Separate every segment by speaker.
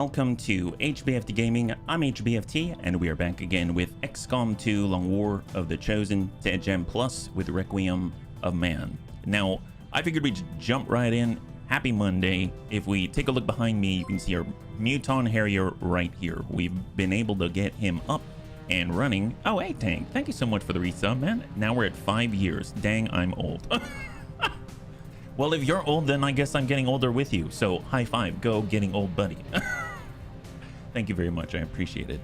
Speaker 1: Welcome to HBFT Gaming. I'm HBFT, and we are back again with XCOM 2 Long War of the Chosen to Gem Plus with Requiem of Man. Now, I figured we'd jump right in. Happy Monday. If we take a look behind me, you can see our Muton Harrier right here. We've been able to get him up and running. Oh, hey, Tank. Thank you so much for the resub, man. Now we're at 5 years. Dang, I'm old. Well, if you're old, then I guess I'm getting older with you. So, high five. Go getting old, buddy. Thank you very much. I appreciate it.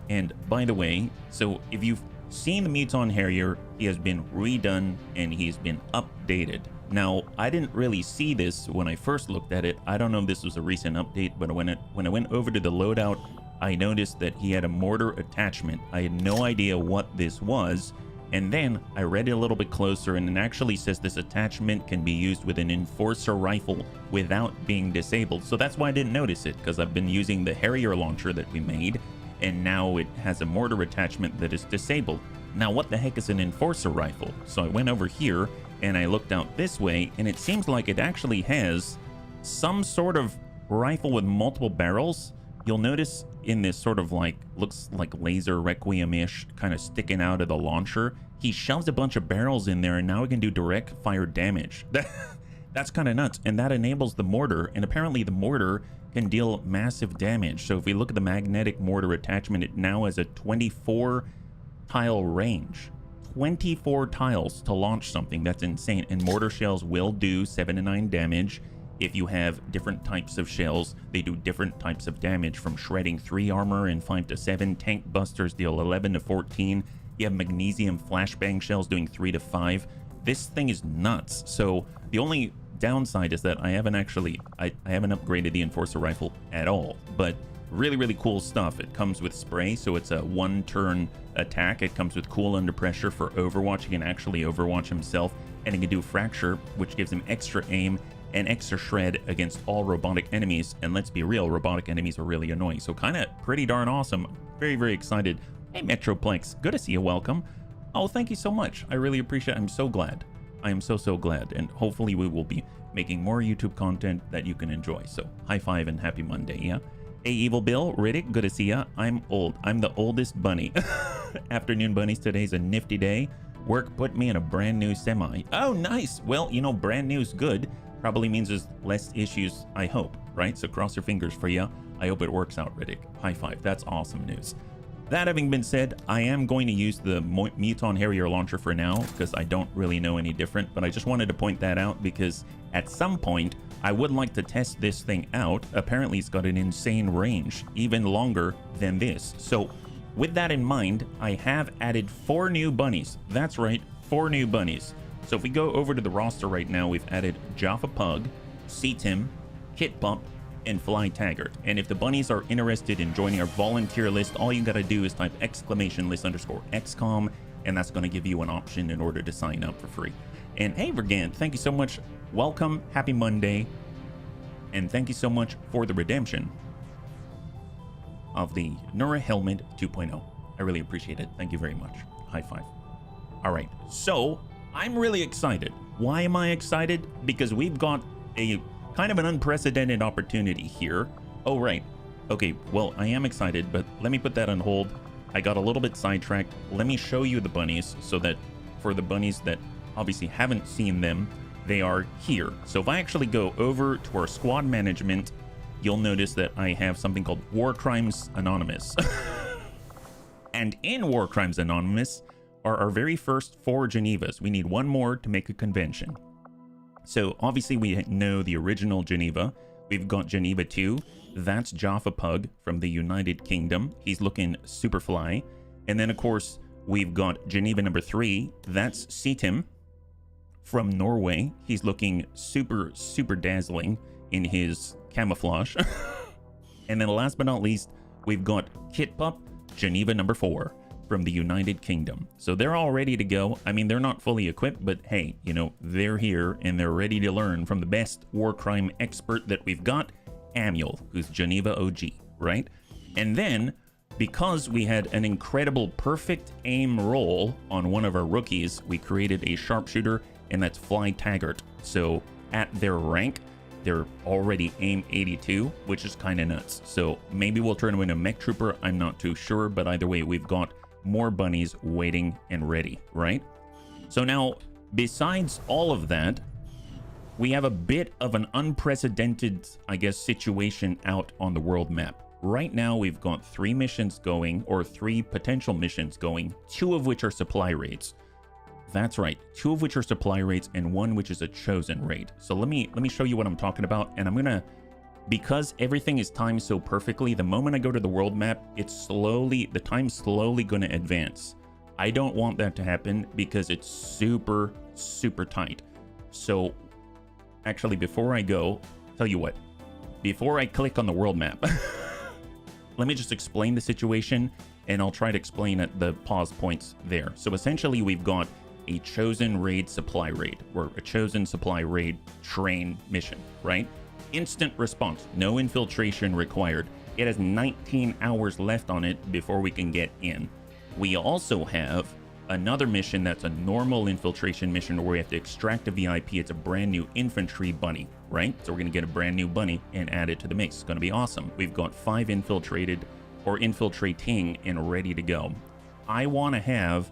Speaker 1: And by the way, so if you've seen the Muton Harrier, he has been redone and he's been updated. Now, I didn't really see this when I first looked at it. I don't know if this was a recent update, but when I went over to the loadout, I noticed that he had a mortar attachment. I had no idea what this was. And then I read it a little bit closer, and it actually says this attachment can be used with an enforcer rifle without being disabled. So that's why I didn't notice it, because I've been using the Harrier launcher that we made, and now it has a mortar attachment that is disabled. Now, what the heck is an enforcer rifle? So I went over here and I looked out this way, and it seems like it actually has some sort of rifle with multiple barrels. You'll notice in this sort of like, looks like laser Requiem-ish kind of sticking out of the launcher, he shoves a bunch of barrels in there, and now he can do direct fire damage. That's kind of nuts, and that enables the mortar, and apparently the mortar can deal massive damage. So if we look at the magnetic mortar attachment, it now has a 24 tile range. 24 tiles to launch something. That's insane. And mortar shells will do 7 to 9 damage. If you have different types of shells, they do different types of damage, from shredding 3 armor and 5 to 7. Tank busters deal 11 to 14. You have magnesium flashbang shells doing 3 to 5. This thing is nuts. So the only downside is that I haven't upgraded the enforcer rifle at all, but really cool stuff. It comes with spray, so it's a 1-turn attack. It comes with cool under pressure for Overwatch. He can actually Overwatch himself, and he can do fracture, which gives him extra aim and extra shred against all robotic enemies. And let's be real, robotic enemies are really annoying. So kind of pretty darn awesome. Very excited. Hey, Metroplex, good to see you. Welcome. Oh, thank you so much. I really appreciate it. I'm so glad. I am so glad. And hopefully we will be making more YouTube content that you can enjoy. So high five and happy Monday, yeah? Hey, Evil Bill, Riddick, good to see ya. I'm old. I'm the oldest bunny. Afternoon bunnies, today's a nifty day. Work put me in a brand new semi. Oh, nice. Well, you know, brand new is good. Probably means there's less issues, I hope, right? So cross your fingers for you. I hope it works out, Riddick. High five. That's awesome news. That having been said, I am going to use the Muton Harrier launcher for now, because I don't really know any different, but I just wanted to point that out because at some point I would like to test this thing out. Apparently it's got an insane range, even longer than this. So with that in mind, I have added 4 new bunnies. That's right, 4 new bunnies. So if we go over to the roster right now, we've added Jaffa Pug, C-Tim, Kit Pump, and Fly Taggart. And if the bunnies are interested in joining our volunteer list, all you gotta do is type !list_XCOM, and that's gonna give you an option in order to sign up for free. And hey, Vergant, thank you so much. Welcome, happy Monday, and thank you so much for the redemption of the Nura Helmet 2.0. I really appreciate it. Thank you very much. High five. All right, so I'm really excited. Why am I excited? Because we've got a kind of an unprecedented opportunity here. Oh, right. Okay, well, I am excited, but let me put that on hold. I got a little bit sidetracked. Let me show you the bunnies so that for the bunnies that obviously haven't seen them, they are here. So if I actually go over to our squad management, you'll notice that I have something called War Crimes Anonymous. And in War Crimes Anonymous are our very first 4 Genevas. We need 1 more to make a convention. So obviously we know the original Geneva. We've got Geneva 2. That's Jaffa Pug from the United Kingdom. He's looking super fly. And then of course we've got Geneva number 3. That's C-Tim from Norway. He's looking super dazzling in his camouflage. And then last but not least, we've got Kit Pup, Geneva number 4 from the United Kingdom. So they're all ready to go. I mean, they're not fully equipped, but hey, you know, they're here and they're ready to learn from the best war crime expert that we've got, Amuel, who's Geneva OG, right? And then, because we had an incredible perfect aim roll on one of our rookies, we created a sharpshooter, and that's Fly Taggart. So at their rank, they're already aim 82, which is kind of nuts. So maybe we'll turn them into mech trooper. I'm not too sure, but either way, we've got more bunnies waiting and ready, right? So now, besides all of that, we have a bit of an unprecedented, I guess, situation out on the world map. Right now, we've got 3 missions going, or 3 potential missions going, 2 of which are supply raids. That's right, 2 of which are supply raids and 1 which is a chosen raid. So let me show you what I'm talking about, and I'm gonna, because everything is timed so perfectly, the moment I go to the world map, the time's slowly gonna advance. I don't want that to happen because it's super, super tight. So actually, before I go, tell you what, before I click on the world map, let me just explain the situation, and I'll try to explain at the pause points there. So essentially, we've got a chosen raid supply raid, or a chosen supply raid train mission, right? Instant response, no infiltration required. It has 19 hours left on it before we can get in. We also have another mission that's a normal infiltration mission where we have to extract a VIP. It's a brand new infantry bunny, right? So we're going to get a brand new bunny and add it to the mix. It's going to be awesome. We've got 5 infiltrated or infiltrating and ready to go. I want to have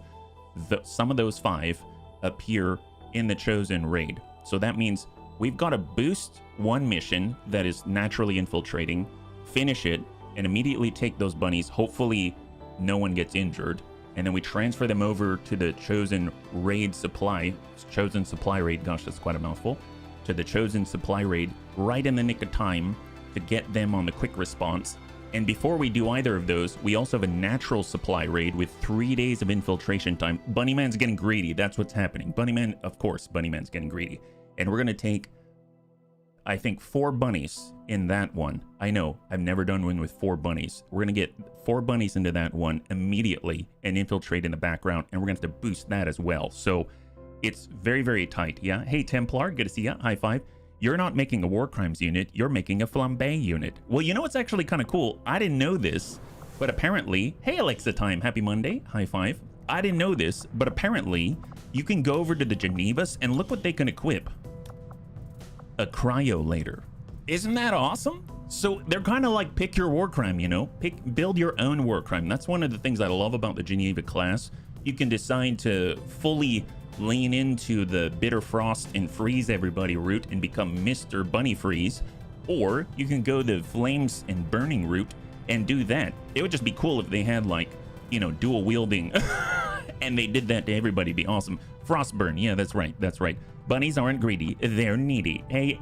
Speaker 1: some of those 5 appear in the chosen raid. So that means we've got to boost one mission that is naturally infiltrating, finish it, and immediately take those bunnies. Hopefully no one gets injured. And then we transfer them over to the chosen raid supply, chosen supply raid, gosh, that's quite a mouthful, to the chosen supply raid right in the nick of time to get them on the quick response. And before we do either of those, we also have a natural supply raid with 3 days of infiltration time. Bunnyman's getting greedy, that's what's happening. Bunnyman, of course, Bunnyman's getting greedy. And we're gonna take, I think, 4 bunnies in that one. I know, I've never done one with 4 bunnies. We're gonna get 4 bunnies into that one immediately and infiltrate in the background, and we're gonna have to boost that as well. So it's very, very tight, yeah? Hey, Templar, good to see ya, high five. You're not making a war crimes unit, you're making a flambe unit. Well, you know what's actually kind of cool? I didn't know this, but apparently, hey Alexa Time, happy Monday, high five. I didn't know this, but apparently you can go over to the Genevas and look what they can equip. A cryolator. Isn't that awesome? So they're kind of like pick your war crime, you know, build your own war crime. That's one of the things I love about the Geneva class. You can decide to fully lean into the bitter frost and freeze everybody route and become Mr. Bunny Freeze, or you can go the flames and burning route and do that. It would just be cool if they had, like, you know, dual wielding and they did that to everybody. It'd be awesome. Frostburn, yeah, that's right, that's right. Bunnies aren't greedy, they're needy. Hey,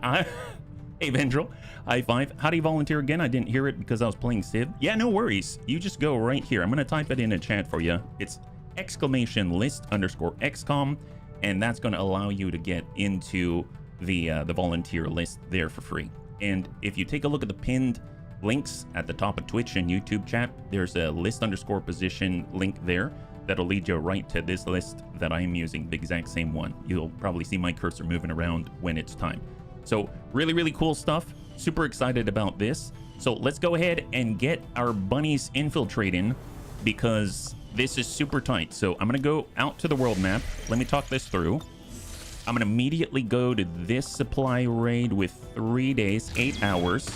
Speaker 1: hey Vendril, high five. How do you volunteer again? I didn't hear it because I was playing Civ. Yeah, no worries. You just go right here. I'm gonna type it in a chat for you. It's !list_XCOM, and that's going to allow you to get into the volunteer list there for free. And if you take a look at the pinned links at the top of Twitch and YouTube chat, there's a !list_position link there that'll lead you right to this list that I am using, the exact same one. You'll probably see my cursor moving around when it's time. So really, really cool stuff. Super excited about this. So let's go ahead and get our bunnies infiltrating, because this is super tight. So I'm going to go out to the world map. Let me talk this through. I'm going to immediately go to this supply raid with 3 days, 8 hours.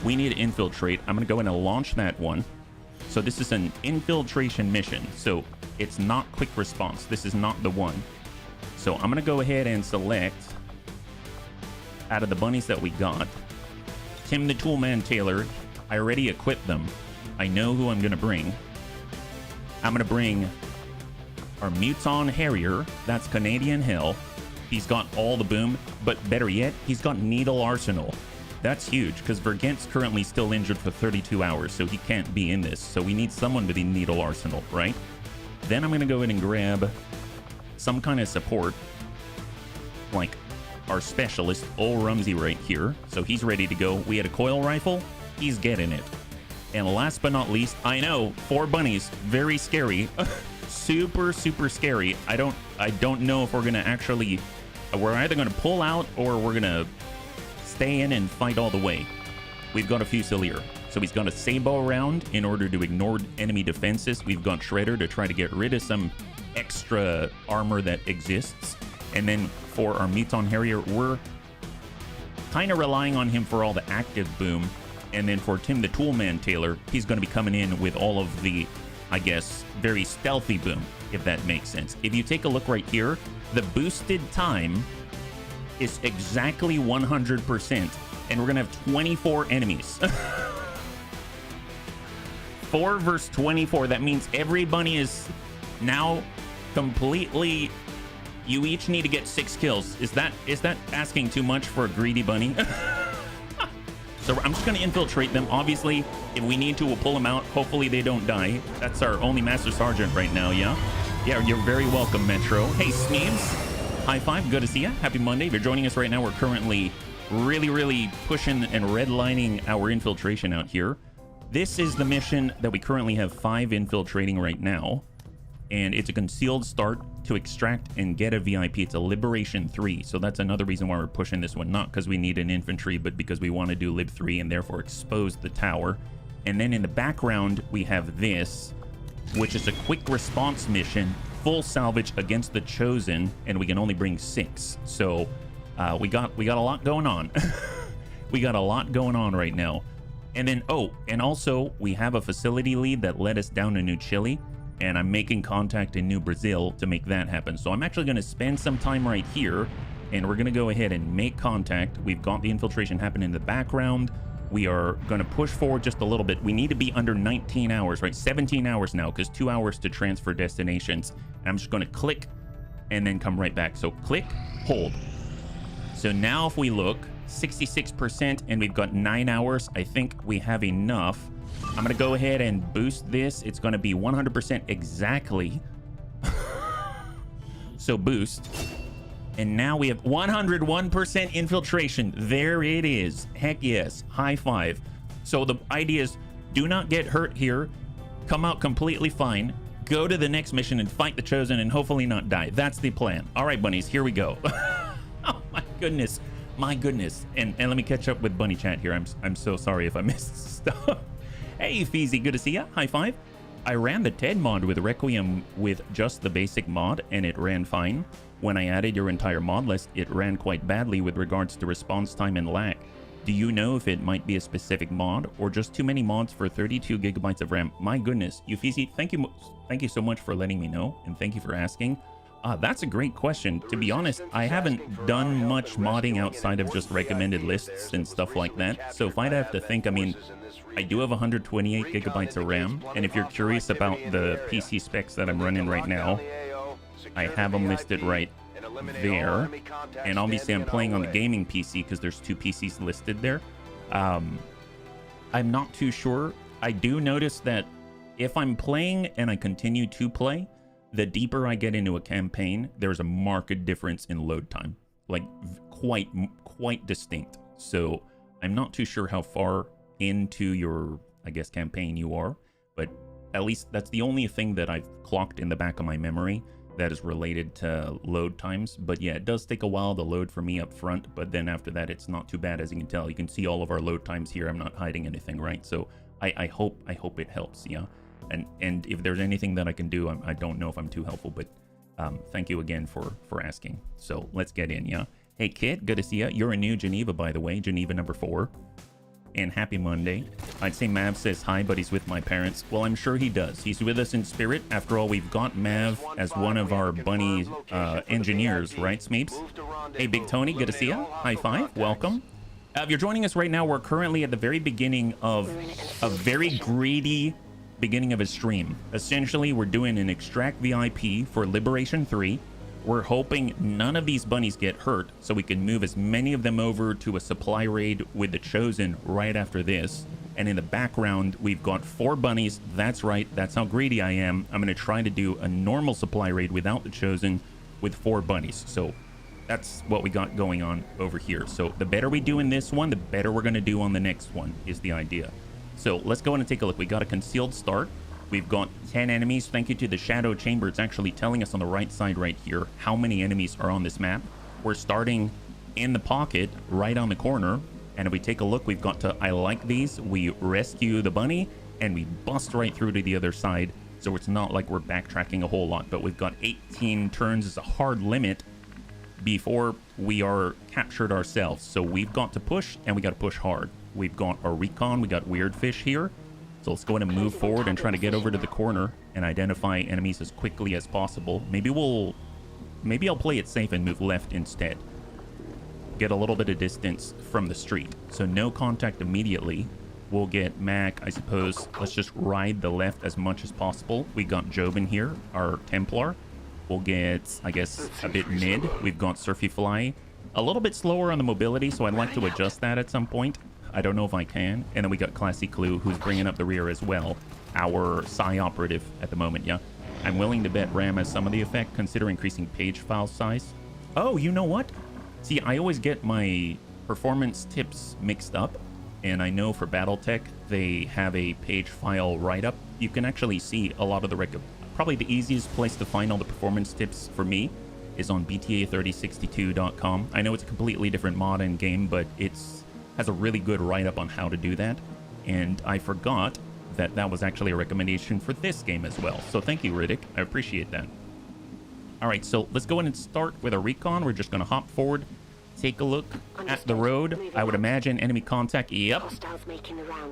Speaker 1: We need to infiltrate. I'm going to go in and launch that one. So this is an infiltration mission. So it's not quick response. This is not the one. So I'm going to go ahead and select out of the bunnies that we got. Tim the Toolman Taylor. I already equipped them. I know who I'm going to bring. I'm going to bring our Muton Harrier. That's Canadian Hell. He's got all the boom, but better yet, he's got Needle Arsenal. That's huge, because Vergent's currently still injured for 32 hours, so he can't be in this. So we need someone with a Needle Arsenal, right? Then I'm going to go in and grab some kind of support, like our specialist, Ol Rumsey right here. So he's ready to go. We had a coil rifle. He's getting it. And last but not least, I know, 4 bunnies, very scary. Super, super scary. I don't know if we're gonna actually, we're either gonna pull out or we're gonna stay in and fight all the way. We've got a Fusilier. So he's got a Sabo round in order to ignore enemy defenses. We've got Shredder to try to get rid of some extra armor that exists. And then for our Muton Harrier, we're kind of relying on him for all the active boom. And then for Tim the Toolman Taylor, he's going to be coming in with all of the, I guess, very stealthy boom, if that makes sense. If you take a look right here, the boosted time is exactly 100%, and we're going to have 24 enemies. 4 versus 24. That means every bunny is now completely... You each need to get 6 kills. Is that asking too much for a greedy bunny? So I'm just going to infiltrate them. Obviously, if we need to, we'll pull them out. Hopefully they don't die. That's our only Master Sergeant right now, yeah? Yeah, you're very welcome, Metro. Hey, Sneebs. High five. Good to see you. Happy Monday. If you're joining us right now, we're currently really pushing and redlining our infiltration out here. This is the mission that we currently have 5 infiltrating right now. And it's a concealed start to extract and get a VIP. It's a Liberation 3. So that's another reason why we're pushing this one. Not because we need an infantry, but because we want to do Lib 3 and therefore expose the tower. And then in the background, we have this, which is a quick response mission, full salvage against the Chosen, and we can only bring 6. So we got a lot going on. We got a lot going on right now. And then, oh, and also we have a facility lead that led us down to New Chile. And I'm making contact in New Brazil to make that happen. So I'm actually going to spend some time right here, and we're going to go ahead and make contact. We've got the infiltration happening in the background. We are going to push forward just a little bit. We need to be under 19 hours, right? 17 hours now, because 2 hours to transfer destinations. And I'm just going to click and then come right back. So click, hold. So now if we look, 66%, and we've got 9 hours. I think we have enough. I'm going to go ahead and boost this. It's going to be 100% exactly. So boost. And now we have 101% infiltration. There it is. Heck yes. High five. So the idea is do not get hurt here. Come out completely fine. Go to the next mission and fight the Chosen and hopefully not die. That's the plan. All right, bunnies, here we go. Oh, my goodness. My goodness. And let me catch up with Bunny Chat here. I'm so sorry if I missed stuff. Hey, Feezy, good to see ya. High five. I ran the TED mod with Requiem with just the basic mod, and it ran fine. When I added your entire mod list, it ran quite badly with regards to response time and lag. Do you know if it might be a specific mod, or just too many mods for 32 gigabytes of RAM? My goodness, Feezy, thank you so much for letting me know, and thank you for asking. That's a great question. To be honest, I haven't done much modding outside of just recommended lists and stuff like that. So if I'd have to think, I mean, I do have 128 gigabytes of RAM, and if you're curious about the PC specs that I'm running right now, I have them listed right there. And obviously I'm playing on the gaming PC because there's 2 PCs listed there. I'm not too sure. I do notice that if I'm playing and I continue to play, the deeper I get into a campaign, there's a marked difference in load time, like quite distinct. So I'm not too sure how far into your, I guess, campaign you are, but at least that's the only thing that I've clocked in the back of my memory that is related to load times. But yeah, it does take a while to load for me up front, but then after that, it's not too bad. As you can tell, you can see all of our load times here. I'm not hiding anything, right? So I hope it helps, yeah. And if there's anything that I can do, I don't know if I'm too helpful, but thank you again for asking. So let's get in, yeah. Hey, Kit, good to see you. You're in New Geneva, by the way, Geneva number 4. And happy Monday. I'd say Mav says hi, but he's with my parents. Well, I'm sure he does. He's with us in spirit. After all, we've got Mav as one of our bunny engineers, right, Smeeps? Hey, Big Tony, good to see you. High five, welcome. If you're joining us right now, we're currently at the very beginning of a very greedy beginning of a stream. Essentially, we're doing an extract VIP for Liberation 3. We're hoping none of these bunnies get hurt, so we can move as many of them over to a supply raid with the Chosen right after this. And in the background, we've got 4 bunnies. That's right, that's how greedy I am. I'm going to try to do a normal supply raid without the Chosen with 4 bunnies. So that's what we got going on over here. So the better we do in this one, the better we're going to do on the next one, is the idea. So let's go in and take a look. We got a concealed start. We've got 10 enemies. Thank you to the Shadow Chamber. It's actually telling us on the right side right here how many enemies are on this map. We're starting in the pocket right on the corner. And if we take a look, we've got to, I like these. We rescue the bunny and we bust right through to the other side. So it's not like we're backtracking a whole lot, but we've got 18 turns as a hard limit. before we are captured ourselves. So we've got to push, and we got to push hard. We've got our recon, we got weird fish here. So let's go ahead and move forward and try to get over to the corner and identify enemies as quickly as possible. Maybe I'll play it safe and move left instead. Get a little bit of distance from the street. So no contact immediately. We'll get Mac, I suppose. Let's just ride the left as much as possible. We got Jobin here, our Templar. We'll get, I guess, a bit mid. We've got Surfy Fly. A little bit slower on the mobility, so I'd like to adjust that at some point. I don't know if I can. And then we got Classy Clue, who's bringing up the rear as well. Our Psi operative at the moment, yeah. I'm willing to bet Ram has some of the effect. Consider increasing page file size. Oh, you know what? See, I always get my performance tips mixed up. And I know for BattleTech, they have a page file write-up. You can actually see a lot of the probably the easiest place to find all the performance tips for me is on bta3062.com. I know it's a completely different mod and game, but has a really good write-up on how to do that. And I forgot that that was actually a recommendation for this game as well. So thank you, Riddick. I appreciate that. All right, so let's go in and start with a recon. We're just going to hop forward, take a look at the road. I would imagine enemy contact. Yep.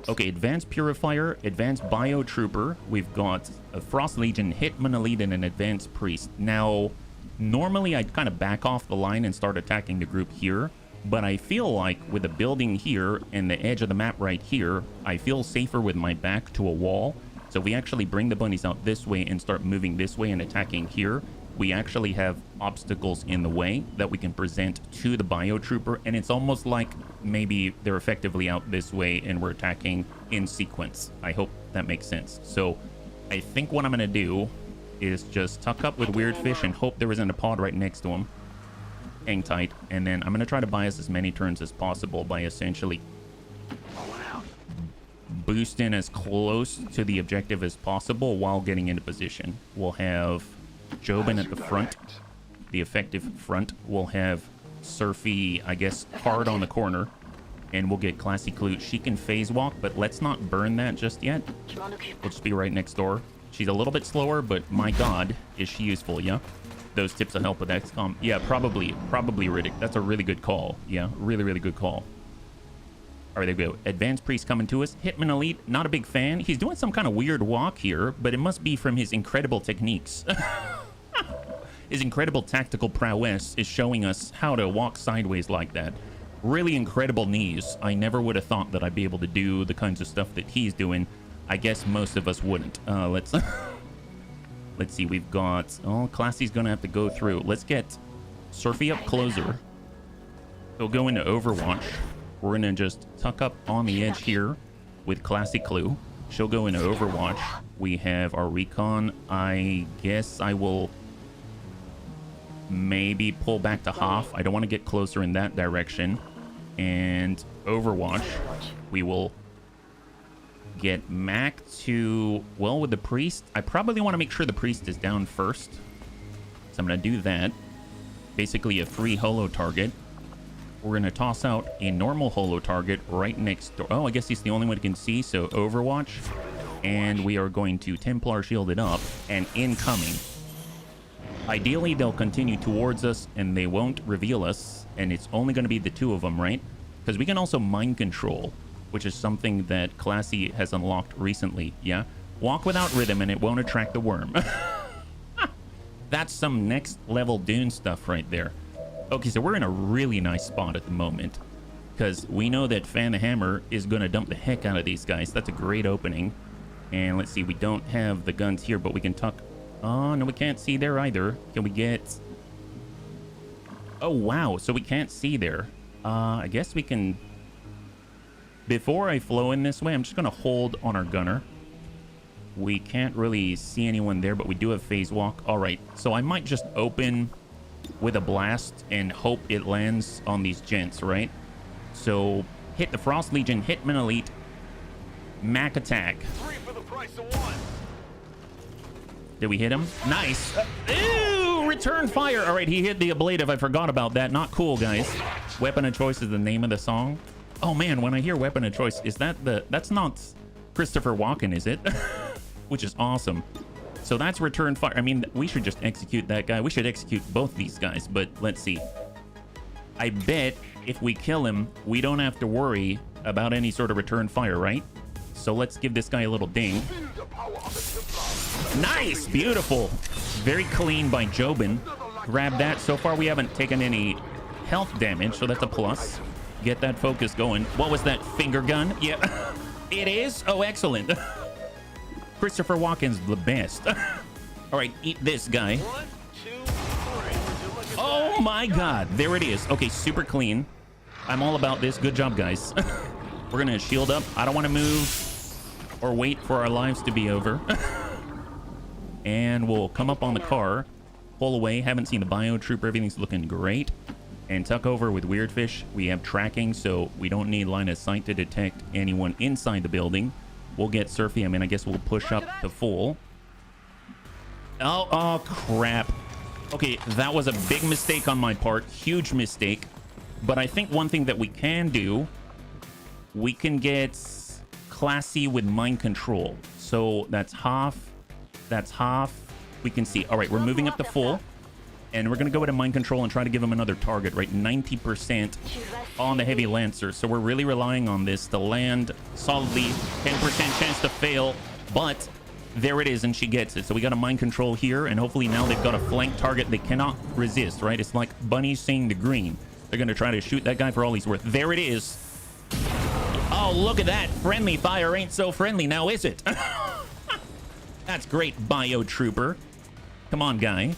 Speaker 1: Okay, Advanced Purifier, Advanced Biotrooper. We've got a Frost Legion, Hitman Elite, and an Advanced Priest. Now, normally I'd kind of back off the line and start attacking the group here. But I feel like with the building here and the edge of the map right here, I feel safer with my back to a wall. So we actually bring the bunnies out this way and start moving this way and attacking here. We actually have obstacles in the way that we can present to the Biotrooper. And it's almost like maybe they're effectively out this way and we're attacking in sequence. I hope that makes sense. So I think what I'm going to do is just tuck up with Weird Fish and hope there isn't a pod right next to him. Hang tight, and then I'm going to try to buy us as many turns as possible by essentially boosting as close to the objective as possible while getting into position. We'll have Jobin at the front, the effective front. We'll have Surfy, I guess, hard on the corner, and we'll get Classy Clue. She can phase walk, but let's not burn that just yet. We'll just be right next door. She's a little bit slower, but my god, is she useful, yeah? Those tips will help with XCOM. Yeah, probably Riddick. That's a really good call. Yeah, really good call. All right, there we go. Advanced Priest coming to us. Hitman Elite, not a big fan. He's doing some kind of weird walk here, but it must be from his incredible techniques. His incredible tactical prowess is showing us how to walk sideways like that. Really incredible knees. I never would have thought that I'd be able to do the kinds of stuff that he's doing. I guess most of us wouldn't. Let's see, we've got... Oh, Classy's gonna have to go through. Let's get Surfy up closer. He'll go into Overwatch. We're gonna just tuck up on the edge here with Classy Clue. She'll go into Overwatch. We have our recon. I guess I will maybe pull back to Hoff. I don't want to get closer in that direction. And Overwatch, we will... get Mac to, well, with the Priest. I probably want to make sure the Priest is down first. So I'm going to do that. Basically a free holo target. We're going to toss out a normal holo target right next door. Oh, I guess he's the only one who can see, so Overwatch. And we are going to Templar shield it up and incoming. Ideally, they'll continue towards us and they won't reveal us. And it's only going to be the two of them, right? Because we can also mind control, which is something that Classy has unlocked recently, yeah? Walk without rhythm and it won't attract the worm. That's some next level Dune stuff right there. Okay, so we're in a really nice spot at the moment because we know that Fan the Hammer is going to dump the heck out of these guys. That's a great opening. And let's see, we don't have the guns here, but we can tuck... Oh, no, we can't see there either. Can we get... Oh, wow, so we can't see there. I guess we can... Before I flow in this way, I'm just going to hold on our gunner. We can't really see anyone there, but we do have phase walk. All right, so I might just open with a blast and hope it lands on these gents, right? So hit the Frost Legion, Hitman Elite, Mac attack.
Speaker 2: 3 for the price of 1.
Speaker 1: Did we hit him? Nice. Ooh, return fire. All right, he hit the ablative. I forgot about that. Not cool, guys. Weapon of choice is the name of the song. Oh man, when I hear weapon of choice, is that that's not Christopher Walken, is it? Which is awesome. So that's return fire. I mean, we should just execute that guy. We should execute both these guys, but let's see. I bet if we kill him, we don't have to worry about any sort of return fire, right? So let's give this guy a little ding. Nice, beautiful. Very clean by Jobin. Grab that. So far, we haven't taken any health damage, so that's a plus. Get that focus going. What was that, finger gun? Yeah, it is. Oh, excellent. Christopher Walken's the best. All right, eat this guy.
Speaker 2: 1, 2, 3.
Speaker 1: Oh my God, there it is. Okay, super clean. I'm all about this. Good job, guys. We're gonna shield up. I don't want to move or wait for our lives to be over. And we'll come up on the car, pull away. Haven't seen the bio trooper. Everything's looking great. And tuck over with Weirdfish. We have tracking, so we don't need line of sight to detect anyone inside the building. We'll get Surfy. I mean, I guess we'll push up to full. Oh, crap. Okay, that was a big mistake on my part. Huge mistake. But I think one thing that we can do, we can get classy with mind control. So that's half. That's half. We can see. All right, we're moving up to full. And we're going to go into mind control and try to give him another target, right? 90% on the heavy lancer. So we're really relying on this to land solidly. 10% chance to fail. But there it is, and she gets it. So we got a mind control here, and hopefully now they've got a flank target they cannot resist, right? It's like bunnies seeing the green. They're going to try to shoot that guy for all he's worth. There it is. Oh, look at that. Friendly fire ain't so friendly now, is it? That's great, bio trooper. Come on, guy.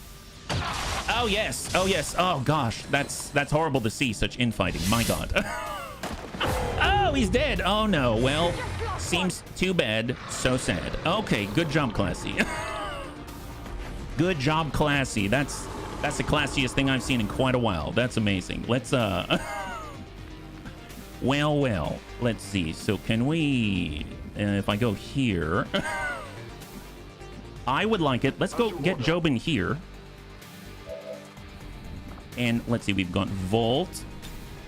Speaker 1: Oh, yes. Oh, yes. Oh, gosh. That's horrible to see, such infighting. My God. Oh, he's dead. Oh, no. Well, seems too bad. So sad. Okay, good job, Classy. Good job, Classy. That's the classiest thing I've seen in quite a while. That's amazing. Let's, well, let's see. So can we, if I go here, I would like it. Let's go get Jobin here. And let's see, we've got Volt.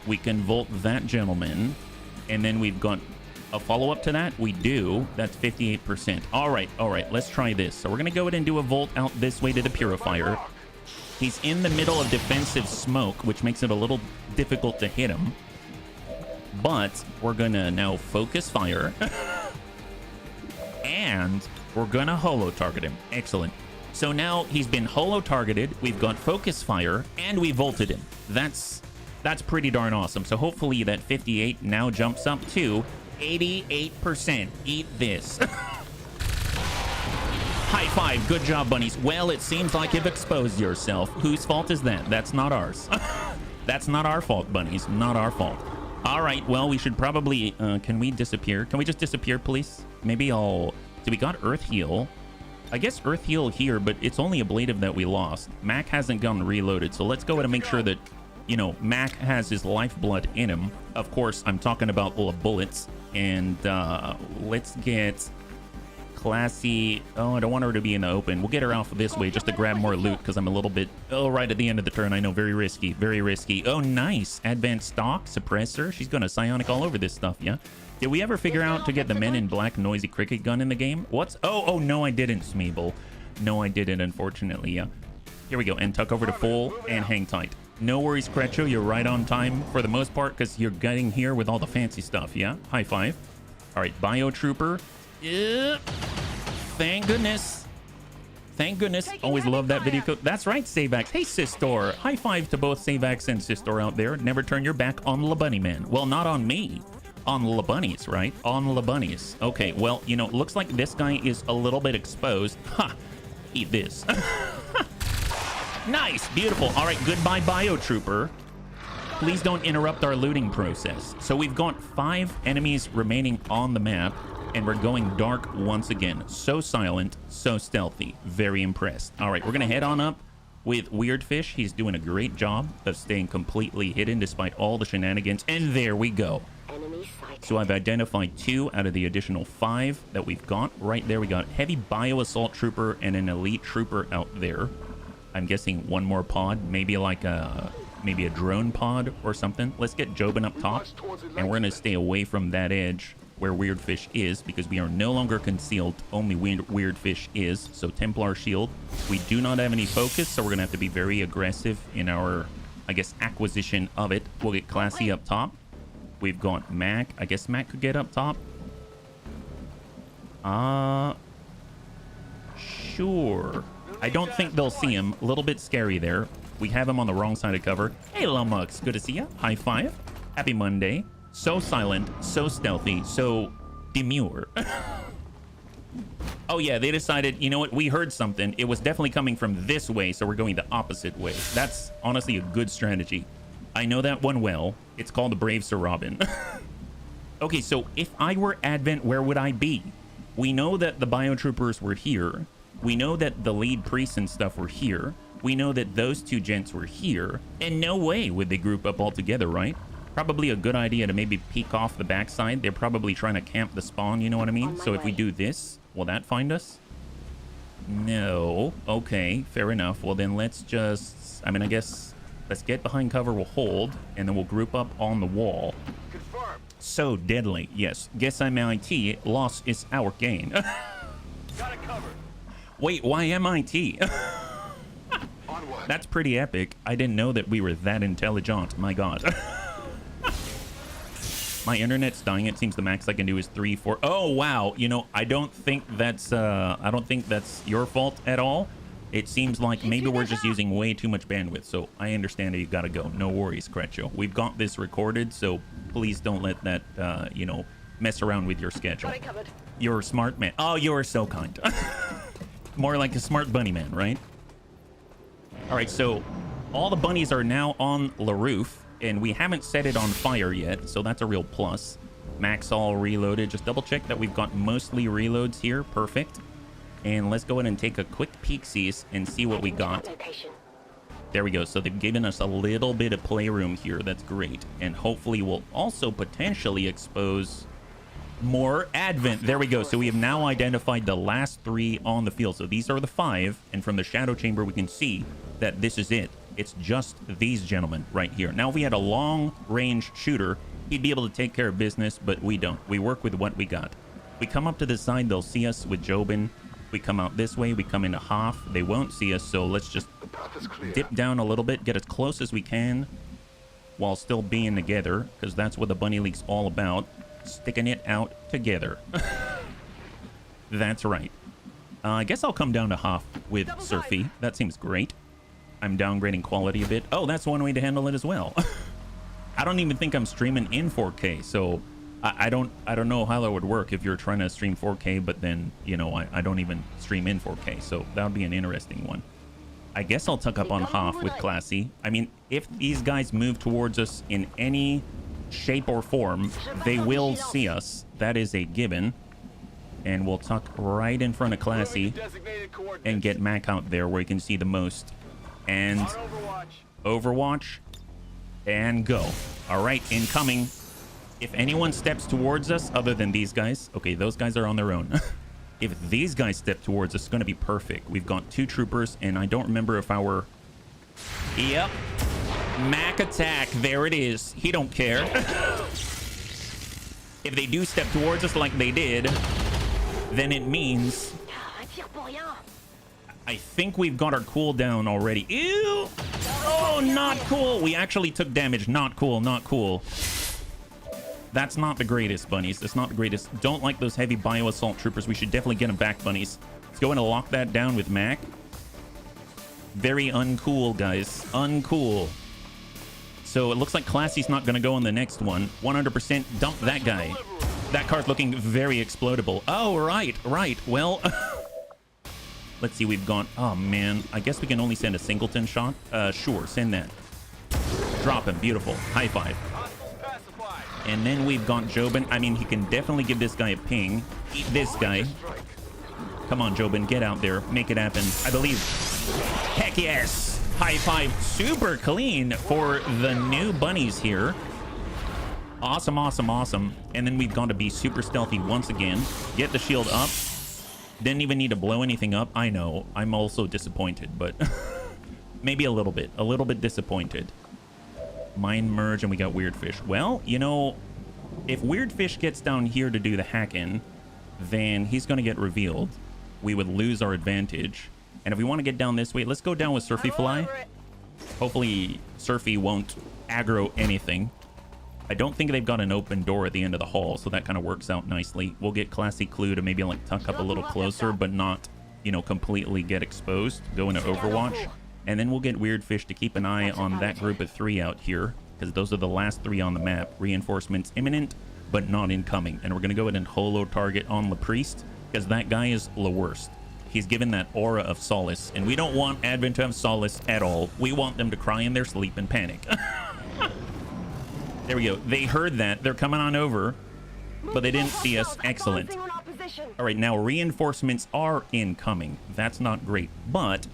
Speaker 1: We can Volt that gentleman. And then we've got a follow-up to that. We do. That's 58%. All right. Let's try this. So we're going to go ahead and do a Volt out this way to the Purifier. He's in the middle of defensive smoke, which makes it a little difficult to hit him. But we're going to now focus fire. And we're going to holo target him. Excellent. So now he's been holo targeted. We've got focus fire, and we volted him. That's pretty darn awesome. So hopefully that 58 now jumps up to 88%. Eat this. High five. Good job, bunnies. Well, it seems like you've exposed yourself. Whose fault is that? That's not ours. That's not our fault, bunnies. Not our fault. All right. Well, we should probably... can we disappear? Can we just disappear, please? Maybe I'll... So we got Earth Heal. I guess Earth Heal here, but it's only ablative that we lost. Mac hasn't gotten reloaded, so let's go ahead and make sure that, you know, Mac has his lifeblood in him. Of course, I'm talking about all the bullets. And let's get Classy. Oh, I don't want her to be in the open. We'll get her off this way just to grab more loot because I'm a little bit... Oh, right at the end of the turn. I know, very risky. Very risky. Oh, nice. Advanced stock, suppressor. She's going to psionic all over this stuff, yeah? Did we ever figure out to get the Men in Black noisy cricket gun in the game? What's... Oh, no, I didn't, Smeeble. No, I didn't, unfortunately, yeah. Here we go. And tuck over to full and hang tight. No worries, Crecho. You're right on time for the most part because you're getting here with all the fancy stuff, yeah? High five. All right, Bio Trooper. Thank goodness. Thank goodness. Always love that video code. That's right, Savax. Hey, Sistor. High five to both Savax and Sistor out there. Never turn your back on La Bunny Man. Well, not on me. On La Bunnies, right? On La Bunnies. Okay, well, you know, looks like this guy is a little bit exposed. Ha! Eat this. Nice. Beautiful. All right, goodbye, Bio Trooper. Please don't interrupt our looting process. So we've got 5 enemies remaining on the map, and we're going dark once again. So silent, so stealthy. Very impressed. All right, we're going to head on up with Weirdfish. He's doing a great job of staying completely hidden despite all the shenanigans. And there we go. So I've identified 2 out of the additional 5 that we've got. Right there, we got Heavy Bio Assault Trooper and an Elite Trooper out there. I'm guessing one more pod, maybe like maybe a drone pod or something. Let's get Jobin up top, and we're going to stay away from that edge where Weirdfish is because we are no longer concealed. Only Weirdfish is. So Templar Shield. We do not have any focus, so we're going to have to be very aggressive in our I guess, acquisition of it. We'll get Classy up top. We've got Mac. I guess Mac could get up top. Sure. I don't think they'll see him. A little bit scary there. We have him on the wrong side of cover. Hey, Lumux. Good to see you. High five. Happy Monday. So silent, so stealthy, so demure. Oh, yeah, they decided, you know what? We heard something. It was definitely coming from this way, so we're going the opposite way. That's honestly a good strategy. I know that one well. It's called the Brave Sir Robin. Okay, so if I were Advent, where would I be? We know that the biotroopers were here. We know that the lead priests and stuff were here. We know that those two gents were here. And no way would they group up all together, right? Probably a good idea to maybe peek off the backside. They're probably trying to camp the spawn, you know what I mean? So if we do this, will that find us? No. Okay, fair enough. Well, then let's just... I mean, I guess let's get behind cover, we'll hold, and then we'll group up on the wall.
Speaker 2: Confirmed.
Speaker 1: So deadly. Yes. Guess I'm MIT. Loss is our gain.
Speaker 2: Got it covered.
Speaker 1: Wait, why MIT?
Speaker 2: Onward.
Speaker 1: That's pretty epic. I didn't know that we were that intelligent. My God. My internet's dying. It seems the max I can do is 3, 4. Oh, wow. You know, I don't think that's your fault at all. It seems like maybe we're just using way too much bandwidth. So I understand that you gotta go. No worries, Cretcho. We've got this recorded, so please don't let that, you know, mess around with your schedule. You're a smart man. Oh, you're so kind. More like a smart bunny man, right? All right, so all the bunnies are now on the roof, and we haven't set it on fire yet, so that's a real plus. Max all reloaded. Just double check that we've got mostly reloads here. Perfect. And let's go ahead and take a quick peek-sees and see what we got. There we go. So they've given us a little bit of playroom here. That's great. And hopefully we'll also potentially expose more Advent. There we go. So we have now identified the last 3 on the field. So these are the 5. And from the shadow chamber, we can see that this is it. It's just these gentlemen right here. Now, if we had a long-range shooter, he'd be able to take care of business, but we don't. We work with what we got. We come up to the side, they'll see us with Jobin. We come out this way, we come into Hoff. They won't see us, so let's just dip down a little bit, get as close as we can while still being together, because that's what the Bunny League's all about. Sticking it out together. That's right. I guess I'll come down to Hoff with Surfy. That seems great. I'm downgrading quality a bit. Oh, that's one way to handle it as well. I don't even think I'm streaming in 4K, so I don't know how that would work if you're trying to stream 4K, but then, you know, I don't even stream in 4K, so that would be an interesting one. I guess I'll tuck up on Hoff with Classy. I mean, if these guys move towards us in any shape or form, they will see us. That is a given. And we'll tuck right in front of Classy and get Mac out there where you can see the most. And Overwatch and go. All right, incoming. If anyone steps towards us other than these guys, okay, those guys are on their own. If these guys step towards us, it's going to be perfect. We've got 2 troopers, and I don't remember if our... Yep. Mac attack. There it is. He don't care. If they do step towards us like they did, then it means... I think we've got our cooldown already. Ew! Oh, not cool. We actually took damage. Not cool. Not cool. That's not the greatest, bunnies. That's not the greatest. Don't like those heavy bio-assault troopers. We should definitely get them back, bunnies. Let's go in and lock that down with Mac. Very uncool, guys. Uncool. So it looks like Classy's not going to go on the next one. 100% dump that guy. That car's looking very explodable. Oh, right. Well, let's see. We've gone... Oh, man. I guess we can only send a singleton shot. Sure. Send that. Drop him. Beautiful. High five. And then we've got Jobin. I mean, he can definitely give this guy a ping. Eat this guy. Come on, Jobin. Get out there. Make it happen. I believe. Heck yes. High five. Super clean for the new bunnies here. Awesome, awesome, awesome. And then we've got to be super stealthy once again. Get the shield up. Didn't even need to blow anything up. I know. I'm also disappointed, but maybe a little bit disappointed. Mind merge, and we got Weird Fish. Well, you know, if Weird Fish gets down here to do the hack-in, then he's going to get revealed. We would lose our advantage. And if we want to get down this way, let's go down with Surfy Fly. Hopefully Surfy won't aggro anything. I don't think they've got an open door at the end of the hall, so that kind of works out nicely. We'll get Classy Clue to maybe like tuck up a little closer, but not, you know, completely get exposed. Go into Overwatch. And then we'll get Weird Fish to keep an eye on that group of 3 out here, because those are the last 3 on the map. Reinforcements imminent, but not incoming. And we're going to go ahead and holo target on Le Priest, because that guy is the worst. He's given that aura of solace, and we don't want Advent to have solace at all. We want them to cry in their sleep and panic. There we go. They heard that. They're coming on over, but they didn't see us. Excellent. All right, now reinforcements are incoming. That's not great, but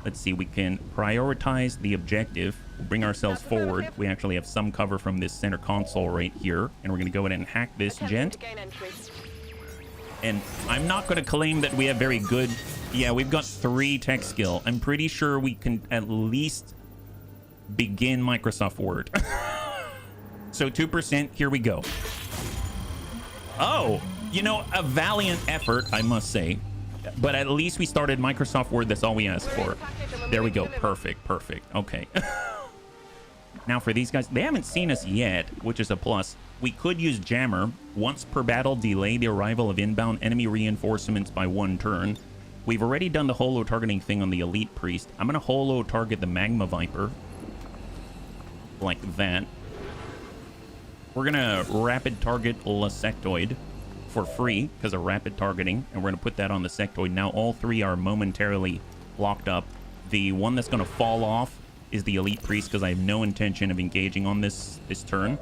Speaker 1: let's see. We can prioritize the objective. We'll bring ourselves forward. We actually have some cover from this center console right here, and we're going to go ahead and hack this gent. And I'm not going to claim that we have very good... Yeah, we've got 3 tech skill. I'm pretty sure we can at least begin Microsoft Word. So 2%, here we go. Oh, you know, a valiant effort, I must say. But at least we started Microsoft Word. That's all we asked for. There we go. Perfect, perfect. Okay. Now for these guys, they haven't seen us yet, which is a plus. We could use Jammer. Once per battle, delay the arrival of inbound enemy reinforcements by 1 turn. We've already done the holo targeting thing on the Elite Priest. I'm going to holo target the Magma Viper. Like that. We're going to rapid target the Sectoid for free because of rapid targeting. And we're going to put that on the Sectoid. Now all 3 are momentarily locked up. The one that's going to fall off is the Elite Priest because I have no intention of engaging on this turn.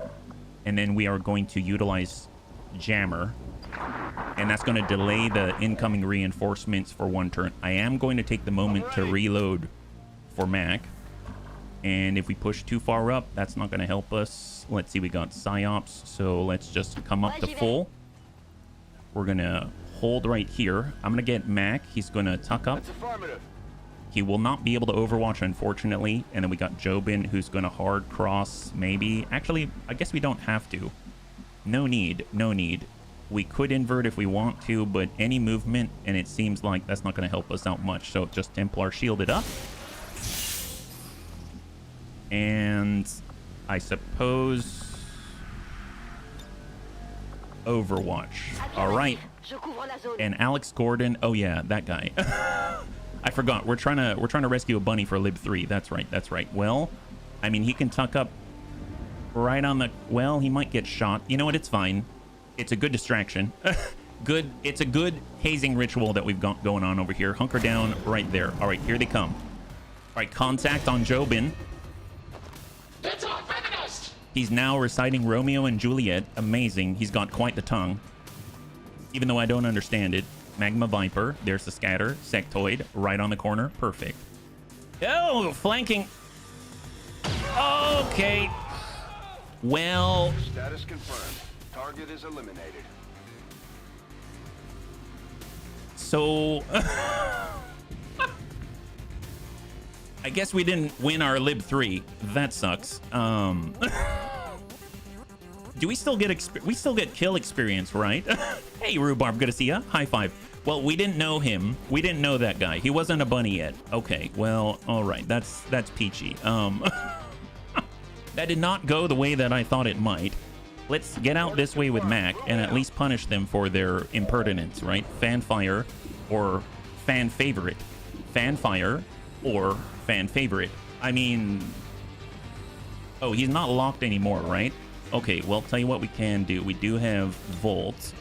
Speaker 1: And then we are going to utilize Jammer. And that's going to delay the incoming reinforcements for 1 turn. I am going to take the moment to reload for Mac. And if we push too far up, that's not going to help us. Let's see, we got Psyops. So let's just come up to full. We're going to hold right here. I'm going to get Mac. He's going to tuck up. He will not be able to Overwatch, unfortunately. And then we got Jobin, who's going to hard cross, maybe. Actually, I guess we don't have to. No need. No need. We could invert if we want to, but any movement, and it seems like that's not going to help us out much. So just Templar shield it up. And I suppose Overwatch. All right. And Alex Gordon. Oh yeah, that guy. I forgot. We're trying to rescue a bunny for Lib 3. That's right. That's right. Well, I mean, he can tuck up right on the... Well, he might get shot. You know what? It's fine. It's a good distraction. Good. It's a good hazing ritual that we've got going on over here. Hunker down right there. All right, here they come. All right, contact on Jobin. He's now reciting Romeo and Juliet. Amazing. He's got quite the tongue. Even though I don't understand it. Magma Viper. There's the scatter. Sectoid. Right on the corner. Perfect. Oh, flanking. Okay. Well.
Speaker 2: Status confirmed. Target is eliminated.
Speaker 1: So... I guess we didn't win our Lib 3. That sucks. Do we still get we still get kill experience, right? Hey, Rhubarb, good to see ya. High five. Well, we didn't know him. We didn't know that guy. He wasn't a bunny yet. Okay, well, all right. That's peachy. That did not go the way that I thought it might. Let's get out this way with Mac and at least punish them for their impertinence, right? Fanfire or fan favorite. Fanfire or fan favorite. I mean... Oh, he's not locked anymore, right? Okay, well, tell you what we can do. We do have Volt.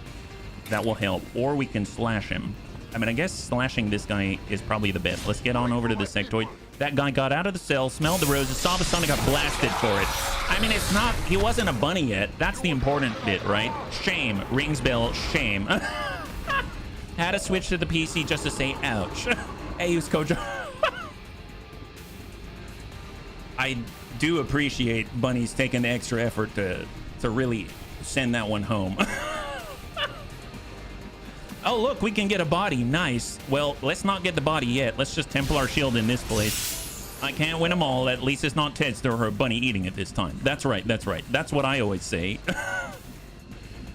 Speaker 1: That will help. Or we can slash him. I mean, I guess slashing this guy is probably the best. Let's get on over to the Sectoid. That guy got out of the cell, smelled the roses, saw the sun, and got blasted for it. I mean, it's not... He wasn't a bunny yet. That's the important bit, right? Shame. Rings bell. Shame. Had to switch to the PC just to say, ouch. Hey, use Kojo. I do appreciate bunnies taking the extra effort to really send that one home. Oh, look, we can get a body. Nice. Well, let's not get the body yet. Let's just Templar shield in this place. I can't win them all. At least it's not Ted's or her bunny eating it this time. That's right. That's right. That's what I always say.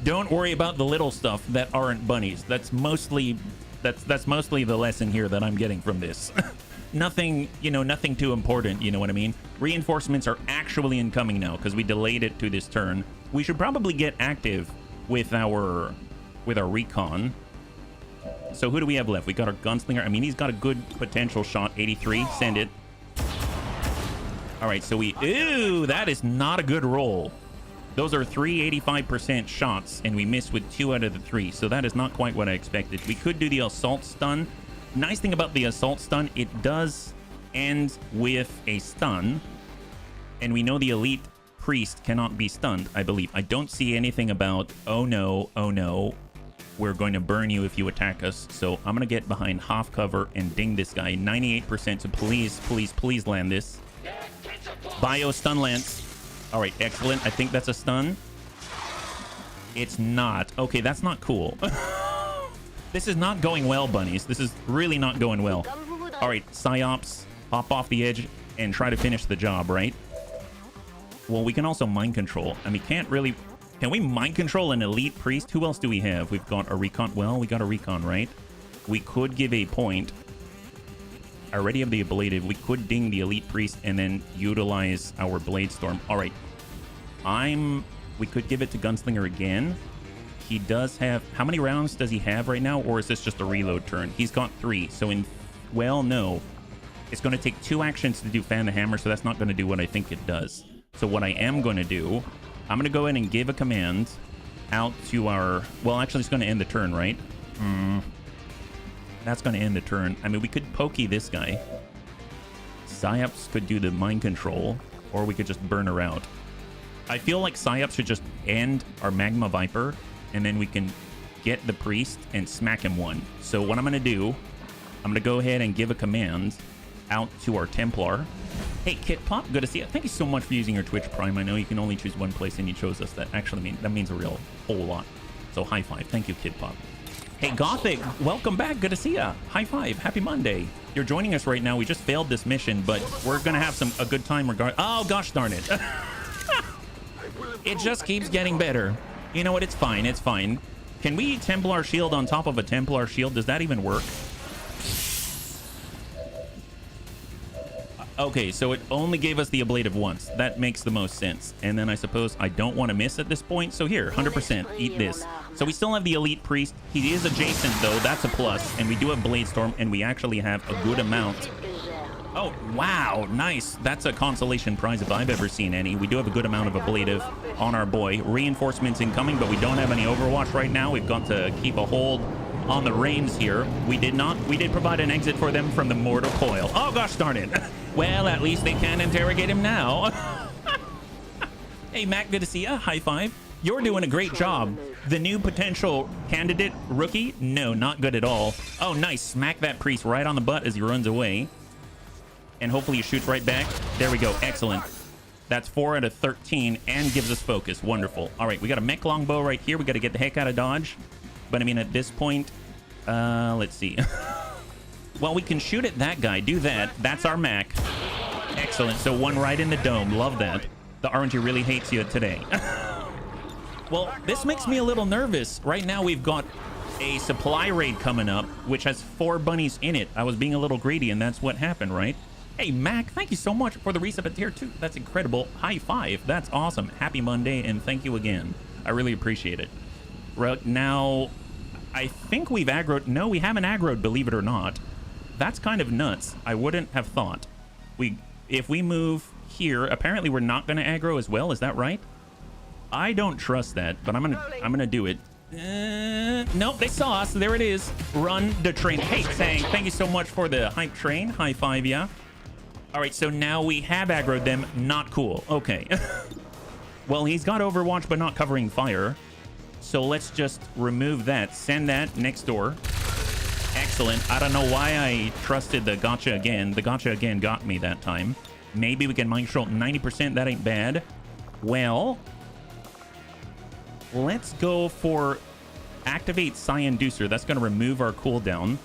Speaker 1: Don't worry about the little stuff that aren't bunnies. That's mostly the lesson here that I'm getting from this. nothing, you know, nothing too important, you know what I mean? Reinforcements are actually incoming now because we delayed it to this turn. We should probably get active with our recon. So who do we have left? We got our gunslinger. I mean, he's got a good potential shot. 83. Send it. All right, so ooh, that is not a good roll. Those are 385% shots, and we missed with 2 out of the 3. So that is not quite what I expected. We could do the assault stun. Nice thing about the assault stun, it does end with a stun. And we know the elite priest cannot be stunned, I believe. I don't see anything about, oh no, we're going to burn you if you attack us. So I'm going to get behind half cover and ding this guy. 98%, so please land this. Bio stun lance. All right, excellent. I think that's a stun. It's not. Okay, that's not cool. This is not going well, bunnies. This is really not going well. All right, psyops, hop off the edge and try to finish the job, right? Well, we can also mind control. I mean, can we mind control an elite priest? Who else do we have? We've got a recon. Well, we got a recon, right? We could give a point. I already have the ablative. We could ding the elite priest and then utilize our blade storm. All right. We could give it to gunslinger again. He does have, how many rounds does he have right now? Or is this just a reload turn? He's got 3. So well, no. It's going to take 2 actions to do fan the hammer. So that's not going to do what I think it does. So what I am going to do, I'm going to go in and give a command out to our, well, actually it's going to end the turn, right? That's going to end the turn. I mean, we could pokey this guy. Psyops could do the mind control, or we could just burn her out. I feel like Psyops should just end our Magma Viper, and then we can get the priest and smack him 1. So what I'm going to do, I'm going to go ahead and give a command out to our Templar. Hey, Kit Pop, good to see you. Thank you so much for using your Twitch Prime. I know you can only choose one place, and you chose us. That actually means a whole lot. So high five. Thank you, Kit Pop. Hey, Gothic, welcome back. Good to see ya. High five. Happy Monday. You're joining us right now. We just failed this mission, but we're going to have a good time Oh, gosh darn it. It just keeps getting better. You know what? It's fine. It's fine. Can we Templar shield on top of a Templar shield? Does that even work? Okay, so it only gave us the ablative once. That makes the most sense. And then I suppose I don't want to miss at this point. So here, 100%, eat this. So we still have the elite priest. He is adjacent though, that's a plus. And we do have blade storm, and we actually have a good amount. Oh, wow, nice. That's a consolation prize if I've ever seen any. We do have a good amount of ablative on our boy. Reinforcements incoming, but we don't have any overwatch right now. We've got to keep a hold on the reins here. We did provide an exit for them from the mortal coil. Oh, gosh darn it. Well, at least they can interrogate him now. Hey, Mac, good to see ya. High five. You're doing a great job. The new potential candidate rookie? No, not good at all. Oh, nice. Smack that priest right on the butt as he runs away. And hopefully he shoots right back. There we go. Excellent. That's 4 out of 13 and gives us focus. Wonderful. All right, we got a mech longbow right here. We got to get the heck out of dodge. But I mean, at this point, let's see. Well, we can shoot at that guy. Do that. That's our Mac. Excellent. So 1 right in the dome. Love that. The RNG really hates you today. Well, this makes me a little nervous. Right now, we've got a supply raid coming up, which has 4 bunnies in it. I was being a little greedy, and that's what happened, right? Hey, Mac, thank you so much for the resub at tier 2. That's incredible. High five. That's awesome. Happy Monday, and thank you again. I really appreciate it. Right now, I think we've aggroed. No, we haven't aggroed, believe it or not. That's kind of nuts. I wouldn't have thought. If we move here, apparently we're not going to aggro as well. Is that right? I don't trust that, but I'm gonna do it. Nope, they saw us. There it is. Run the train. Hey, Sang, thank you so much for the hype train. High five, yeah. All right, so now we have aggroed them. Not cool. Okay. Well, he's got Overwatch, but not covering fire. So let's just remove that. Send that next door. Excellent. I don't know why I trusted the gotcha again. The gotcha again got me that time. Maybe we can mind control 90%. That ain't bad. Well, let's go for activate Psi Inducer. That's going to remove our cooldown.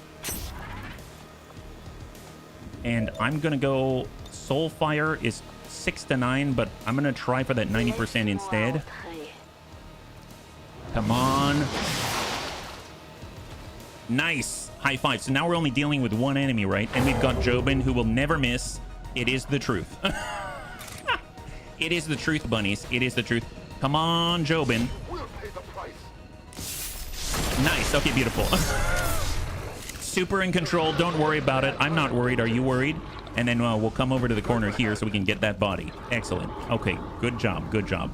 Speaker 1: And I'm going to go Soulfire is 6 to 9, but I'm going to try for that 90% instead. Come on. Nice. High five. So now we're only dealing with one enemy, right? And we've got Jobin, who will never miss. It is the truth. It is the truth, bunnies. It is the truth. Come on, Jobin.
Speaker 2: We'll pay the price.
Speaker 1: Nice. Okay, beautiful. Super in control. Don't worry about it. I'm not worried. Are you worried? And then we'll come over to the corner here so we can get that body. Excellent. Okay, good job. Good job.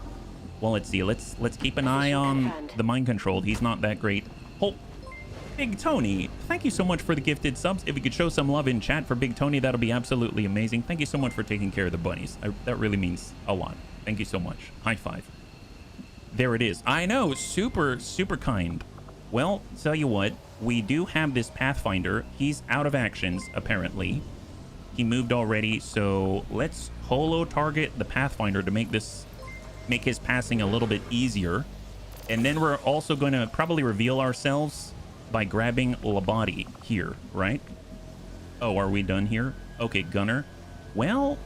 Speaker 1: Well, let's see. Let's keep an eye on the mind controlled. He's not that great. Oh, Big Tony, thank you so much for the gifted subs. If you could show some love in chat for Big Tony, that'll be absolutely amazing. Thank you so much for taking care of the bunnies. That really means a lot. Thank you so much. High five. There it is. I know. Super, super kind. Well, tell you what. We do have this Pathfinder. He's out of actions, apparently. He moved already, so let's holo target the Pathfinder to make his passing a little bit easier. And then we're also going to probably reveal ourselves by grabbing Labadi here, right? Oh, are we done here? Okay, Gunner. Well,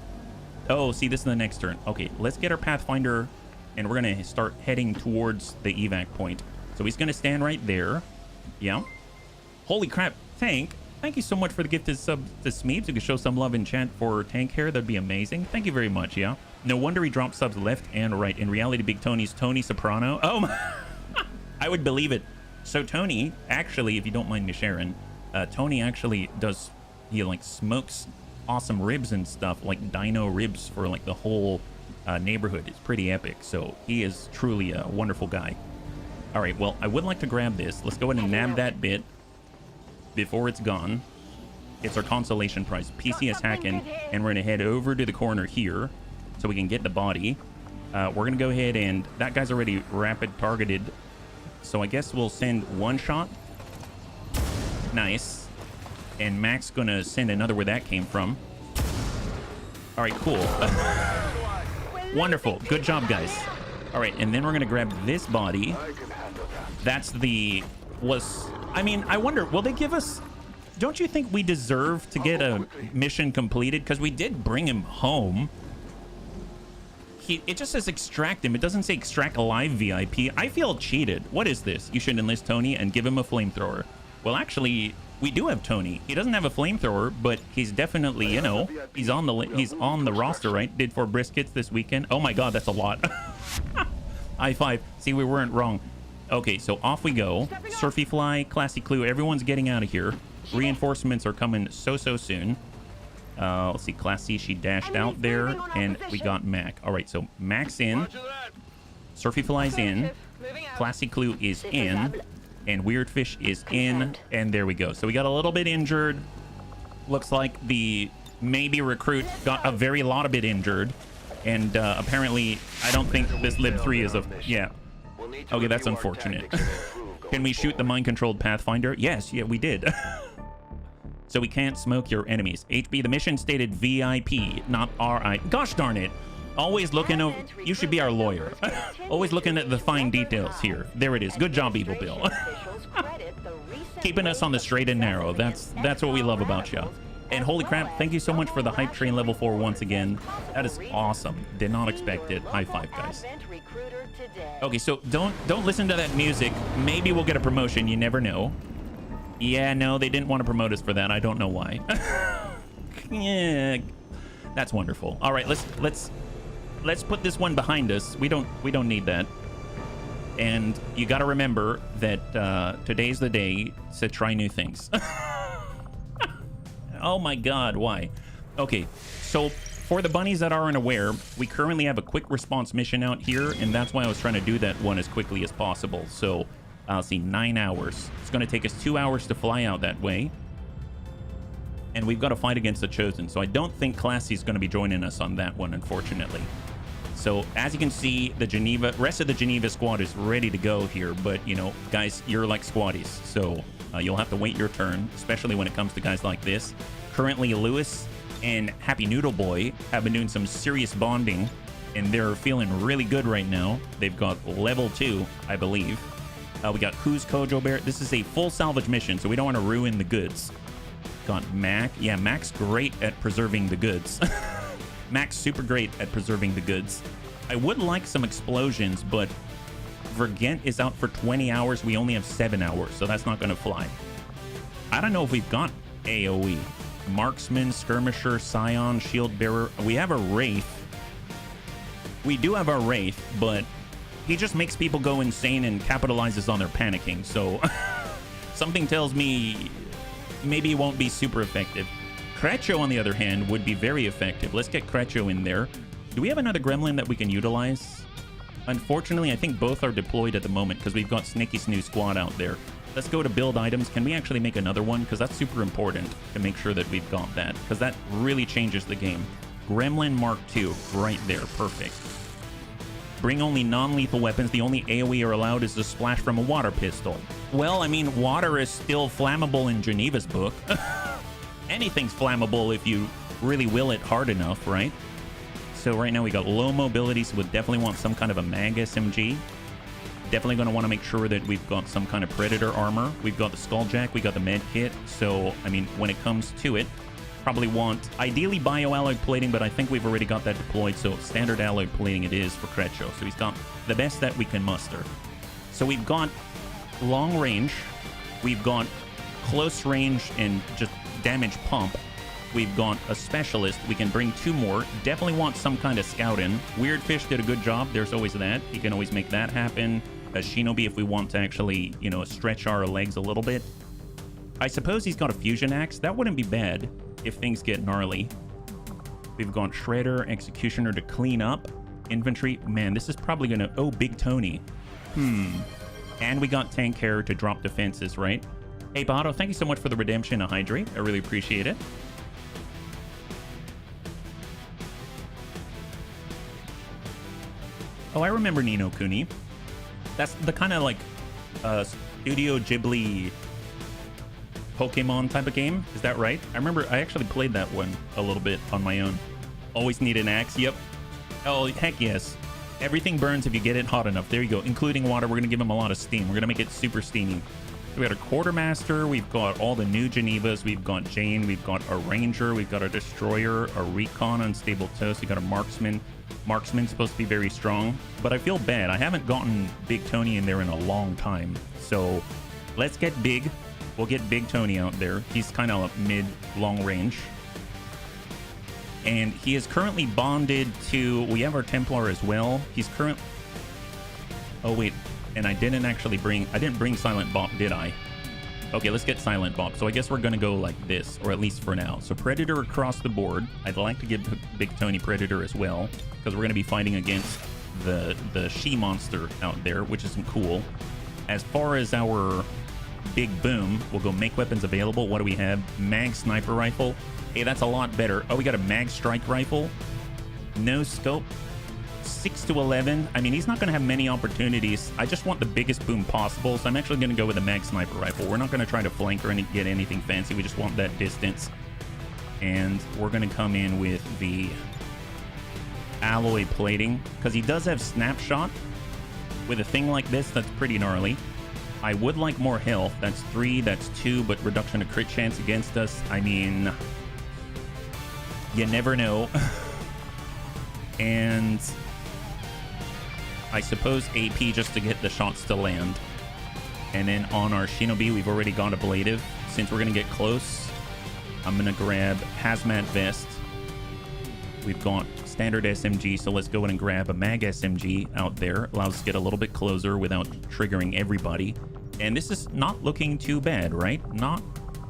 Speaker 1: oh, see, this is the next turn. Okay, let's get our Pathfinder, and we're going to start heading towards the evac point. So he's going to stand right there. Yeah. Holy crap, Tank. Thank you so much for the gifted sub to Smeebs. You can show some love in chat for Tank Hair. That'd be amazing. Thank you very much, yeah. No wonder he dropped subs left and right. In reality, Big Tony's Tony Soprano. Oh, my. I would believe it. So Tony, actually, if you don't mind me sharing, Tony actually does, he like smokes awesome ribs and stuff, like dino ribs for like the whole neighborhood. It's pretty epic. So he is truly a wonderful guy. All right, well, I would like to grab this. Let's go ahead and nab that bit before it's gone. It's our consolation prize, PCS hacking, and we're gonna head over to the corner here so we can get the body. We're gonna go ahead and that guy's already rapid targeted. So I guess we'll send one shot. Nice. And Mac's gonna send another where that came from. All right, cool. Wonderful. Good job, guys. All right, and then we're gonna grab this body. That's the I mean, I wonder, will they give us, don't you think we deserve to get a mission completed? Because we did bring him home. It just says extract him. It doesn't say extract alive VIP. I feel cheated. What is this? You should enlist Tony and give him a flamethrower. Well, actually, we do have Tony. He doesn't have a flamethrower, but he's definitely, you know, he's on the roster, right? Did 4 briskets this weekend. Oh my God, that's a lot. High five. See, we weren't wrong. Okay, so off we go. Surfy Fly, Classy Clue. Everyone's getting out of here. Reinforcements are coming so soon. Let's see, Classy, she dashed out there, and we got Mac. All right, so Mac's in. Surfy Fly's in. Classy Clue is in. And Weirdfish is in. And there we go. So we got a little bit injured. Looks like the maybe recruit got a very lot of it injured. And apparently, I don't think this Lib 3 is a... Yeah. Okay, that's unfortunate. Can we shoot the mind-controlled Pathfinder? Yes, yeah, we did. So we can't smoke your enemies. HB, the mission stated VIP, not RI. Gosh darn it. Always looking over... You should be our lawyer. Always looking at the fine details here. There it is. Good job, Evil Bill. Keeping us on the straight and narrow. That's what we love about you. And holy crap, thank you so much for the hype train level 4 once again. That is awesome. Did not expect it. High five, guys. Okay, so don't listen to that music. Maybe we'll get a promotion. You never know. Yeah, no, they didn't want to promote us for that. I don't know why. Yeah, that's wonderful. All right, let's put this one behind us. We don't need that. And you got to remember that today's the day to try new things. Oh my God, why? Okay, so for the bunnies that aren't aware, we currently have a quick response mission out here, and that's why I was trying to do that one as quickly as possible. So I'll see 9 hours. It's going to take us 2 hours to fly out that way. And we've got to fight against the Chosen. So I don't think Classy's going to be joining us on that one, unfortunately. So as you can see, the rest of the Geneva squad is ready to go here. But, you know, guys, you're like squaddies. So you'll have to wait your turn, especially when it comes to guys like this. Currently, Lewis and Happy Noodle Boy have been doing some serious bonding, and they're feeling really good right now. They've got level 2, I believe. We got Who's Kojo Bear. This is a full salvage mission, so we don't want to ruin the goods. Got Mac. Yeah, Mac's great at preserving the goods. Mac's super great at preserving the goods. I would like some explosions, but Vergent is out for 20 hours. We only have 7 hours, so that's not going to fly. I don't know if we've got AoE. Marksman, Skirmisher, Scion, Shield Bearer. We have a Wraith. We do have our Wraith, but he just makes people go insane and capitalizes on their panicking. So something tells me maybe it won't be super effective. Krecho, on the other hand, would be very effective. Let's get Krecho in there. Do we have another gremlin that we can utilize? Unfortunately, I think both are deployed at the moment because we've got Snicky Snoo Squad out there. Let's go to build items. Can we actually make another one? Because that's super important to make sure that we've got that, because that really changes the game. Gremlin Mark II, right there. Perfect. Bring only non-lethal weapons. The only AoE are allowed is the splash from a water pistol. Well, I mean, water is still flammable in Geneva's book. Anything's flammable if you really will it hard enough, right? So right now we got low mobility, so we'll definitely want some kind of a mag SMG. Definitely going to want to make sure that we've got some kind of Predator armor. We've got the Skulljack, we got the med kit. So, I mean, when it comes to it, probably want ideally bio-alloy plating, but I think we've already got that deployed, so standard alloy plating it is for Krecho. So he's got the best that we can muster. So we've got long range, we've got close range and just damage pump. We've got a specialist. We can bring 2 more. Definitely want some kind of scout in. Weirdfish did a good job. There's always that. You can always make that happen. A Shinobi if we want to actually, you know, stretch our legs a little bit. I suppose he's got a fusion axe. That wouldn't be bad if things get gnarly. We've got Shredder, Executioner to clean up. Infantry. Man, this is probably going to... Oh, Big Tony. And we got Tank Hair to drop defenses, right? Hey, Bato, thank you so much for the redemption of Hydrate. I really appreciate it. Oh, I remember Ni no Kuni. That's the kind of like Studio Ghibli Pokemon type of game. Is that right? I remember I actually played that one a little bit on my own. Always need an axe. Yep. Oh, heck yes. Everything burns if you get it hot enough. There you go. Including water. We're going to give him a lot of steam. We're going to make it super steamy. We got a Quartermaster. We've got all the new Genevas. We've got Jane. We've got a Ranger. We've got a Destroyer, a Recon, Unstable Toast. We got a Marksman. Marksman's supposed to be very strong, but I feel bad. I haven't gotten Big Tony in there in a long time. So let's get big. We'll get Big Tony out there. He's kind of mid-long range. And he is currently bonded to... We have our Templar as well. He's current... Oh, wait. And I didn't actually bring... I didn't bring Silent Bop, did I? Okay, let's get Silent Bop. So I guess we're going to go like this, or at least for now. So Predator across the board. I'd like to give Big Tony Predator as well, because we're going to be fighting against the she-monster out there, which isn't cool. As far as our Big Boom, we'll go make weapons available. What do we have? Mag Sniper Rifle. Hey, that's a lot better. Oh, we got a Mag Strike Rifle. No scope. 6 to 11. I mean, he's not going to have many opportunities. I just want the biggest boom possible, so I'm actually going to go with a Mag Sniper Rifle. We're not going to try to flank or get anything fancy. We just want that distance. And we're going to come in with the alloy plating, because he does have Snapshot. With a thing like this, that's pretty gnarly. I would like more health. That's 3, that's 2, but reduction to crit chance against us. I mean, you never know. And I suppose AP just to get the shots to land. And then on our Shinobi, we've already got ablative. Since we're going to get close, I'm going to grab Hazmat Vest. We've got standard SMG, so let's go ahead and grab a Mag SMG out there. Allows us to get a little bit closer without triggering everybody. And this is not looking too bad, right? Not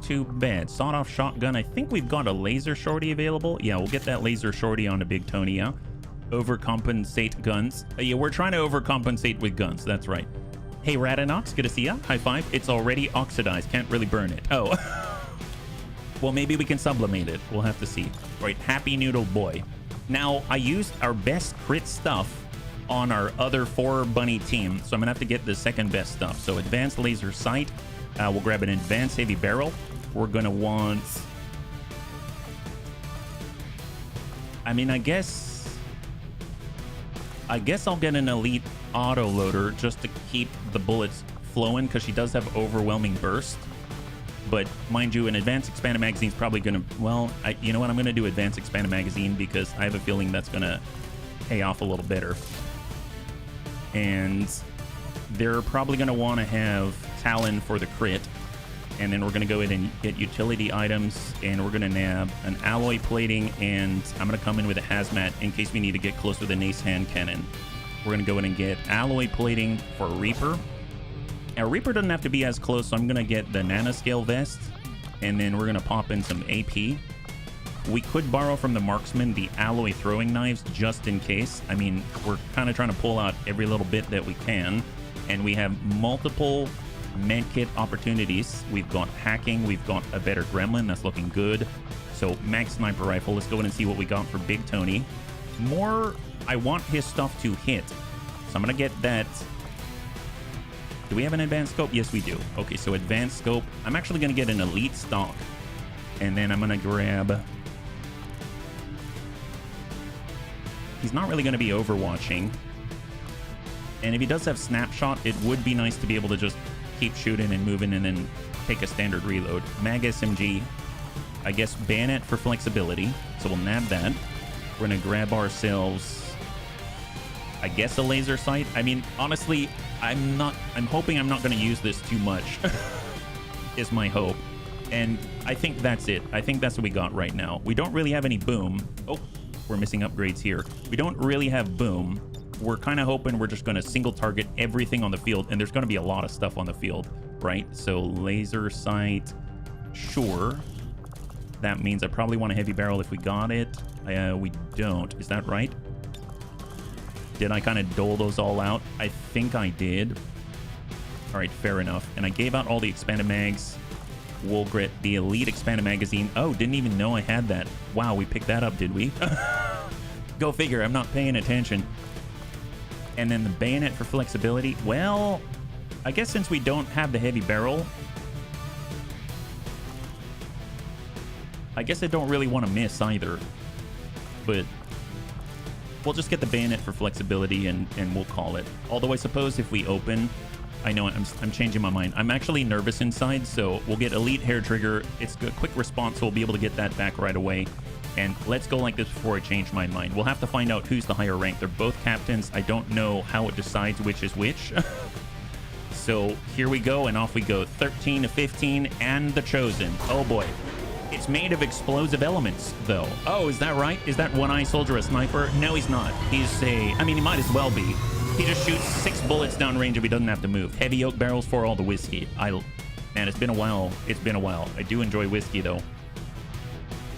Speaker 1: too bad. Sawed-off shotgun. I think we've got a laser shorty available. Yeah, we'll get that laser shorty on a Big Tony, yeah? Overcompensate guns. Yeah, we're trying to overcompensate with guns. That's right. Hey, Radinox, good to see ya. High five. It's already oxidized. Can't really burn it. Oh. Well, maybe we can sublimate it. We'll have to see. All right, Happy Noodle Boy. Now, I used our best crit stuff on our other 4 bunny team, so I'm gonna have to get the second best stuff. So advanced laser sight. We'll grab an advanced heavy barrel. We're gonna want... I mean, I guess I'll get an elite auto loader just to keep the bullets flowing, because she does have overwhelming burst. But mind you, an advanced expanded magazine is probably gonna... Well, you know what? I'm gonna do advanced expanded magazine because I have a feeling that's gonna pay off a little better. And they're probably gonna want to have Talon for the crit. And then we're going to go in and get utility items, and we're going to nab an alloy plating, and I'm going to come in with a hazmat in case we need to get close with an ace hand cannon. We're going to go in and get alloy plating for Reaper. Now, Reaper doesn't have to be as close, so I'm going to get the nanoscale vest, and then we're going to pop in some AP. We could borrow from the marksman the alloy throwing knives just in case. I mean, we're kind of trying to pull out every little bit that we can, and we have multiple medkit opportunities. We've got hacking, we've got a better gremlin, that's looking good. So max sniper rifle, let's go in and see what we got for Big Tony. More, I want his stuff to hit, so I'm gonna get that. Do we have an advanced scope? Yes, we do. Okay, so advanced scope. I'm actually gonna get an elite stock, and then I'm gonna grab. He's not really gonna be overwatching, and if he does have snapshot, it would be nice to be able to just keep shooting and moving and then take a standard reload. Mag SMG, I guess bayonet for flexibility, so we'll nab that. We're gonna grab ourselves, I guess, a laser sight. I mean, honestly, I'm hoping I'm not gonna use this too much is my hope, and I think that's it. I think that's what we got right now. We don't really have any boom. Oh, we're missing upgrades here. We don't really have boom. We're kind of hoping we're just going to single target everything on the field, and there's going to be a lot of stuff on the field, right? So laser sight, sure. That means I probably want a heavy barrel if we got it. We don't. Is that right? Did I kind of dole those all out? I think I did. All right, fair enough. And I gave out all the expanded mags. We'll get the elite expanded magazine. Oh, didn't even know I had that. Wow, we picked that up, did we? Go figure, I'm not paying attention. And then the bayonet for flexibility. Well, I guess since we don't have the heavy barrel, I guess I don't really want to miss either. But we'll just get the bayonet for flexibility and we'll call it. Although I suppose if we open, I know I'm changing my mind. I'm actually nervous inside, so we'll get elite hair trigger. It's a quick response, so we'll be able to get that back right away. And let's go like this before I change my mind. We'll have to find out who's the higher rank. They're both captains. I don't know how it decides which is which. So here we go, and off we go. 13 to 15, and the Chosen. Oh boy. It's made of explosive elements, though. Oh, is that right? Is that one-eye soldier a sniper? No, he's not. He's I mean, he might as well be. He just shoots 6 bullets downrange if he doesn't have to move. Heavy oak barrels for all the whiskey. Man, it's been a while. It's been a while. I do enjoy whiskey, though.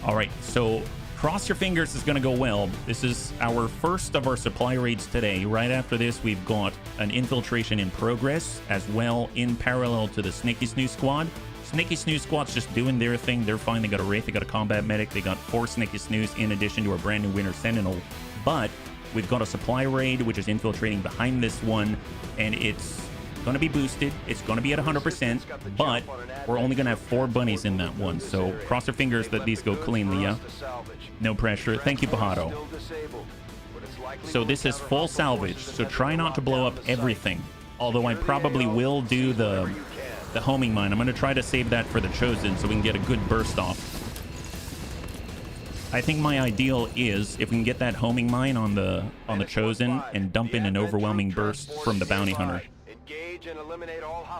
Speaker 1: All right, so cross your fingers, it's going to go well. This is our first of our supply raids today. Right after this, we've got an infiltration in progress as well in parallel to the Snaky Snoo Squad. Snaky Snoo Squad's just doing their thing. They're fine. They got a Wraith, they got a combat medic, they got 4 Snaky Snoos in addition to our brand new Winter Sentinel. But we've got a supply raid, which is infiltrating behind this one, and it's going to be boosted. It's going to be at 100%, but we're only going to have 4 bunnies in that one. So cross your fingers that these go cleanly, yeah? No pressure. Thank you, Pajaro. So this is full salvage, so try not to blow up everything. Although I probably will do the homing mine. I'm going to try to save that for the Chosen so we can get a good burst off. I think my ideal is if we can get that homing mine on the Chosen and dump in an overwhelming burst from the Bounty Hunter.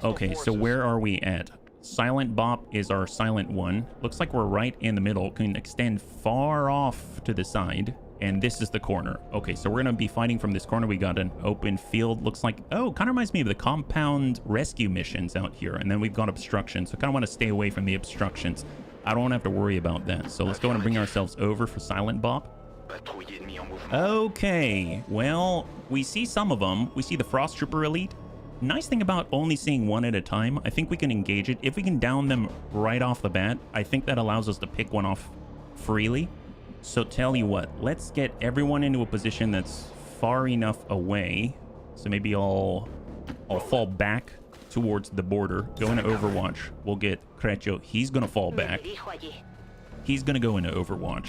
Speaker 1: Okay, so where are we at? Silent Bop is our silent one. Looks like we're right in the middle. Can extend far off to the side. And this is the corner. Okay, so we're going to be fighting from this corner. We got an open field. Looks like, oh, kind of reminds me of the compound rescue missions out here. And then we've got obstructions. So kind of want to stay away from the obstructions. I don't want to have to worry about that. So let's go and bring ourselves over for Silent Bop. Okay, well, we see some of them. We see the Frost Trooper Elite. Nice thing about only seeing one at a time, I think we can engage it. If we can down them right off the bat, I think that allows us to pick one off freely. So tell you what, let's get everyone into a position that's far enough away. So maybe I'll fall back towards the border, go into Overwatch. We'll get Crecho. He's going to fall back. He's going to go into Overwatch.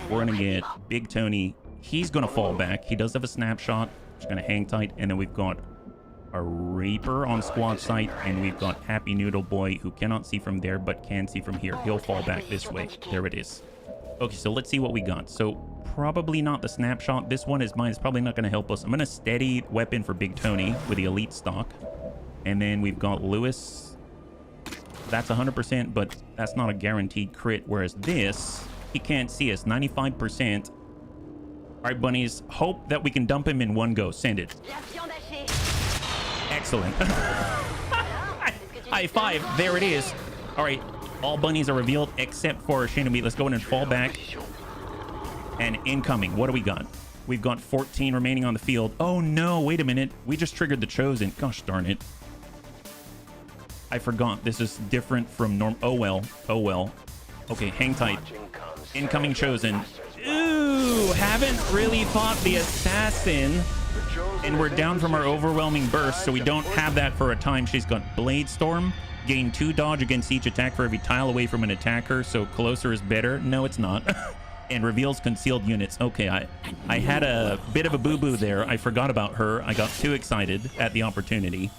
Speaker 1: We're going to get Big Tony. He's going to fall back. He does have a snapshot. Just going to hang tight. And then we've got a Reaper on squad site, and we've got Happy Noodle Boy, who cannot see from there but can see from here. He'll fall back this way. There it is. Okay, so let's see what we got. So probably not the snapshot. This one is mine. It's probably not going to help us. I'm going to steady weapon for Big Tony with the elite stock, and then we've got Lewis. That's 100%, but that's not a guaranteed crit. Whereas this, he can't see us. 95%. All right, bunnies. Hope that we can dump him in one go. Send it. Excellent. High five. There it is. All right. All bunnies are revealed except for Shinobi. Let's go in and fall back. And incoming. What do we got? We've got 14 remaining on the field. Oh, no. Wait a minute. We just triggered the Chosen. Gosh darn it. I forgot. This is different from norm. Oh, well. Oh, well. Okay, hang tight. Incoming Chosen. Ooh, haven't really fought the Assassin. And we're down from our overwhelming burst, so we don't have that for a time. She's got Blade Storm. Gain 2 dodge against each attack for every tile away from an attacker, so closer is better. No, it's not. And reveals concealed units. Okay, I had a bit of a boo-boo there. I forgot about her. I got too excited at the opportunity.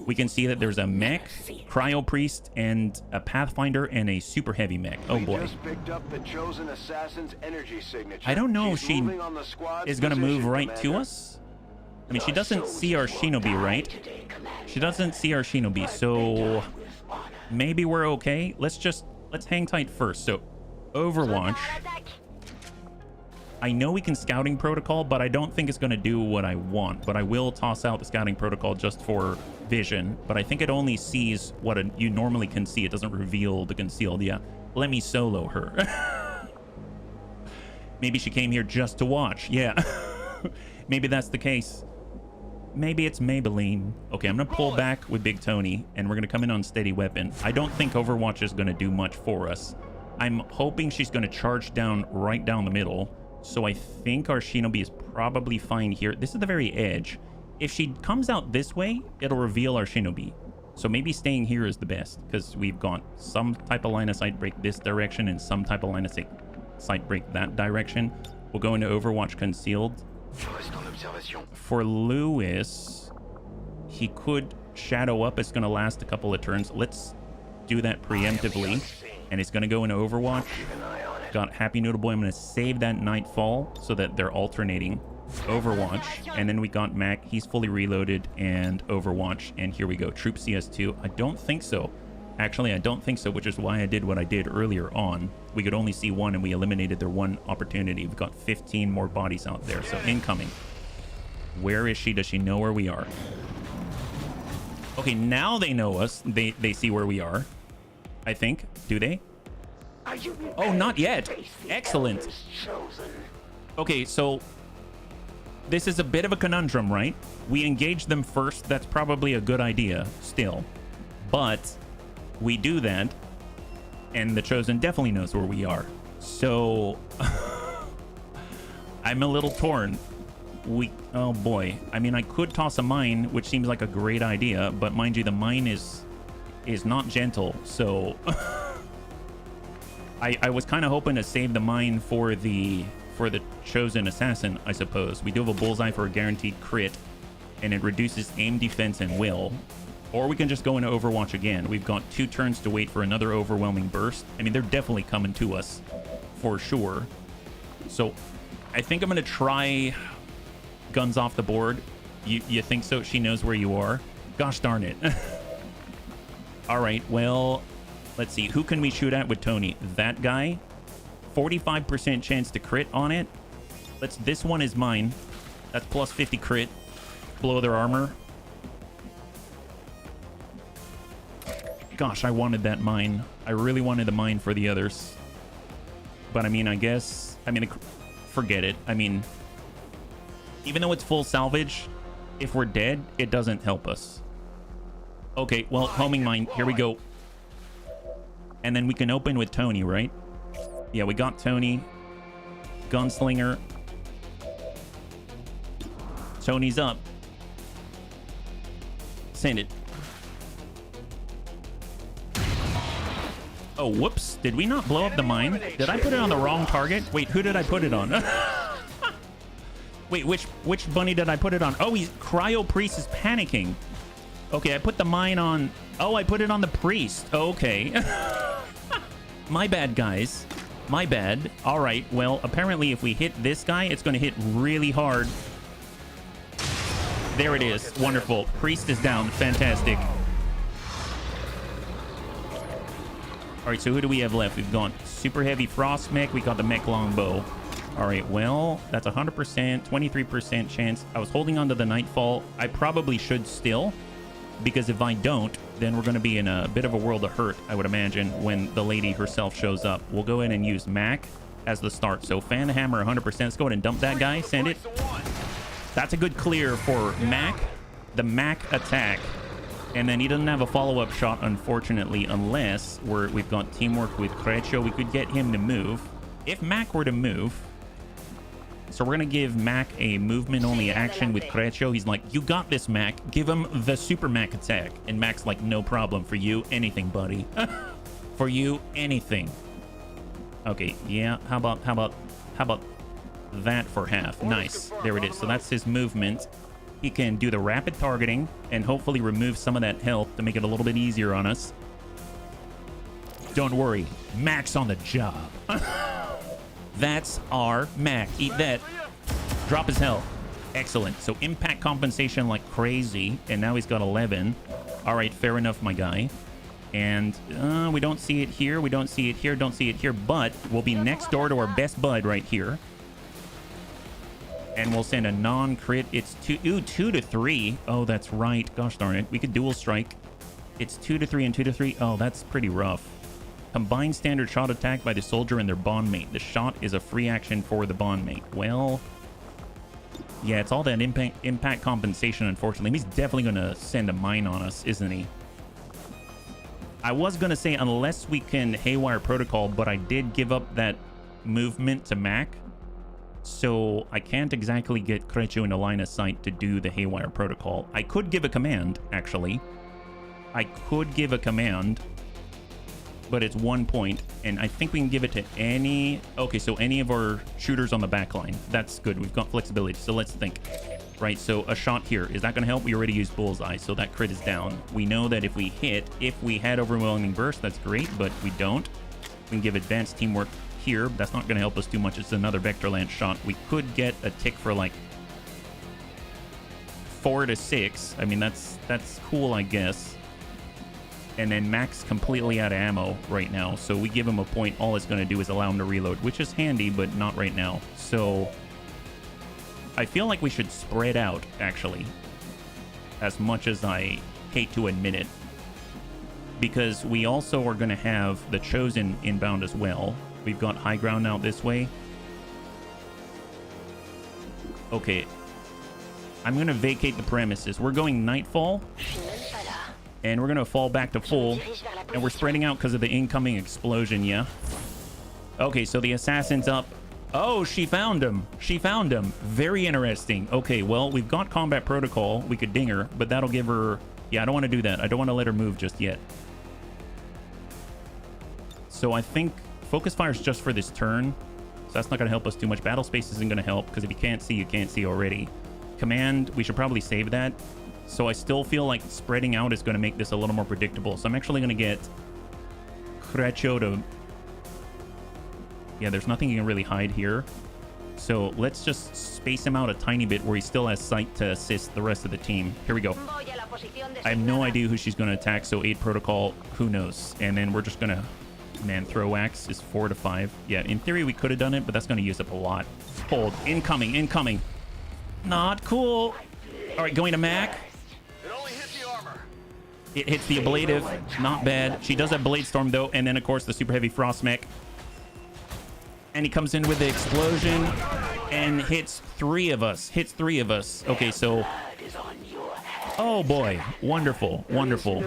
Speaker 1: We can see that there's a mech, Cryo Priest, and a Pathfinder, and a super heavy mech. Oh boy.
Speaker 2: Just picked up the Chosen Assassin's energy signature.
Speaker 1: I don't know if
Speaker 2: She's
Speaker 1: she
Speaker 2: moving on the squad's
Speaker 1: is going to move
Speaker 2: position,
Speaker 1: right to
Speaker 2: Commander.
Speaker 1: us. I mean, she doesn't see our Shinobi, right? She doesn't see our Shinobi, so maybe we're okay. Let's hang tight first. So, Overwatch. I know we can Scouting Protocol, but I don't think it's going to do what I want. But I will toss out the Scouting Protocol just for vision. But I think it only sees what you normally can see. It doesn't reveal the concealed. Yeah, let me solo her. Maybe she came here just to watch. Yeah, maybe that's the case. Maybe it's Maybelline. Okay, I'm going to pull back with Big Tony, and we're going to come in on Steady Weapon. I don't think Overwatch is going to do much for us. I'm hoping she's going to charge down right down the middle. So I think our Shinobi is probably fine here. This is the very edge. If she comes out this way, it'll reveal our Shinobi. So maybe staying here is the best, because we've got some type of line of sight break this direction and some type of line of sight break that direction. We'll go into Overwatch concealed. For Lewis, he could shadow up. It's going to last a couple of turns. Let's do that preemptively. And it's going to go into Overwatch. Got Happy Noodle Boy. I'm going to save that Nightfall so that they're alternating Overwatch. And then we got Mac. He's fully reloaded and Overwatch. And here we go. Troop CS2. I don't think so. Actually, I don't think so, which is why I did what I did earlier on. We could only see one and we eliminated their one opportunity. We've got 15 more bodies out there. So incoming. Where is she? Does she know where we are? Okay, now they know us. They see where we are. I think. Do they? Oh, not yet. Excellent. Okay, so this is a bit of a conundrum, right? We engage them first. That's probably a good idea still. But we do that, and the Chosen definitely knows where we are. So I'm a little torn. Oh boy. I mean, I could toss a mine, which seems like a great idea, but mind you, the mine is not gentle, so I was kind of hoping to save the mine for the Chosen Assassin, I suppose. We do have a bullseye for a guaranteed crit, and it reduces aim, defense, and will. Or we can just go into Overwatch again. We've got 2 turns to wait for another overwhelming burst. I mean, they're definitely coming to us for sure. So I think I'm going to try guns off the board. You think so? She knows where you are? Gosh darn it. All right, well, let's see. Who can we shoot at with Tony? That guy. 45% chance to crit on it. This one is mine. That's plus 50 crit. Blow their armor. Gosh, I wanted that mine. I really wanted the mine for the others. But I mean, forget it. I mean, even though it's full salvage, if we're dead, it doesn't help us. Okay, well, homing mine. Here we go. And then we can open with Tony, right? Yeah, we got Tony. Gunslinger. Tony's up. Send it. Oh, whoops. Did we not blow up the mine? Did I put it on the wrong target? Wait, who did I put it on? Wait, which bunny did I put it on? Oh, Cryo Priest is panicking. Okay, I put the mine on... Oh, I put it on the priest. Okay. My bad, guys. My bad. All right, well, apparently if we hit this guy, it's going to hit really hard. There it is. Wonderful. Priest is down. Fantastic. All right, so who do we have left? We've got super heavy frost mech. We got the mech longbow. All right, well, that's 100%, 23% chance. I was holding on to the Nightfall. I probably should still, because if I don't, then we're going to be in a bit of a world of hurt, I would imagine, when the lady herself shows up. We'll go ahead and use Mac as the start. So fan the hammer 100%. Let's go ahead and dump that guy. Send it. That's a good clear for Mac, the Mac attack. And then he doesn't have a follow-up shot, unfortunately, unless we've got teamwork with Crecho. We could get him to move. If Mac were to move... So we're going to give Mac a movement-only action with Crecho. He's like, you got this, Mac. Give him the Super Mac attack. And Mac's like, no problem. For you, anything, buddy. For you, anything. Okay, yeah. How about that for half? Nice. There it is. So that's his movement. He can do the rapid targeting and hopefully remove some of that health to make it a little bit easier on us. Don't worry. Mac's on the job. That's our Mac. Eat that. Drop his health. Excellent. So impact compensation like crazy. And now he's got 11. All right, fair enough, my guy. And we don't see it here. We don't see it here. Don't see it here. But we'll be next door to our best bud right here. And we'll send a non-crit. It's 2 to 3. Oh, that's right. Gosh darn it. We could dual strike. It's 2 to 3 and 2 to 3. Oh, that's pretty rough. Combined standard shot attack by the soldier and their bondmate. The shot is a free action for the bondmate. Well, yeah, it's all that impact compensation, unfortunately. He's definitely going to send a mine on us, isn't he? I was going to say unless we can haywire protocol, but I did give up that movement to Mac. So I can't exactly get Crecho in a line of sight to do the haywire protocol. I could give a command, actually. I could give a command, but it's 1 point, and I think we can give it to any... Okay, so any of our shooters on the back line. That's good. We've got flexibility, so let's think. Right, so a shot here. Is that going to help? We already used Bullseye, so that crit is down. We know that if we hit, if we had Overwhelming Burst, that's great, but we don't. We can give Advanced Teamwork here. That's not going to help us too much. It's another Vector Lance shot. We could get a tick for like 4 to 6. I mean, that's cool, I guess. And then Mac's completely out of ammo right now, so we give him a point. All it's going to do is allow him to reload, which is handy, but not right now. So I feel like we should spread out, actually, as much as I hate to admit it, because we also are going to have the Chosen inbound as well. We've got high ground out this way. Okay, I'm going to vacate the premises. We're going Nightfall. And we're going to fall back to full. And we're spreading out because of the incoming explosion, yeah? Okay, so the assassin's up. Oh, she found him. She found him. Very interesting. Okay, well, we've got combat protocol. We could ding her, but that'll give her... Yeah, I don't want to do that. I don't want to let her move just yet. So I think focus fire is just for this turn. So that's not going to help us too much. Battle space isn't going to help because if you can't see, you can't see already. Command, we should probably save that. So I still feel like spreading out is going to make this a little more predictable. So I'm actually going to get Crecho to... Yeah, there's nothing you can really hide here. So let's just space him out a tiny bit where he still has sight to assist the rest of the team. Here we go. I have no idea who she's going to attack, so 8 protocol, who knows? And then we're just going to... Man, throw axe is 4 to 5. Yeah, in theory we could have done it, but that's going to use up a lot. Hold. Incoming, incoming. Not cool. All right, going to Mac. It hits the ablative. Not bad. She does have Blade Storm, though. And then, of course, the super heavy Frost Mech. And he comes in with the explosion and hits 3 of us. Hits 3 of us. Okay, so... Oh, boy. Wonderful. Wonderful.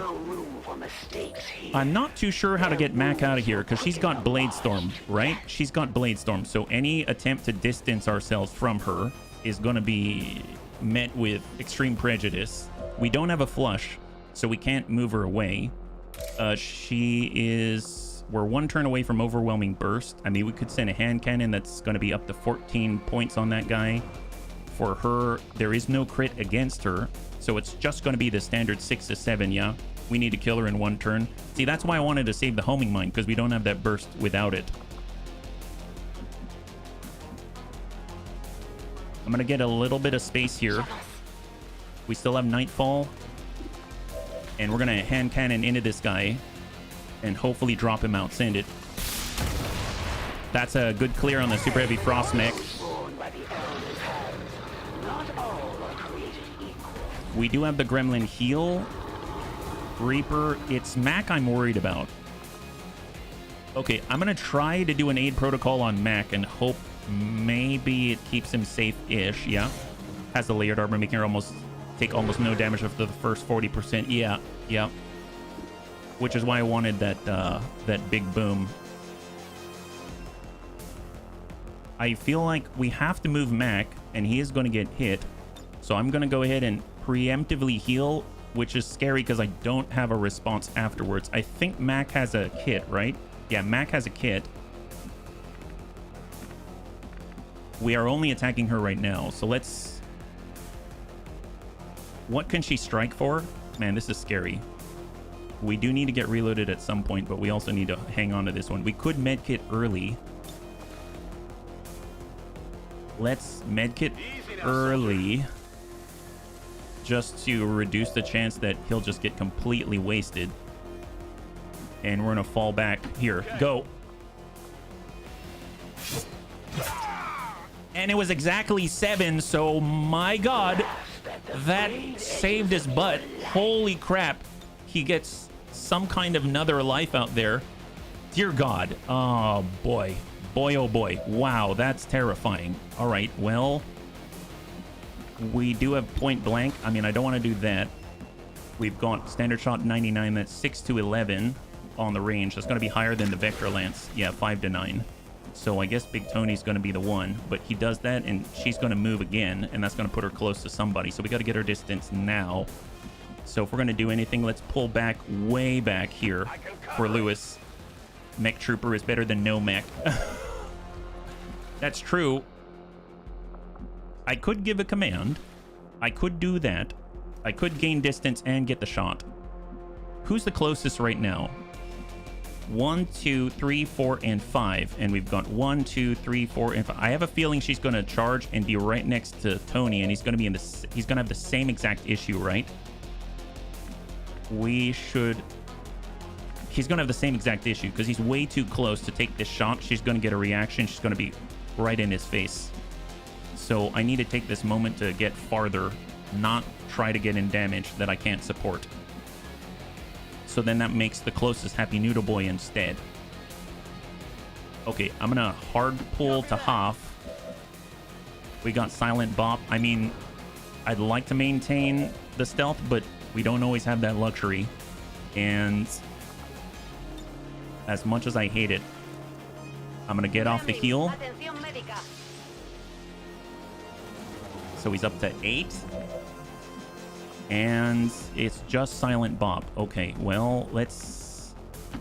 Speaker 1: I'm not too sure how to get Mac out of here because she's got Blade Storm, right? She's got Blade Storm. So any attempt to distance ourselves from her is going to be met with extreme prejudice. We don't have a flush, so we can't move her away. She is... We're 1 turn away from Overwhelming Burst. I mean, we could send a hand cannon that's going to be up to 14 points on that guy. For her, there is no crit against her, so it's just going to be the standard 6 to 7, yeah? We need to kill her in 1 turn. See, that's why I wanted to save the homing mine, because we don't have that burst without it. I'm going to get a little bit of space here. We still have Nightfall. And we're going to hand cannon into this guy. and hopefully drop him out. Send it. That's a good clear on the super heavy frost mech. We do have the gremlin heal. Reaper, it's Mac I'm worried about. Okay, I'm gonna try to do an aid protocol on Mac and hope maybe it keeps him safe-ish. Yeah, has the layered armor, making her take almost no damage after the first 40%. Yeah, which is why I wanted that big boom. I feel like we have to move Mac, and he is going to get hit. So I'm going to go ahead and preemptively heal, which is scary because I don't have a response afterwards. I think Mac has a kit, right? Yeah, Mac has a kit. We are only attacking her right now, so let's... What can she strike for? Man, this is scary. We do need to get reloaded at some point, but we also need to hang on to this one. We could medkit early. Let's medkit early, just to reduce the chance that he'll just get completely wasted. And we're gonna fall back. Here, go. And it was exactly 7, so my god, that saved his butt. Holy crap. He gets some kind of another life out there. Dear god. Oh boy. Boy, oh boy. Wow, that's terrifying. All right, well, we do have point blank. I mean, I don't want to do that. We've got standard shot 99. That's 6 to 11 on the range. That's going to be higher than the Vector Lance. Yeah, 5 to 9. So I guess Big Tony's going to be the one, but he does that and she's going to move again, and that's going to put her close to somebody. So we got to get her distance now. So if we're going to do anything, let's pull back way back here for Lewis. Mech Trooper is better than no mech. That's true. I could give a command. I could do that. I could gain distance and get the shot. Who's the closest right now? 1, 2, 3, 4, and 5. And we've got 1, 2, 3, 4, and 5. I have a feeling she's going to charge and be right next to Tony, and he's going to be in this. He's going to have the same exact issue, right? We should. He's going to have the same exact issue because he's way too close to take this shot. She's going to get a reaction. She's going to be right in his face. So I need to take this moment to get farther, not try to get in damage that I can't support. So then that makes the closest Happy Noodle Boy instead. Okay, I'm gonna hard pull to Hoff. We got Silent Bop. I mean, I'd like to maintain the stealth, but we don't always have that luxury. And as much as I hate it, I'm gonna get off the heal. So he's up to 8. And it's just Silent Bop. Okay, well, let's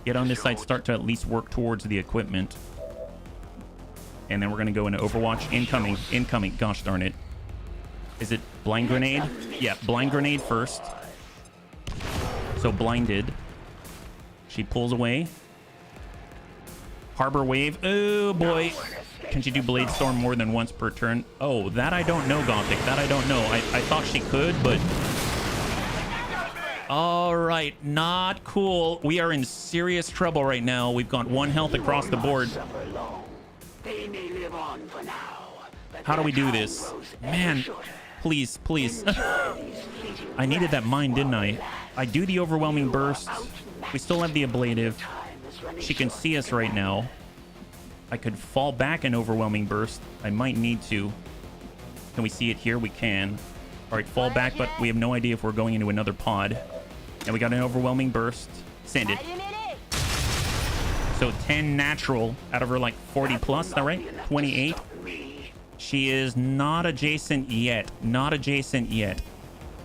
Speaker 1: get on this side, start to at least work towards the equipment. And then we're going to go into Overwatch. Incoming, incoming. Gosh darn it. Is it Blind Grenade? Yeah, Blind Grenade first. So blinded. She pulls away. Harbor Wave. Oh, boy. Can she do Blade Storm more than once per turn? Oh, that I don't know, Gothic. That I don't know. I thought she could, but... All right, not cool. We are in serious trouble right now. We've got 1 health across the board. How do we do this? Man, please, please. I needed that mine, didn't I? I do the overwhelming burst. We still have the ablative. She can see us right now. I could fall back an overwhelming burst. I might need to. Can we see it here? We can. All right, fall back, but we have no idea if we're going into another pod. And we got an overwhelming burst. Send it. So 10 natural out of her like 40 plus, is that right? 28. She is not adjacent yet. Not adjacent yet.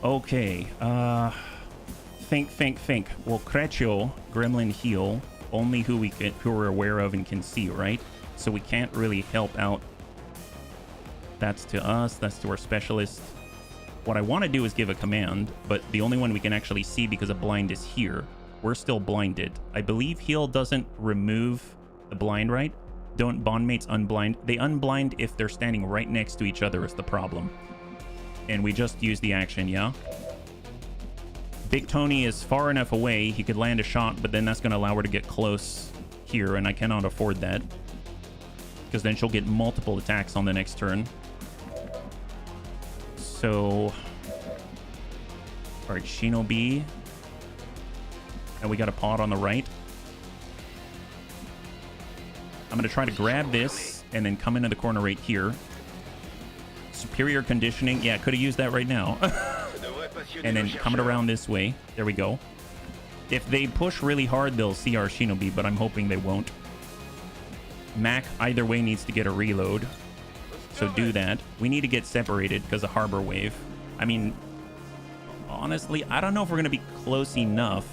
Speaker 1: Okay. Think. Well, Creccio, Gremlin heal, only who we're aware of and can see, right? So we can't really help out. That's to us. That's to our specialist. What I want to do is give a command, but the only one we can actually see because of blind is here. We're still blinded. I believe heal doesn't remove the blind, right? Don't bondmates unblind? They unblind if they're standing right next to each other is the problem. And we just use the action, yeah? Big Tony is far enough away. He could land a shot, but then that's going to allow her to get close here, and I cannot afford that. Because then she'll get multiple attacks on the next turn. So... Alright, Shinobi. And we got a pod on the right. I'm going to try to grab this and then come into the corner right here. Superior conditioning. Yeah, could have used that right now. And then coming around this way. There we go. If they push really hard, they'll see our Shinobi, but I'm hoping they won't. Mac, either way, needs to get a reload. So do that. We need to get separated because of Harbor Wave. I mean, honestly, I don't know if we're going to be close enough.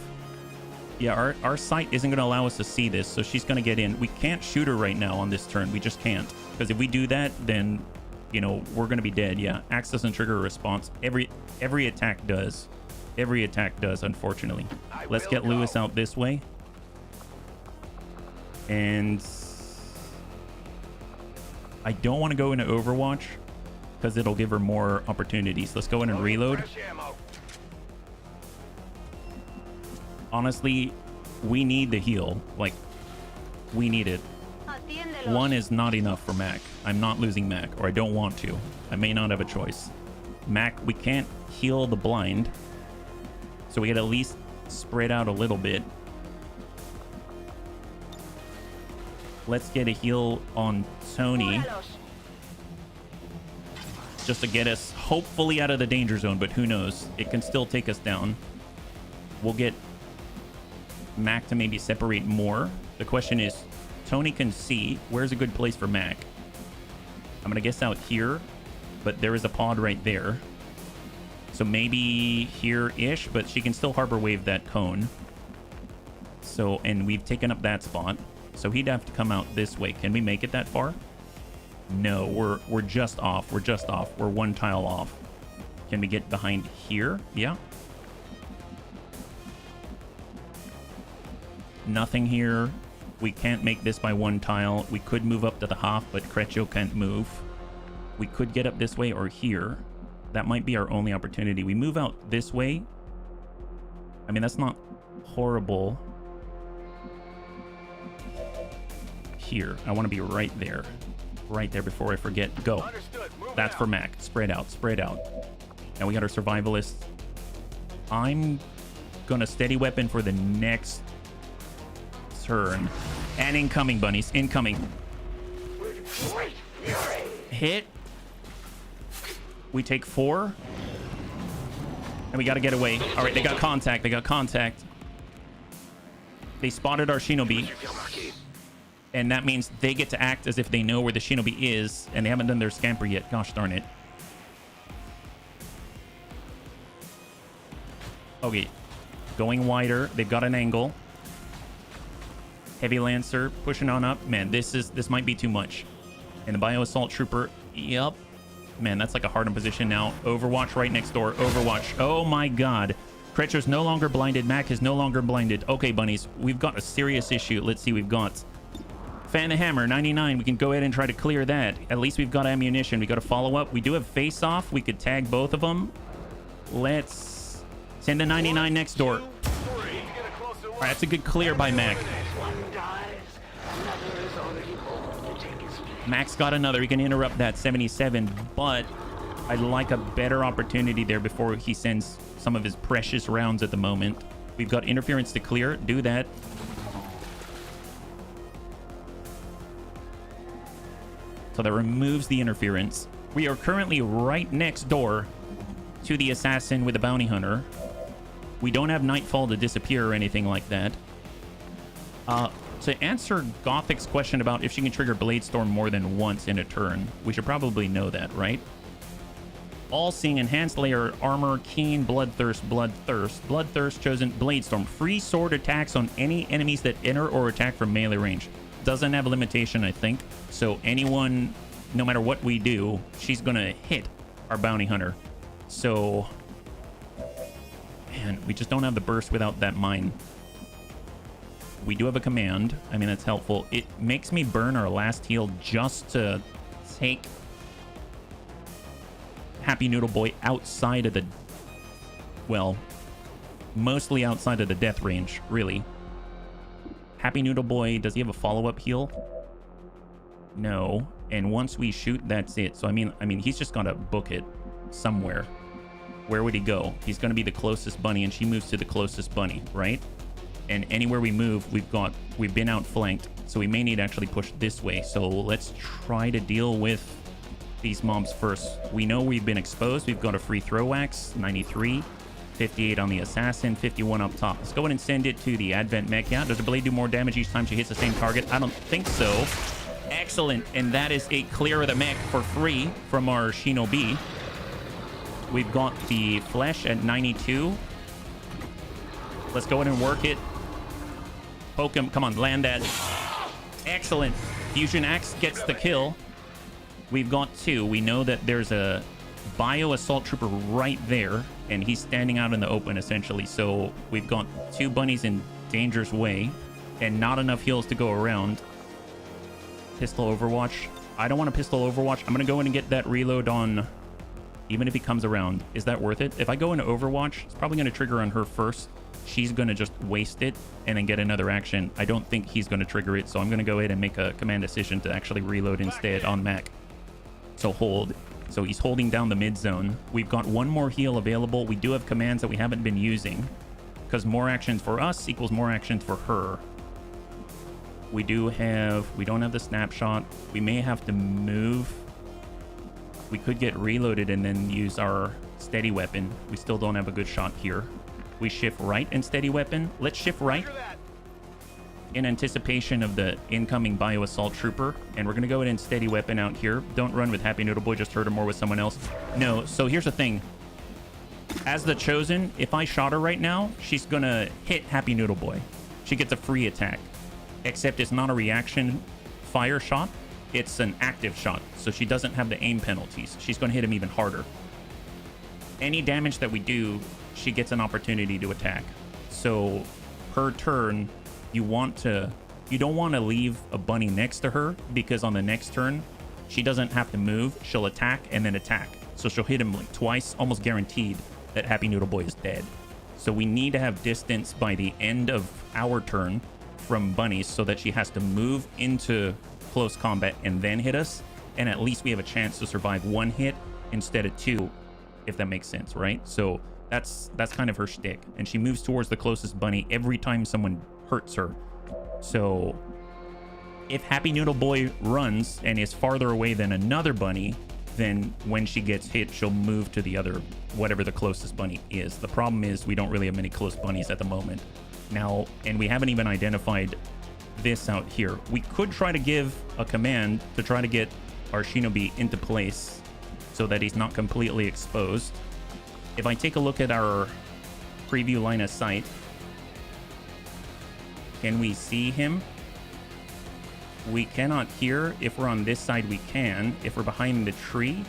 Speaker 1: Yeah, our sight isn't going to allow us to see this, so she's going to get in. We can't shoot her right now on this turn. We just can't. Because if we do that, then, you know, we're going to be dead. Yeah, Axe doesn't trigger a response. Every attack does. Every attack does, unfortunately. Let's get Lewis out this way. And I don't want to go into Overwatch because it'll give her more opportunities. Let's go in and reload. Honestly, we need the heal. Like, we need it. One is not enough for Mac. I'm not losing Mac, or I don't want to. I may not have a choice. Mac, we can't heal the blind, so we gotta at least spread out a little bit. Let's get a heal on Tony, just to get us hopefully out of the danger zone, but who knows? It can still take us down. We'll get Mac to maybe separate more. The question is, Tony can see. Where's a good place for Mac? I'm gonna guess out here, but there is a pod right there. So maybe here-ish, but she can still Harbor Wave that cone. So, and we've taken up that spot. So he'd have to come out this way. Can we make it that far? No, we're just off. We're just off. We're one tile off. Can we get behind here? Yeah. Nothing here. We can't make this by one tile. We could move up to the half, but Creccio can't move. We could get up this way or here. That might be our only opportunity. We move out this way. I mean, that's not horrible. Here. I want to be right there. Right there before I forget. Go. That's for Mac. Spread out. Spread out. Now we got our survivalist. I'm gonna steady weapon for the next turn. And incoming, bunnies. Incoming. Hit. We take 4. And we got to get away. All right, they got contact. They got contact. They spotted our Shinobi. And that means they get to act as if they know where the Shinobi is. And they haven't done their scamper yet. Gosh darn it. Okay. Going wider. They've got an angle. Heavy Lancer pushing on up. Man, this might be too much. And the Bio Assault Trooper. Yep. Man, that's like a hardened position now. Overwatch right next door. Overwatch. Oh my god. Cretcher's no longer blinded. Mac is no longer blinded. Okay, bunnies. We've got a serious issue. Let's see. We've got Fan the Hammer, 99. We can go ahead and try to clear that. At least we've got ammunition. We got to follow up. We do have face off. We could tag both of them. Let's send the 99 next door. All right, that's a good clear by Mac. Mac's got another. He can interrupt that 77, but I'd like a better opportunity there before he sends some of his precious rounds at the moment. We've got interference to clear. Do that. So that removes the interference. We are currently right next door to the assassin with the bounty hunter. We don't have Nightfall to disappear or anything like that. To answer Gothic's question about if she can trigger Bladestorm more than once in a turn, we should probably know that, right? All-Seeing, Enhanced Layer, Armor, Keen, Bloodthirst, Bloodthirst, Chosen, Bladestorm. Free sword attacks on any enemies that enter or attack from melee range. Doesn't have a limitation, I think. So anyone, no matter what we do, she's gonna hit our bounty hunter. So, man, we just don't have the burst without that mine. We do have a command. I mean, that's helpful. It makes me burn our last heal just to take Happy Noodle Boy outside of the, well, mostly outside of the death range, really. Happy Noodle Boy, does he have a follow-up heal? No. And once we shoot, that's it. So I mean, he's just gonna book it somewhere. Where would he go? He's gonna be the closest bunny, and she moves to the closest bunny, right? And anywhere we move, we've been outflanked, so we may need to actually push this way. So let's try to deal with these mobs first. We know we've been exposed. We've got a free throw axe, 93, 58 on the assassin, 51 up top. Let's go ahead and send it to the Advent mech. Yeah, does the blade do more damage each time she hits the same target? I don't think so. Excellent, and that is a clear of the mech for free from our Shinobi. We've got the flesh at 92. Let's go ahead and work it. Poke him. Come on, land that. Excellent. Fusion Axe gets the kill. We've got 2. We know that there's a Bio Assault Trooper right there, and he's standing out in the open, essentially. So we've got 2 bunnies in danger's way, and not enough heals to go around. Pistol Overwatch. I don't want a pistol Overwatch. I'm going to go in and get that reload on, even if he comes around. Is that worth it? If I go into Overwatch, it's probably going to trigger on her first. She's going to just waste it and then get another action. I don't think he's going to trigger it, so I'm going to go ahead and make a command decision to actually reload instead on Mac. So hold. So he's holding down the mid zone. We've got 1 more heal available. We do have commands that we haven't been using, because more actions for us equals more actions for her. We don't have the snapshot. We may have to move. We could get reloaded and then use our steady weapon. We still don't have a good shot here. We shift right and steady weapon. Let's shift right in anticipation of the incoming Bio Assault Trooper. And we're going to go ahead and steady weapon out here. Don't run with Happy Noodle Boy. Just hurt him more with someone else. No. So here's the thing. As the Chosen, if I shot her right now, she's going to hit Happy Noodle Boy. She gets a free attack. Except it's not a reaction fire shot. It's an active shot. So she doesn't have the aim penalties. She's going to hit him even harder. Any damage that we do, she gets an opportunity to attack. So per turn, you don't want to leave a bunny next to her, because on the next turn, she doesn't have to move. She'll attack and then attack. So she'll hit him like twice, almost guaranteed that Happy Noodle Boy is dead. So we need to have distance by the end of our turn from bunnies, so that she has to move into close combat and then hit us, and at least we have a chance to survive 1 hit instead of 2, if that makes sense, right? So that's kind of her shtick, and she moves towards the closest bunny every time someone hurts her. So if Happy Noodle Boy runs and is farther away than another bunny, then when she gets hit, she'll move to the other, whatever the closest bunny is. The problem is we don't really have many close bunnies at the moment. Now, and we haven't even identified this out here. We could try to give a command to try to get our Shinobi into place so that he's not completely exposed. If I take a look at our preview line of sight, can we see him? We cannot here. If we're on this side, we can. If we're behind the tree,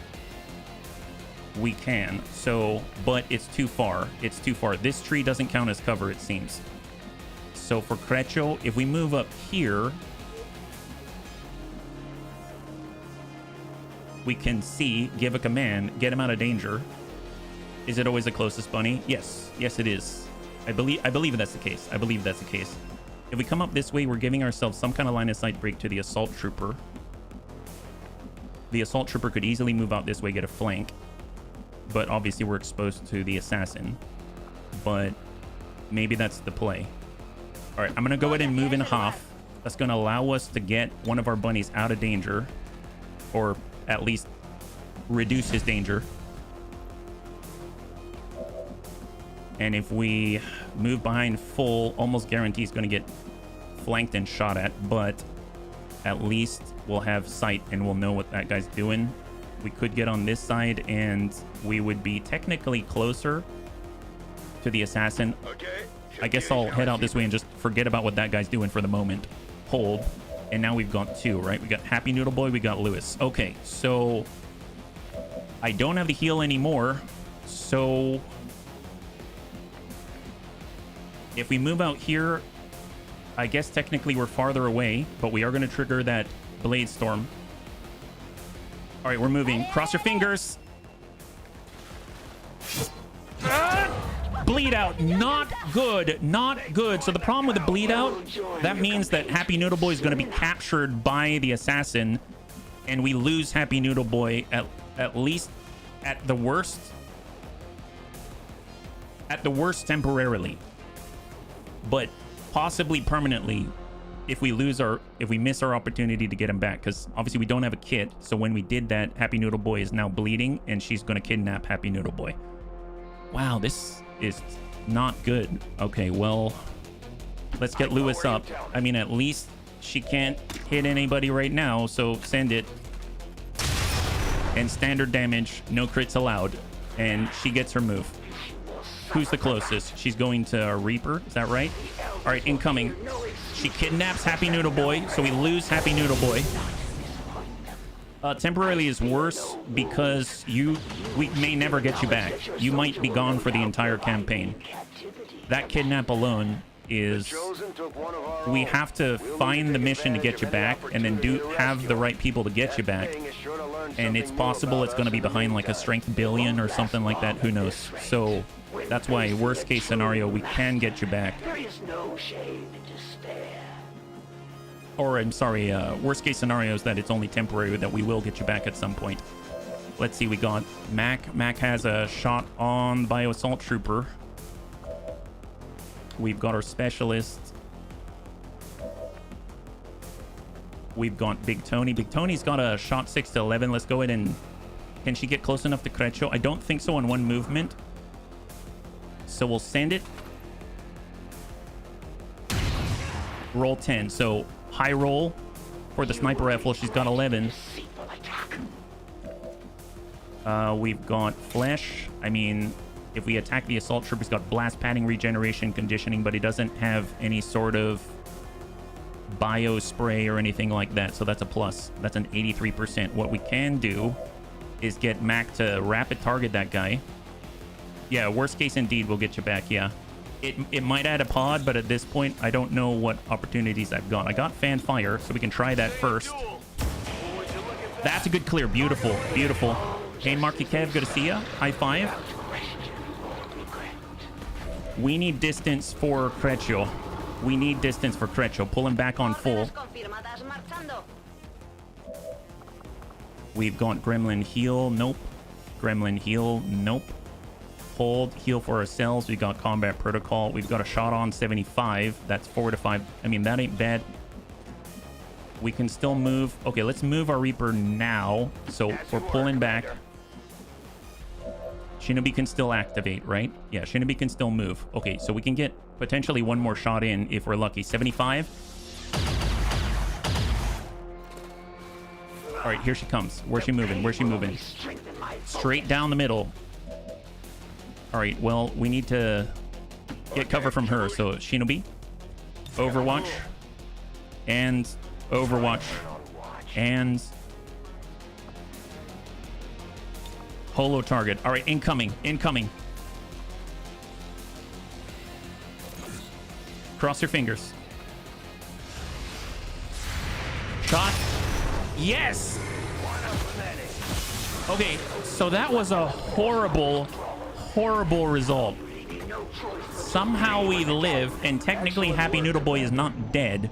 Speaker 1: we can. So, but it's too far. It's too far. This tree doesn't count as cover, it seems. So for Crecho, if we move up here, we can see, give a command, get him out of danger. Is it always the closest bunny? Yes. Yes, it is. I believe that's the case. I believe that's the case. If we come up this way, we're giving ourselves some kind of line of sight break to the Assault Trooper. The Assault Trooper could easily move out this way, get a flank. But obviously we're exposed to the Assassin. But maybe that's the play. All right, I'm going to go ahead and move in half. That's going to allow us to get one of our bunnies out of danger, or at least reduce his danger. And if we move behind full, almost guarantee he's going to get flanked and shot at, but at least we'll have sight and we'll know what that guy's doing. We could get on this side and we would be technically closer to the assassin.
Speaker 2: Okay.
Speaker 1: I guess I'll head out this way and just forget about what that guy's doing for the moment. Hold. And now we've got 2, right? We got Happy Noodle Boy, we got Lewis. Okay, so I don't have the heal anymore. So if we move out here, I guess technically we're farther away, but we are going to trigger that Blade Storm. All right, we're moving. Cross your fingers. bleed out. Not good. Not good. So the problem with the bleed out, that means that Happy Noodle Boy is going to be captured by the assassin, and we lose Happy Noodle Boy at least at the worst. At the worst temporarily, but possibly permanently if we miss our opportunity to get him back, because obviously we don't have a kit. So when we did that, Happy Noodle Boy is now bleeding and she's going to kidnap Happy Noodle Boy. Wow, this is not good. Okay, well, let's get Lewis up. I mean, at least she can't hit anybody right now, so send it. And standard damage, no crits allowed, and she gets her move. Who's the closest? She's going to Reaper, is that right? All right, incoming. She kidnaps Happy Noodle Boy, so we lose Happy Noodle Boy. Temporarily is worse because we may never get you back. You might be gone for the entire campaign. That kidnap alone is... We have to find the mission to get you back and then have the right people to get you back. And it's possible it's going to be behind like a strength billion or something like that. Who knows? So that's why worst case scenario, we can get you back.
Speaker 3: There is no shame in despair.
Speaker 1: Or I'm sorry, worst case scenario is that it's only temporary, that we will get you back at some point. Let's see, we got Mac. Mac has a shot on Bio Assault Trooper. We've got our specialist. We've got Big Tony. Big Tony's got a shot 6 to 11. Let's go ahead and... Can she get close enough to Crecho? I don't think so on one movement. So we'll send it. Roll 10. So high roll for the sniper rifle. She's got 11. We've got Flesh. I mean, if we attack the assault trooper, he's got blast padding, regeneration, conditioning, but he doesn't have any sort of bio spray or anything like that, so that's a plus. That's an 83%. What we can do is get Mac to rapid target that guy. Yeah, worst case indeed, we'll get you back. Yeah, it might add a pod, but at this point I don't know what opportunities I've got. I got fan fire, so we can try that first. That's a good clear. Beautiful, beautiful. Hey, Marky Kev, good to see ya. High five. We need distance for Crecho. We need distance for Crecho. Pull him back on full. We've got Gremlin heal. Nope. Gremlin heal. Nope. Hold. Heal for ourselves. We got combat protocol. We've got a shot on 75. That's 4 to 5. I mean, that ain't bad. We can still move. Okay, let's move our Reaper now. So we're pulling back. Shinobi can still activate, right? Yeah, Shinobi can still move. Okay, so we can get potentially one more shot in if we're lucky. 75. All right, here she comes. Where's she moving? Where's she moving? Straight down the middle. All right, well, we need to get cover from her. So Shinobi, Overwatch, and Overwatch, and holo target. All right, incoming, incoming. Cross your fingers. Shot. Yes. Okay, so that was a horrible, horrible result. Somehow we live, and technically Happy Noodle Boy is not dead,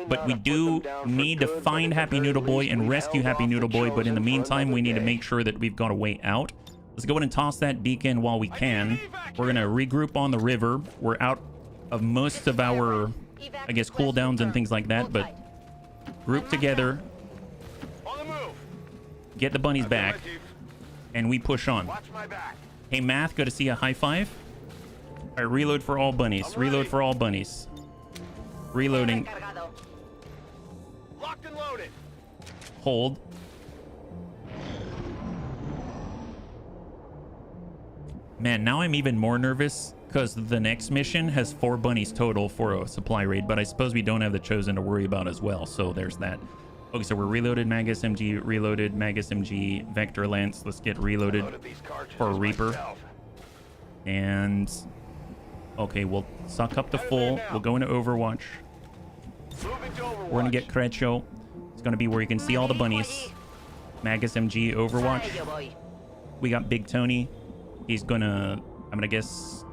Speaker 1: but we do need to find Happy Noodle Boy and rescue Happy Noodle Boy, but in the meantime, we need to make sure that we've got a way out. Let's go ahead and toss that beacon while we can. We're going to regroup on the river. We're out of most of our, I guess, cooldowns and things like that, but group together, get the bunnies back, and we push on. Hey, Math, good to see you. High five. All right, reload for all bunnies. Reload for all bunnies. Reloading.
Speaker 2: Locked and loaded.
Speaker 1: Hold. Man, now I'm even more nervous because the next mission has 4 bunnies total for a supply raid, but I suppose we don't have the Chosen to worry about as well, so there's that. Okay, so we're reloaded, Mag SMG, reloaded, Mag SMG, Vector Lance. Let's get reloaded for Reaper. And, okay, we'll suck up the full. We'll go into Overwatch. We're going to get Crecho. It's going to be where you can see all the bunnies. Mag SMG, Overwatch. We got Big Tony. He's going to, I'm going to guess,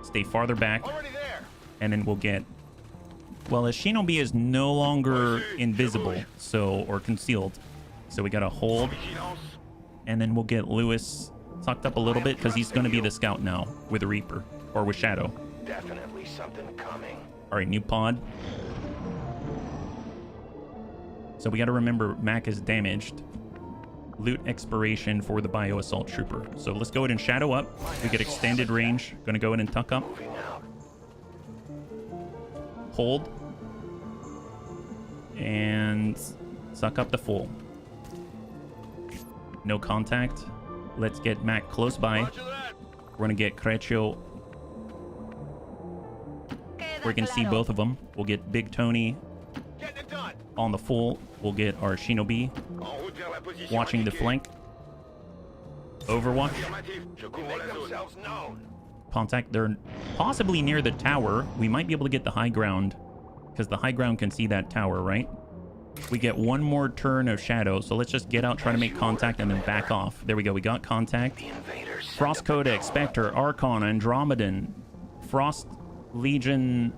Speaker 1: Stay farther back.
Speaker 2: Already there.
Speaker 1: And then we'll get... Well, a Shinobi is no longer invisible, so... Or concealed. So we gotta hold. And then we'll get Lewis tucked up a little bit, because he's going to be the scout now with a Reaper. Or with Shadow.
Speaker 2: Definitely something coming.
Speaker 1: Alright, new pod. So we gotta remember Mac is damaged. Loot expiration for the Bio Assault Trooper. So let's go ahead and shadow up. We get extended range. Gonna go ahead and tuck up. Hold. And suck up the full. No contact. Let's get Mac close by. We're gonna get Creccio. We can see both of them. We'll get Big Tony on the full. We'll get our Shinobi watching the flank. Overwatch. Contact. They're possibly near the tower. We might be able to get the high ground because the high ground can see that tower, right? We get one more turn of Shadow, so let's just get out, try to make contact, and then back off. There we go. We got contact. Frost Codex, Spectre, Archon, Andromedan, Frost Legion,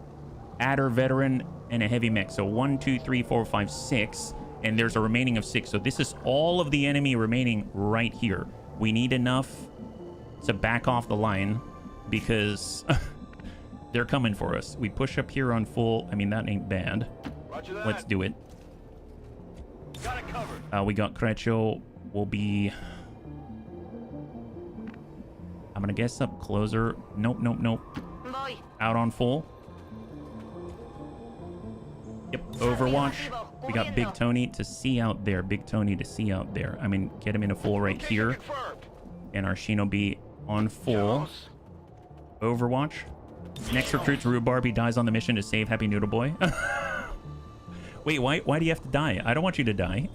Speaker 1: Adder Veteran, and a heavy mech. So 1, 2, 3, 4, 5, 6. And there's a remaining of 6. So this is all of the enemy remaining right here. We need enough to back off the line because they're coming for us. We push up here on full. I mean, that ain't bad. Let's do it. We got Creccio. Will be... I'm going to guess up closer. Nope, nope, nope. Out on full. Yep, Overwatch. We got Big Tony to see out there. Big Tony to see out there. I mean, get him in a full right here. And our Shinobi on full. Overwatch. Next recruit's Rhubarb. He dies on the mission to save Happy Noodle Boy. Wait, why do you have to die? I don't want you to die.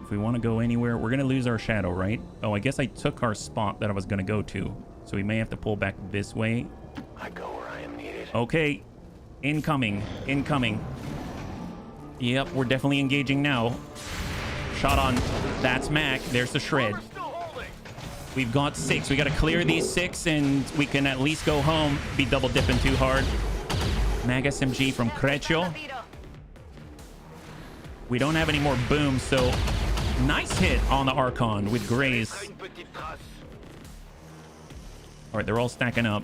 Speaker 1: If we want to go anywhere, we're going to lose our Shadow, right? Oh, I guess I took our spot that I was going to go to. So we may have to pull back this way.
Speaker 2: I go where I am needed.
Speaker 1: Okay. Incoming. Incoming. Yep, we're definitely engaging now. Shot on. That's Mac. There's the shred. We've got 6. We got to clear these 6 and we can at least go home. Be double dipping too hard. Mag SMG from Creccio. We don't have any more booms, so nice hit on the Archon with Graze. All right, they're all stacking up.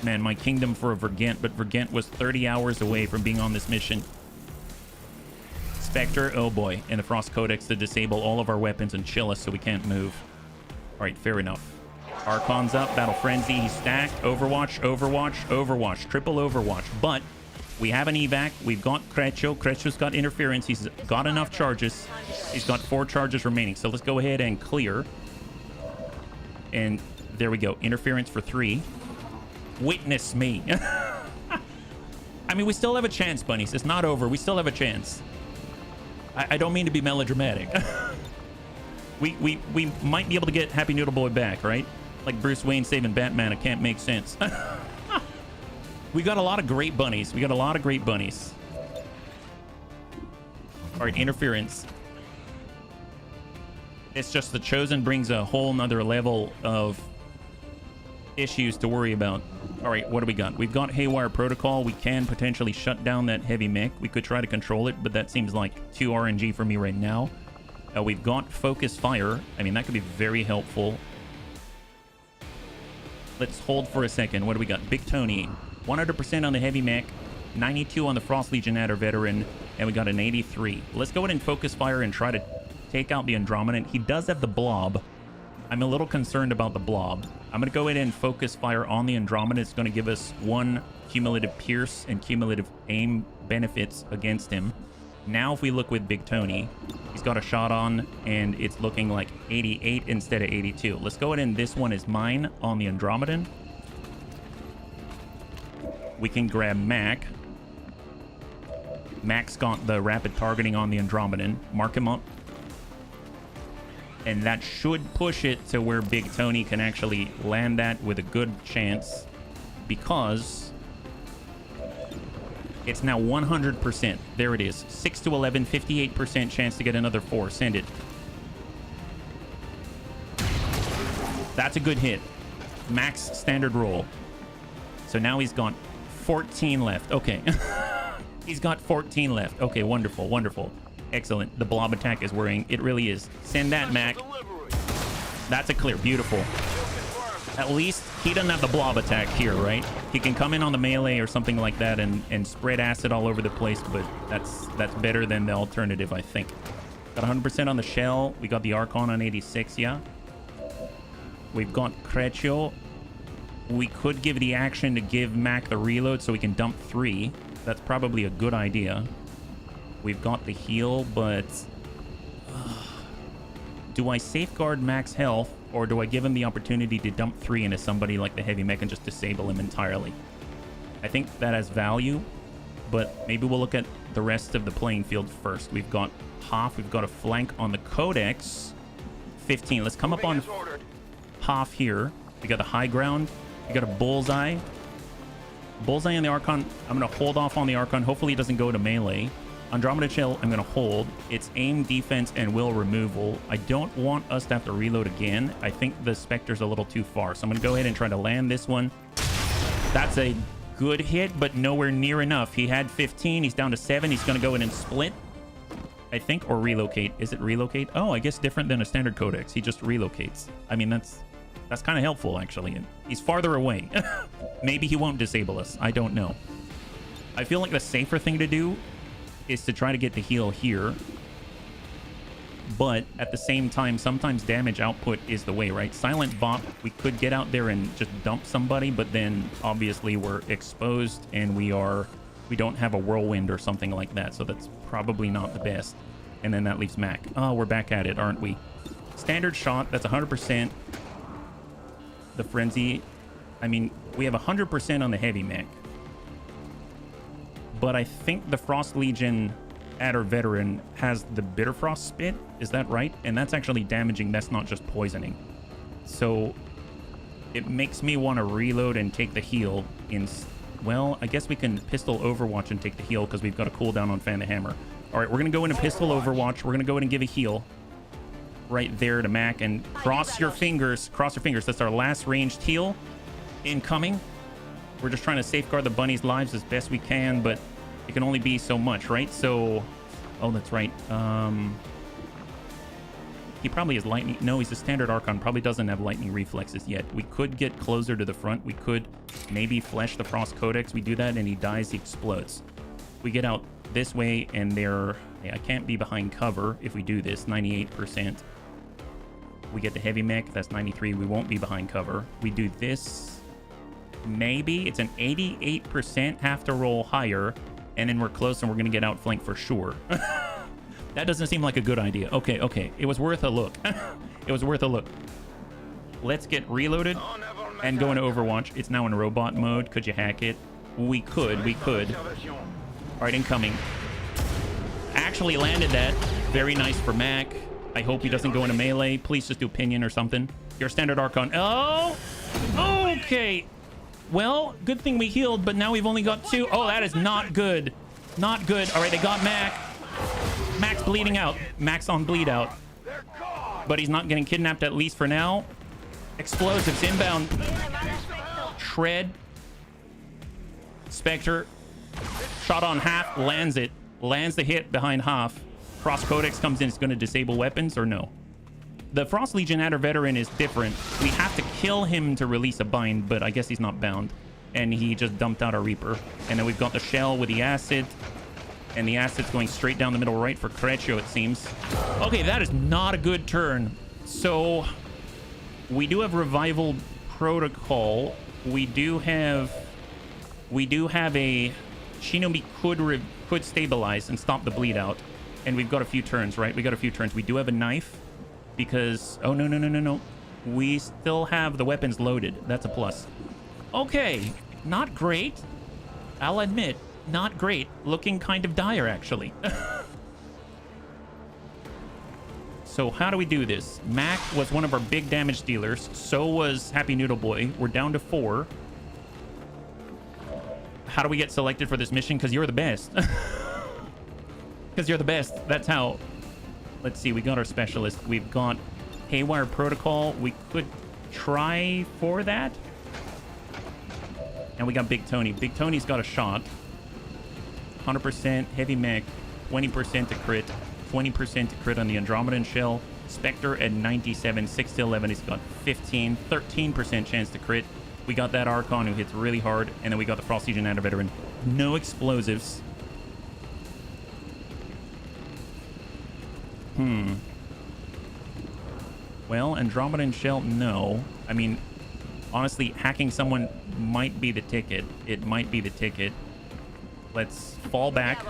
Speaker 1: Man, my kingdom for a Vergent, but Vergent was 30 hours away from being on this mission. Spectre, oh boy, and the Frost Codex to disable all of our weapons and chill us so we can't move. All right, fair enough. Archon's up, Battle Frenzy, he's stacked. Overwatch, Overwatch, Overwatch, triple Overwatch. But we have an evac. We've got Creccio. Creccio's got interference. He's got enough charges. He's got 4 charges remaining. So let's go ahead and clear. And there we go. Interference for 3. Witness me. I mean, we still have a chance, bunnies. It's not over. We still have a chance. I don't mean to be melodramatic. we might be able to get Happy Noodle Boy back, right? Like Bruce Wayne saving Batman. It can't make sense. We got a lot of great bunnies. We got a lot of great bunnies. All right, interference. It's just the Chosen brings a whole nother level of issues to worry about. All right, what do we got? We've got Haywire Protocol. We can potentially shut down that heavy mech. We could try to control it, but that seems like 2 RNG for me right now. We've got Focus Fire. I mean, that could be very helpful. Let's hold for a second. What do we got? Big Tony. 100% on the heavy mech. 92 on the Frost Legion Adder Veteran. And we got an 83. Let's go ahead and Focus Fire and try to take out the Andromedan. He does have the Blob. I'm a little concerned about the Blob. I'm going to go ahead and Focus Fire on the Andromeda. It's going to give us 1 cumulative Pierce and cumulative aim benefits against him. Now if we look with Big Tony, he's got a shot on and it's looking like 88 instead of 82. Let's go ahead and this one is mine on the Andromedan. We can grab Mac. Mac's got the rapid targeting on the Andromedan. Mark him up. And that should push it to where Big Tony can actually land that with a good chance, because it's now 100%. There it is. 6 to 11, 58% chance to get another 4. Send it. That's a good hit. Max standard roll. So now he's got 14 left. Okay. He's got 14 left. Okay, wonderful, wonderful. Excellent. The blob attack is worrying. It really is. Send that, Mac. That's a clear. Beautiful. At least he doesn't have the blob attack here, right? He can come in on the melee or something like that and spread acid all over the place, but that's better than the alternative, I think. Got 100% on the shell. We got the Archon on 86, yeah. We've got Creccio. We could give the action to give Mac the reload so we can dump 3. That's probably a good idea. We've got the heal, but... do I safeguard Mac's health, or do I give him the opportunity to dump 3 into somebody like the heavy mech and just disable him entirely? I think that has value, but maybe we'll look at the rest of the playing field first. We've got Hoff. We've got a flank on the Codex. 15. Let's come up on Hoff here. We got the high ground. We got a bullseye. Bullseye on the Archon. I'm going to hold off on the Archon. Hopefully it doesn't go to melee. Andromeda Shell, I'm going to hold. It's aim, defense, and will removal. I don't want us to have to reload again. I think the Spectre's a little too far. So I'm going to go ahead and try to land this one. That's a good hit, but nowhere near enough. He had 15. He's down to 7. He's going to go in and split, I think, or relocate. Is it relocate? Oh, I guess different than a standard Codex. He just relocates. I mean, that's kind of helpful, actually. He's farther away. Maybe he won't disable us. I don't know. I feel like the safer thing to do is to try to get the heal here. But at the same time, sometimes damage output is the way, right? Silent Bot, we could get out there and just dump somebody, but then obviously we're exposed and we don't have a whirlwind or something like that, so that's probably not the best. And then that leaves Mac. Oh, we're back at it, aren't we? Standard shot, that's 100%. The frenzy, I mean, we have 100% on the heavy mech. But I think the Frost Legion Adder Veteran has the Bitterfrost Spit. Is that right? And that's actually damaging. That's not just poisoning. So it makes me want to reload and take the heal. Well, I guess we can pistol Overwatch and take the heal because we've got a cooldown on Fan the Hammer. All right, we're going to go into pistol Overwatch. We're going to go in and give a heal right there to Mac. And cross your fingers. Cross your fingers. That's our last ranged heal incoming. We're just trying to safeguard the bunny's lives as best we can, but it can only be so much, right? So, oh, that's right. He probably has lightning. No, he's a standard Archon. Probably doesn't have lightning reflexes yet. We could get closer to the front. We could maybe flesh the Frost Codex. We do that and he dies, he explodes. We get out this way and I can't be behind cover if we do this. 98%. We get the heavy mech. That's 93. We won't be behind cover. We do this. Maybe it's an 88%, have to roll higher, and then we're close and we're going to get outflanked for sure. That doesn't seem like a good idea. Okay. It was worth a look. It was worth a look. Let's get reloaded and go into Overwatch. It's now in robot mode. Could you hack it? We could. All right, incoming. Actually landed that. Very nice for Mac. I hope he doesn't go into melee. Please just do pinion or something. Your standard Archon. Oh! Okay. Well, good thing we healed, but now we've only got 2. Oh, that is not good. Not good. All right, they got Mac. Mac's bleeding out. Mac's on bleed out. But he's not getting kidnapped, at least for now. Explosives inbound. Shred. Spectre. Shot on Half. Lands it. Lands the hit behind Half. Frost Codex comes in. It's going to disable weapons or no? The Frost Legion Adder Veteran is different. We have to kill him to release a bind, but I guess he's not bound. And he just dumped out a Reaper. And then we've got the shell with the acid. And the acid's going straight down the middle right for Creccio, it seems. Okay, that is not a good turn. So we do have Revival Protocol. We do have a Shinobi could stabilize and stop the bleed out. And we've got a few turns, right? We got a few turns. We do have a knife. Because, oh, no. We still have the weapons loaded. That's a plus. Okay, not great. I'll admit, not great. Looking kind of dire, actually. So how do we do this? Mac was one of our big damage dealers. So was Happy Noodle Boy. We're down to 4. How do we get selected for this mission? Because you're the best. Because you're the best. That's how... Let's see, we got our specialist. We've got Haywire Protocol. We could try for that. And we got Big Tony. Big Tony's got a shot. 100% heavy mech, 20% to crit, 20% to crit on the Andromedan shell. Spectre at 97, 6 to 11. He's got 15, 13% chance to crit. We got that Archon who hits really hard, and then we got the Frost Legion and a veteran. No explosives. Well, Andromedan shell, no. I mean, honestly, hacking someone might be the ticket. It might be the ticket. Let's fall back.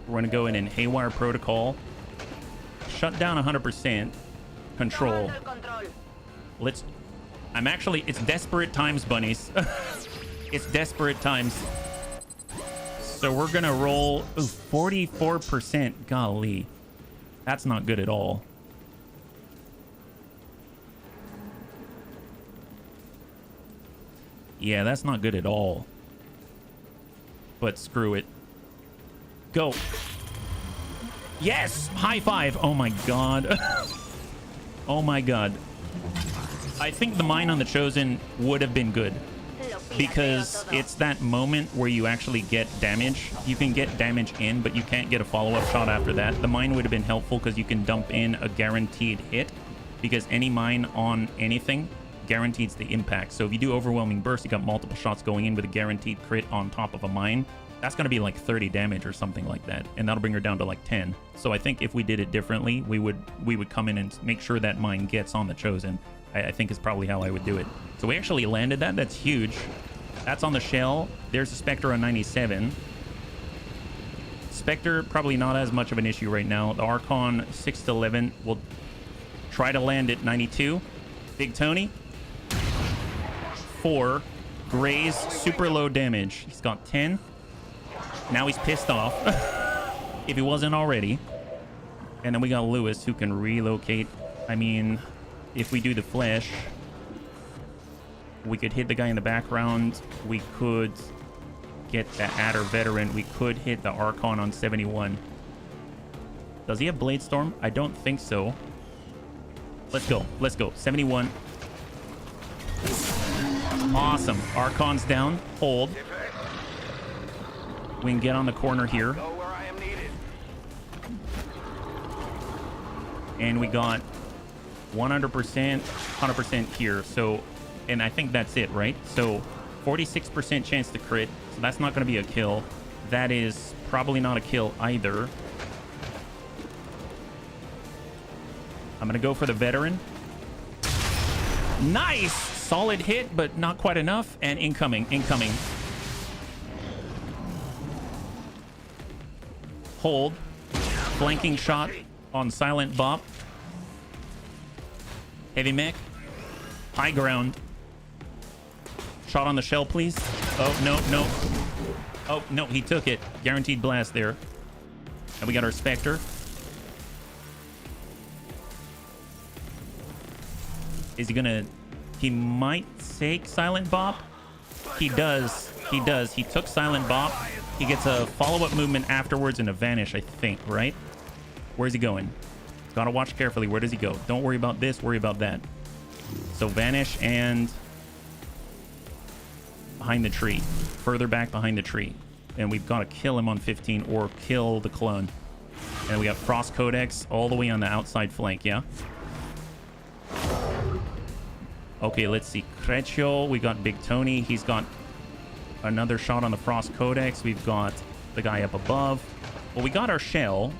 Speaker 1: We're going to go in Haywire Protocol. Shut down 100%. Control. Let's... it's desperate times, bunnies. It's desperate times. So we're going to roll... Ooh, 44%. Golly. That's not good at all. Yeah, that's not good at all. But screw it. Go. Yes! High five! Oh my god. Oh my god. I think the mine on the Chosen would have been good. Because it's that moment where you actually get damage. You can get damage in, but you can't get a follow-up shot after that. The mine would have been helpful because you can dump in a guaranteed hit. Because any mine on anything guarantees the impact. So if you do Overwhelming Burst, you got multiple shots going in with a guaranteed crit on top of a mine. That's going to be like 30 damage or something like that. And that'll bring her down to like 10. So I think if we did it differently, we would come in and make sure that mine gets on the Chosen. I think is probably how I would do it. So we actually landed that. That's huge. That's on the shell. There's the Spectre on 97. Spectre, probably not as much of an issue right now. The Archon, 6 to 11. We'll try to land at 92. Big Tony, 4. Graze, super low damage. He's got 10. Now he's pissed off. If he wasn't already. And then we got Lewis, who can relocate. I mean... If we do the flesh, we could hit the guy in the background. We could get the Adder veteran. We could hit the Archon on 71. Does he have Blade Storm? I don't think so. Let's go. Let's go. 71. Awesome. Archon's down. Hold. We can get on the corner here. And we got 100%, 100% here. So, and I think that's it, right? So 46% chance to crit. So that's not going to be a kill. That is probably not a kill either. I'm going to go for the veteran. Nice! Solid hit, but not quite enough. And incoming, incoming. Hold. Flanking shot on Silent Bop. Heavy mech. High ground. Shot on the shell, please. Oh, no, no. Oh, no, he took it. Guaranteed blast there. And we got our Spectre. Is he gonna... He might take Silent Bop. He does. He does. He took Silent Bop. He gets a follow-up movement afterwards and a vanish, I think, right? Where's he going? Gotta watch carefully. Where does he go? Don't worry about this. Worry about that. So vanish and behind the tree. Further back behind the tree. And we've got to kill him on 15 or kill the clone. And we got Frost Codex all the way on the outside flank, yeah? Okay, let's see. Creccio. We got Big Tony. He's got another shot on the Frost Codex. We've got the guy up above. Well, we got our shell.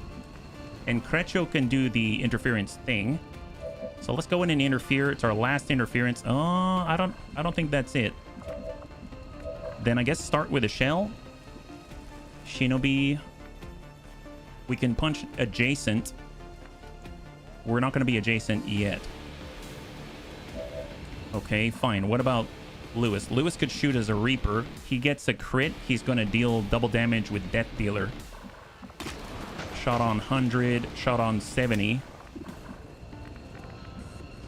Speaker 1: And Creccio can do the interference thing. So let's go in and interfere. It's our last interference. Oh, I don't think that's it. Then I guess start with a shell. Shinobi. We can punch adjacent. We're not going to be adjacent yet. Okay, fine. What about Lewis? Lewis could shoot as a Reaper. He gets a crit. He's going to deal double damage with Death Dealer. Shot on 100, shot on 70.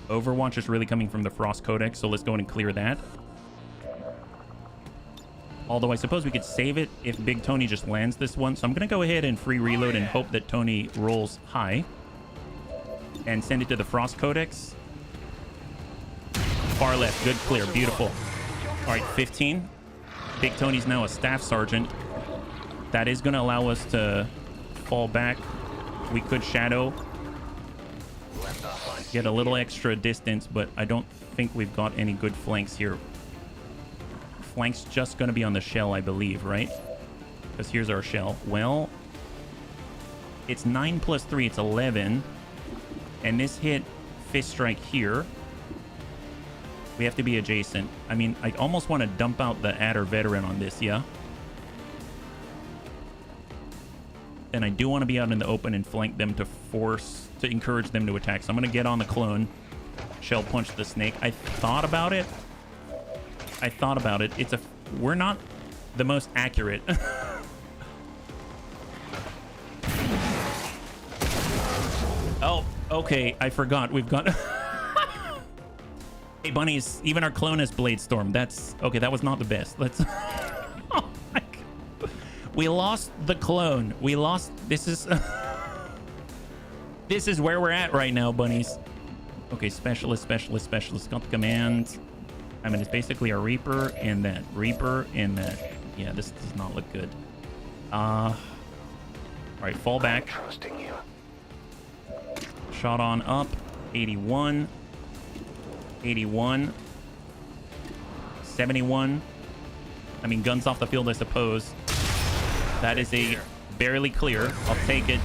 Speaker 1: Overwatch is really coming from the Frost Codex, so let's go in and clear that. Although I suppose we could save it if Big Tony just lands this one. So I'm going to go ahead and free reload and hope that Tony rolls high. And send it to the Frost Codex. far left. Good clear. Beautiful. All right, 15. Big Tony's now a staff sergeant. That is going to allow us to fall back. We could shadow, get a little extra distance, but I don't think we've got any good flanks here. Flank's just going to be on the shell, I believe, right? Because here's our shell. Well, it's 9 plus 3. It's 11. And this hit fist strike here. We have to be adjacent. I mean, I almost want to dump out the adder veteran on this, yeah? And I do want to be out in the open and flank them to encourage them to attack. So I'm going to get on the clone. Shell punch the snake. I thought about it. We're not the most accurate. Oh, okay. I forgot. We've got... Hey, bunnies. Even our clone has Blade Storm. That's... Okay, that was not the best. Let's... Oh, my God. We lost the clone. We lost... This is... This is where we're at right now, bunnies. Okay, specialist. Got the command. I mean, it's basically a Reaper and that. Yeah, this does not look good. All right, fall back.
Speaker 2: Trusting you.
Speaker 1: Shot on up. 81. 81. 71. I mean, guns off the field, I suppose. That is a barely clear. I'll take it.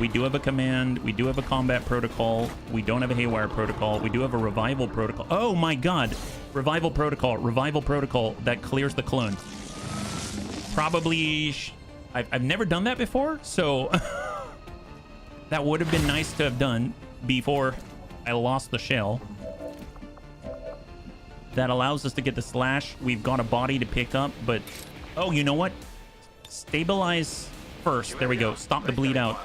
Speaker 1: We do have a command. We do have a combat protocol. We don't have a haywire protocol. We do have a revival protocol. Oh my God. Revival protocol. That clears the clone. Probably... I've never done that before, so... That would have been nice to have done before I lost the shell. That allows us to get the slash. We've got a body to pick up, but... Oh, you know what? Stabilize first. There we go. Stop the bleed out.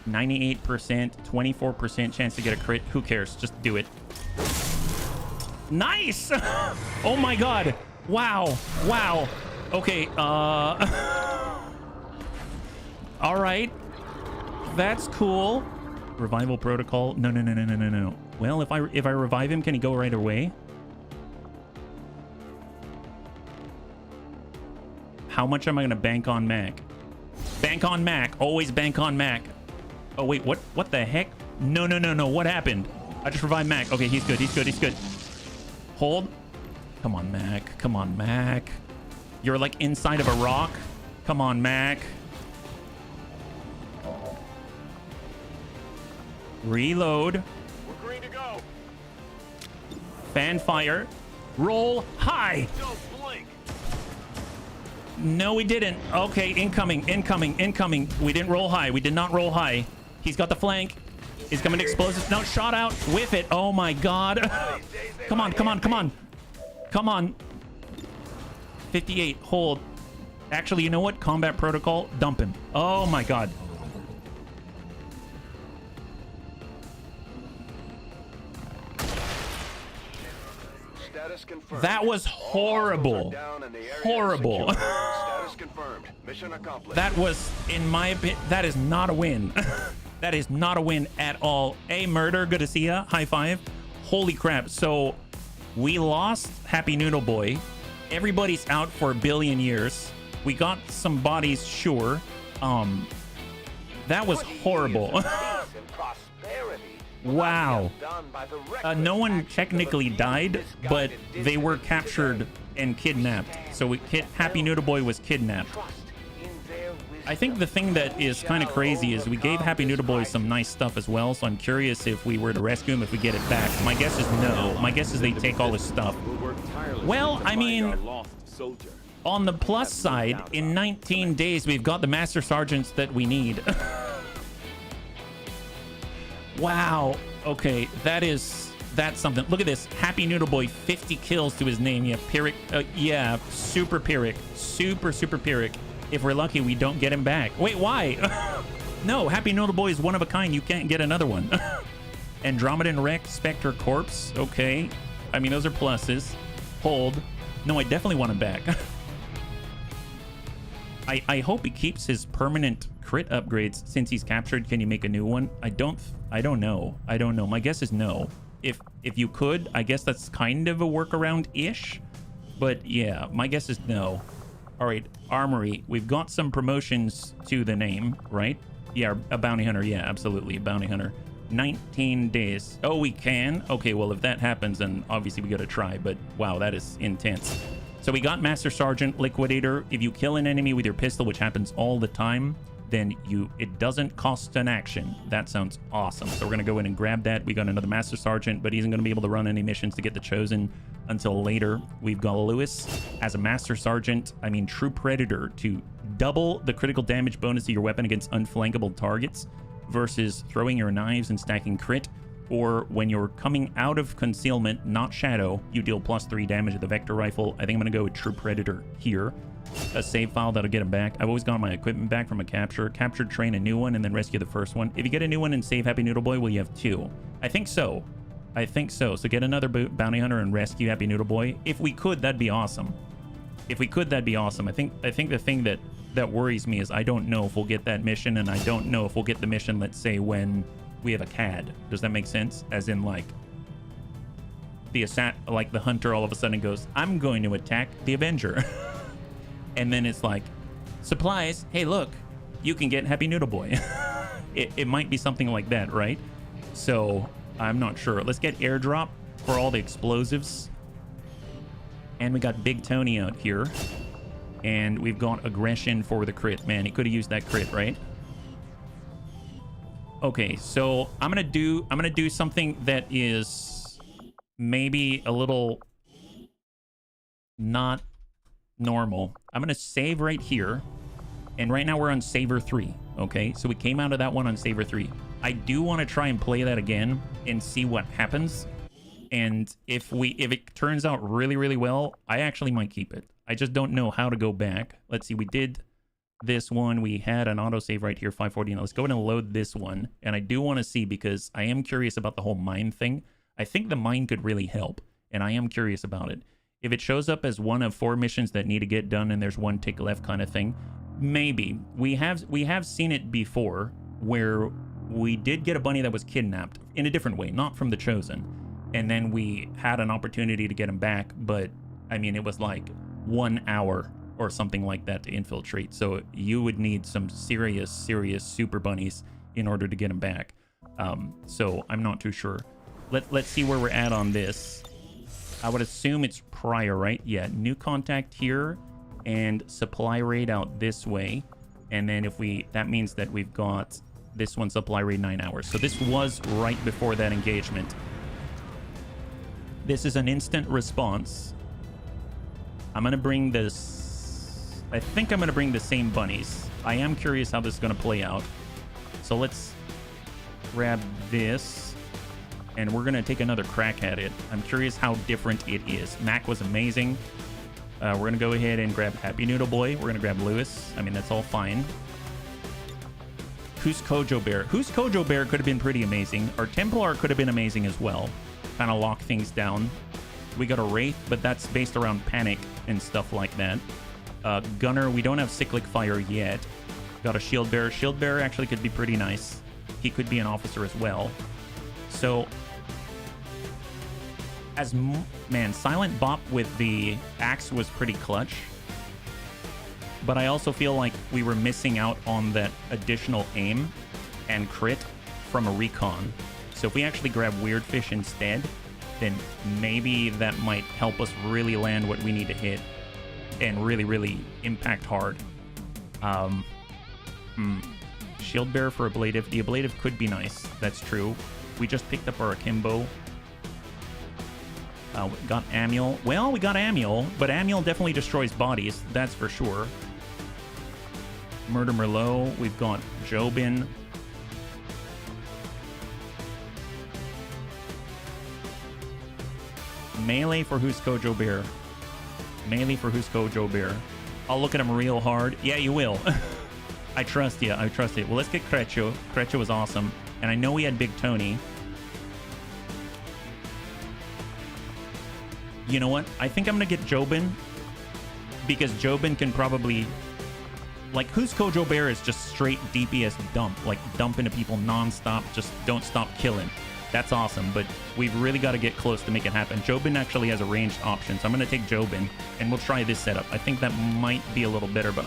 Speaker 1: 98%, 24% chance to get a crit. Who cares? Just do it. Nice! Oh my God. Wow. Okay, all right. That's cool. Revival protocol. No. Well, if I revive him, can he go right away? How much am I going to bank on Mac? Bank on Mac. Always bank on Mac. Oh, wait. What the heck? No. What happened? I just revived Mac. Okay, he's good. Hold. Come on, Mac. You're like inside of a rock. Come on, Mac. Reload.
Speaker 2: We're green to go.
Speaker 1: Fan fire. Roll high.
Speaker 2: Don't blink.
Speaker 1: No, we didn't. Okay, incoming. We didn't roll high. We did not roll high. He's got the flank. He's coming to explosives. No, shot out. Whiff it. Oh my God. Come on. 58. Hold. Actually, you know what? Combat protocol. Dump him. Oh my God.
Speaker 2: Status confirmed.
Speaker 1: That was horrible. Horrible.
Speaker 2: Status confirmed. Mission accomplished.
Speaker 1: That was, in my opinion, that is not a win. That is not a win at all. Hey, Murder, good to see ya. High five. Holy crap. So we lost Happy Noodle Boy. Everybody's out for a billion years. We got some bodies, sure. That was horrible. Wow. No one technically died, but they were captured and kidnapped. So Happy Noodle Boy was kidnapped. I think the thing that is kind of crazy is we gave Happy Noodle Boy some nice stuff as well, so I'm curious if we were to rescue him, if we get it back. My guess is no. My guess is they take all his stuff. Well, I mean, on the plus side, in 19 days, we've got the Master Sergeants that we need. Wow. Okay, that's something. Look at this. Happy Noodle Boy, 50 kills to his name. Yeah, Pyrrhic. Yeah, super Pyrrhic. Super Pyrrhic. If we're lucky, we don't get him back. Wait, why? No, Happy Noodle Boy is one of a kind. You can't get another one. Andromedan Wreck, Spectre Corpse. Okay. I mean, those are pluses. Hold. No, I definitely want him back. I hope he keeps his permanent crit upgrades since he's captured. Can you make a new one? I don't know. I don't know. My guess is no. If you could, I guess that's kind of a workaround-ish. But yeah, my guess is no. All right, Armory. We've got some promotions to the name, right? Yeah, a bounty hunter. Yeah, absolutely, a bounty hunter. 19 days. Oh, we can? Okay, well, if that happens, then obviously we gotta try. But wow, that is intense. So we got Master Sergeant, Liquidator. If you kill an enemy with your pistol, which happens all the time, then it doesn't cost an action. That sounds awesome. So we're gonna go in and grab that. We got another Master Sergeant, but he isn't gonna be able to run any missions to get the Chosen until later. We've got Lewis as a Master Sergeant, True Predator, to double the critical damage bonus of your weapon against unflankable targets versus throwing your knives and stacking crit. Or when you're coming out of concealment, not shadow, you deal +3 damage with the Vector Rifle. I think I'm going to go with True Predator here. A save file that'll get him back. I've always gotten my equipment back from a capture. Capture, train a new one, and then rescue the first one. If you get a new one and save Happy Noodle Boy, will you have 2? I think so. I think so. So get another bounty hunter and rescue Happy Noodle Boy. If we could, that'd be awesome. If we could, that'd be awesome. I think the thing that worries me is I don't know if we'll get that mission, and I don't know if we'll get the mission, let's say, when we have a CAD. Does that make sense? As in, like, the hunter all of a sudden goes, I'm going to attack the Avenger. And then it's like, supplies, hey, look, you can get Happy Noodle Boy. It might be something like that, right? So I'm not sure. Let's get airdrop for all the explosives. And we got Big Tony out here. And we've got aggression for the crit. Man, he could have used that crit, right? Okay, so I'm gonna do something that is maybe a little not normal. I'm gonna save right here, and right now we're on Saver 3. Okay, so we came out of that one on Saver 3. I do want to try and play that again and see what happens. And if it turns out really, really well, I actually might keep it. I just don't know how to go back. Let's see, we did this one. We had an autosave right here, 540. Now let's go ahead and load this one. And I do want to see, because I am curious about the whole mine thing. I think the mine could really help, and I am curious about it. If it shows up as one of 4 missions that need to get done and there's 1 tick left kind of thing, maybe. We have seen it before, where we did get a bunny that was kidnapped in a different way, not from the Chosen. And then we had an opportunity to get him back, but it was like 1 hour or something like that to infiltrate. So you would need some serious super bunnies in order to get him back. So I'm not too sure. Let's see where we're at on this. I would assume it's prior, right? Yeah, new contact here and supply rate out this way. And then that means that we've got this one supply rate 9 hours. So this was right before that engagement. This is an instant response. I'm going to bring this... I think I'm going to bring the same bunnies. I am curious how this is going to play out. So let's grab this, and we're going to take another crack at it. I'm curious how different it is. Mac was amazing. We're going to go ahead and grab Happy Noodle Boy. We're going to grab Lewis. That's all fine. Who's Kojo Bear? Who's Kojo Bear could have been pretty amazing. Our Templar could have been amazing as well. Kind of lock things down. We got a Wraith, but that's based around panic and stuff like that. Gunner, we don't have Cyclic Fire yet. Got a Shield Bearer. Shield Bearer actually could be pretty nice. He could be an officer as well. So, man, Silent Bop with the axe was pretty clutch. But I also feel like we were missing out on that additional aim and crit from a recon. So if we actually grab Weirdfish instead, then maybe that might help us really land what we need to hit and really, really impact hard. Shield Bearer for Ablative. The Ablative could be nice. That's true. We just picked up our Akimbo. We got Amiel. Well, we got Amiel, but Amiel definitely destroys bodies. That's for sure. Murder Merlot. We've got Jobin. Melee for who's Kojo Bear. Melee for who's Kojo Bear. I'll look at him real hard. Yeah, you will. I trust you. I trust you. Well, let's get Crecho. Crecho was awesome. And I know we had Big Tony. You know what? I think I'm going to get Jobin. Because Jobin can probably Like, whose Kojo Bear is just straight DPS dump, like dump into people non-stop, just don't stop killing. That's awesome, but we've really got to get close to make it happen. Jobin actually has a ranged option, so I'm going to take Jobin, and we'll try this setup. I think that might be a little better, but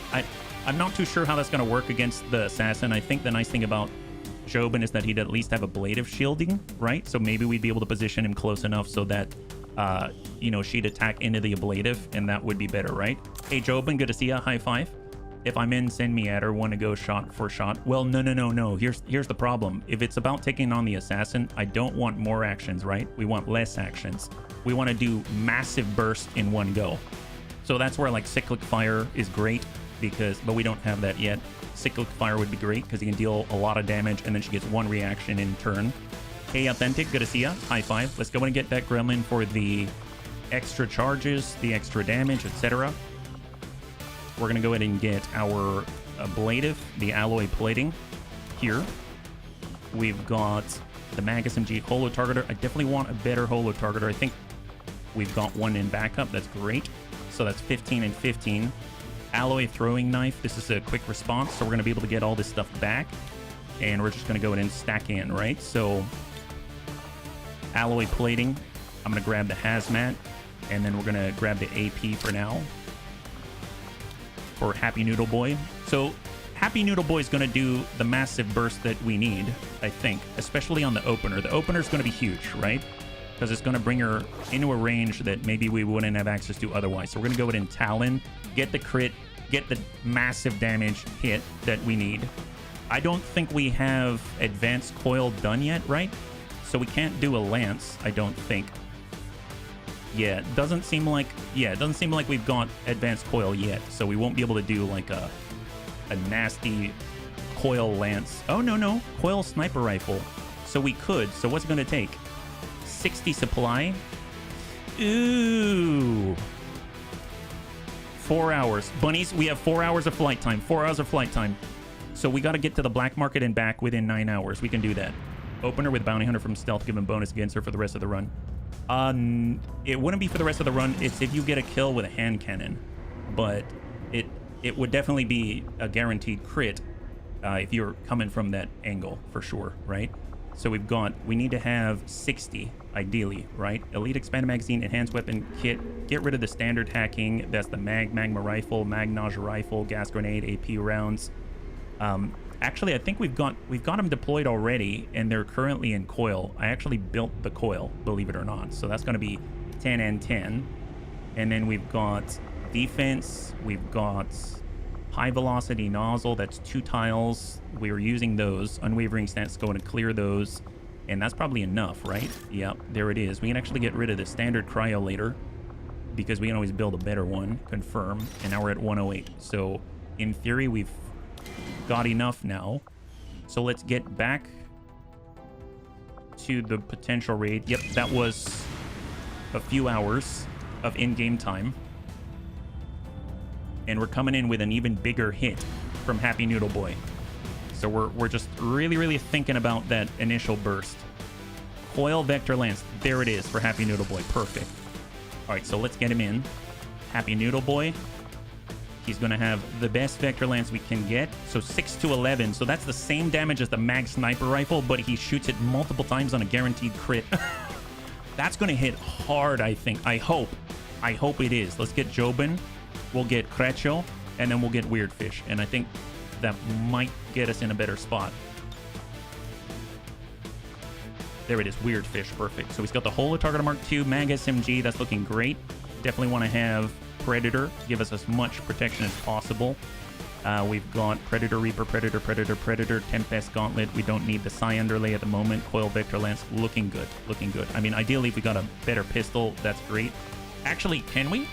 Speaker 1: I'm not too sure how that's going to work against the assassin. I think the nice thing about Jobin is that he'd at least have ablative shielding, right? So maybe we'd be able to position him close enough so that, you know, she'd attack into the ablative, and that would be better, right? Hey, Jobin, good to see ya. High five. If I'm in, send me at her. Want to go shot for shot? Well, no. Here's the problem. If it's about taking on the assassin, I don't want more actions, right? We want less actions. We want to do massive burst in one go. So that's where like cyclic fire is great but we don't have that yet. Cyclic fire would be great because he can deal a lot of damage and then she gets one reaction in turn. Hey, Authentic, good to see ya. High five. Let's go and get that gremlin for the extra charges, the extra damage, etc. We're going to go ahead and get our ablative, the alloy plating here. We've got the Mag SMG holo targeter. I definitely want a better holo targeter. I think we've got one in backup. That's great. So that's 15 and 15. Alloy throwing knife. This is a quick response, so we're going to be able to get all this stuff back. And we're just going to go ahead and stack in, right? So alloy plating. I'm going to grab the hazmat, and then we're going to grab the AP for now. For Happy Noodle Boy. So Happy Noodle Boy is going to do the massive burst that we need, I think, especially on the opener. The opener is going to be huge, right? Because it's going to bring her into a range that maybe we wouldn't have access to otherwise. So we're going to go ahead and Talon, get the crit, get the massive damage hit that we need. I don't think we have advanced coil done yet, right? So we can't do a lance, I don't think. Yeah, it doesn't seem like we've got advanced coil yet, so we won't be able to do like a nasty coil lance. Oh, no, coil sniper rifle. So we could. So what's it going to take? 60 supply. Ooh. 4 hours. Bunnies, we have 4 hours of flight time. 4 hours of flight time. So we got to get to the black market and back within 9 hours. We can do that. Opener with Bounty Hunter from Stealth, give him bonus against her for the rest of the run. It wouldn't be for the rest of the run. It's if you get a kill with a hand cannon, but it would definitely be a guaranteed crit if you're coming from that angle for sure, right? So we need to have 60 ideally, right? Elite expanded magazine, enhanced weapon kit, get rid of the standard hacking. That's the magma rifle, nausea rifle, gas grenade, AP rounds. Actually, I think we've got them deployed already, and they're currently in coil. I actually built the coil, believe it or not. So that's going to be 10 and 10. And then we've got defense. We've got high velocity nozzle. That's 2 tiles. We were using those. Unwavering stance going to clear those. And that's probably enough, right? Yep, there it is. We can actually get rid of the standard cryo later because we can always build a better one. Confirm. And now we're at 108. So in theory, we've got enough now. So let's get back to the potential raid. Yep, that was a few hours of in-game time. And we're coming in with an even bigger hit from Happy Noodle Boy. So we're just really thinking about that initial burst. Coil Vector Lance. There it is for Happy Noodle Boy. Perfect. All right, so let's get him in. Happy Noodle Boy. He's going to have the best Vector Lance we can get. So 6 to 11. So that's the same damage as the Mag Sniper Rifle, but he shoots it multiple times on a guaranteed crit. That's going to hit hard, I think. I hope it is. Let's get Jobin. We'll get Crecho. And then we'll get Weirdfish. And I think that might get us in a better spot. There it is. Weirdfish. Perfect. So he's got the Holo Targeter Mark II. Mag SMG. That's looking great. Definitely want to have Predator, give us as much protection as possible. We've got Predator, Reaper, Predator, Tempest Gauntlet. We don't need the Psi Underlay at the moment. Coil Vector Lance, looking good. I mean, ideally, if we got a better pistol, that's great. Actually, can we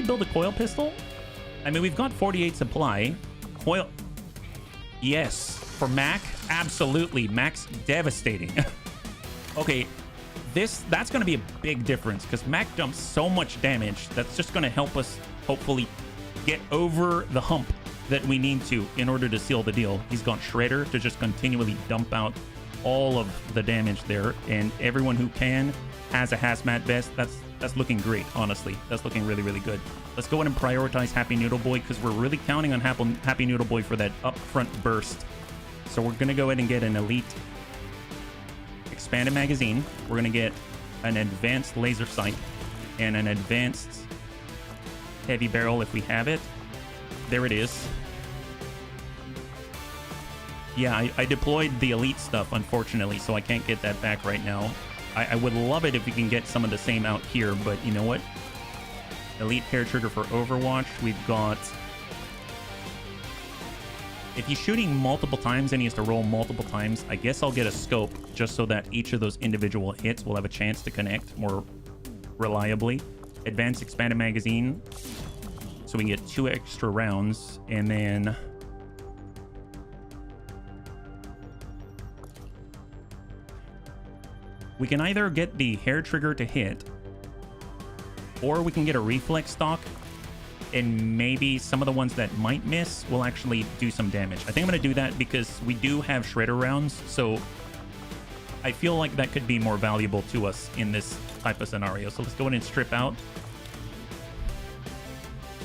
Speaker 1: build a coil pistol? I mean, we've got 48 supply. Coil, yes. For Mac, absolutely. Mac's devastating. Okay. That's going to be a big difference because Mac dumps so much damage. That's just going to help us hopefully get over the hump that we need to in order to seal the deal. He's got Shredder to just continually dump out all of the damage there, and everyone who can has a hazmat vest. That's looking great, honestly. That's looking really, really good. Let's go ahead and prioritize Happy Noodle Boy because we're really counting on Happy Noodle Boy for that upfront burst. So we're gonna go ahead and get an elite expanded magazine. We're gonna get an advanced laser sight and an advanced heavy barrel if we have it. There it is. Yeah, I deployed the elite stuff, unfortunately, so I can't get that back right now. I would love it if we can get some of the same out here, but you know what? Elite hair trigger for Overwatch. We've got... If he's shooting multiple times and he has to roll multiple times, I guess I'll get a scope just so that each of those individual hits will have a chance to connect more reliably. Advanced expanded magazine, so we can get 2 extra rounds, and then... we can either get the hair trigger to hit, or we can get a reflex stock, and maybe some of the ones that might miss will actually do some damage. I think I'm going to do that because we do have shredder rounds, so I feel like that could be more valuable to us in this type of scenario. So let's go ahead and strip out.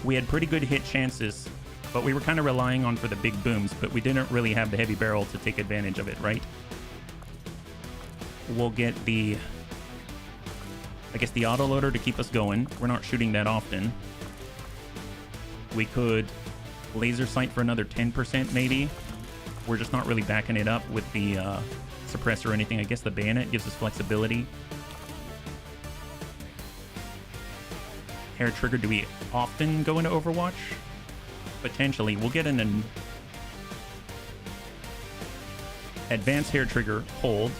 Speaker 1: We had pretty good hit chances, but we were kind of relying on for the big booms, but we didn't really have the heavy barrel to take advantage of it, right? We'll get the, I guess, the autoloader to keep us going. We're not shooting that often. We could laser sight for another 10% maybe. We're just not really backing it up with the suppressor or anything. I guess the bayonet gives us flexibility. Hair trigger, do we often go into Overwatch? Potentially. We'll get an advanced hair trigger, hold.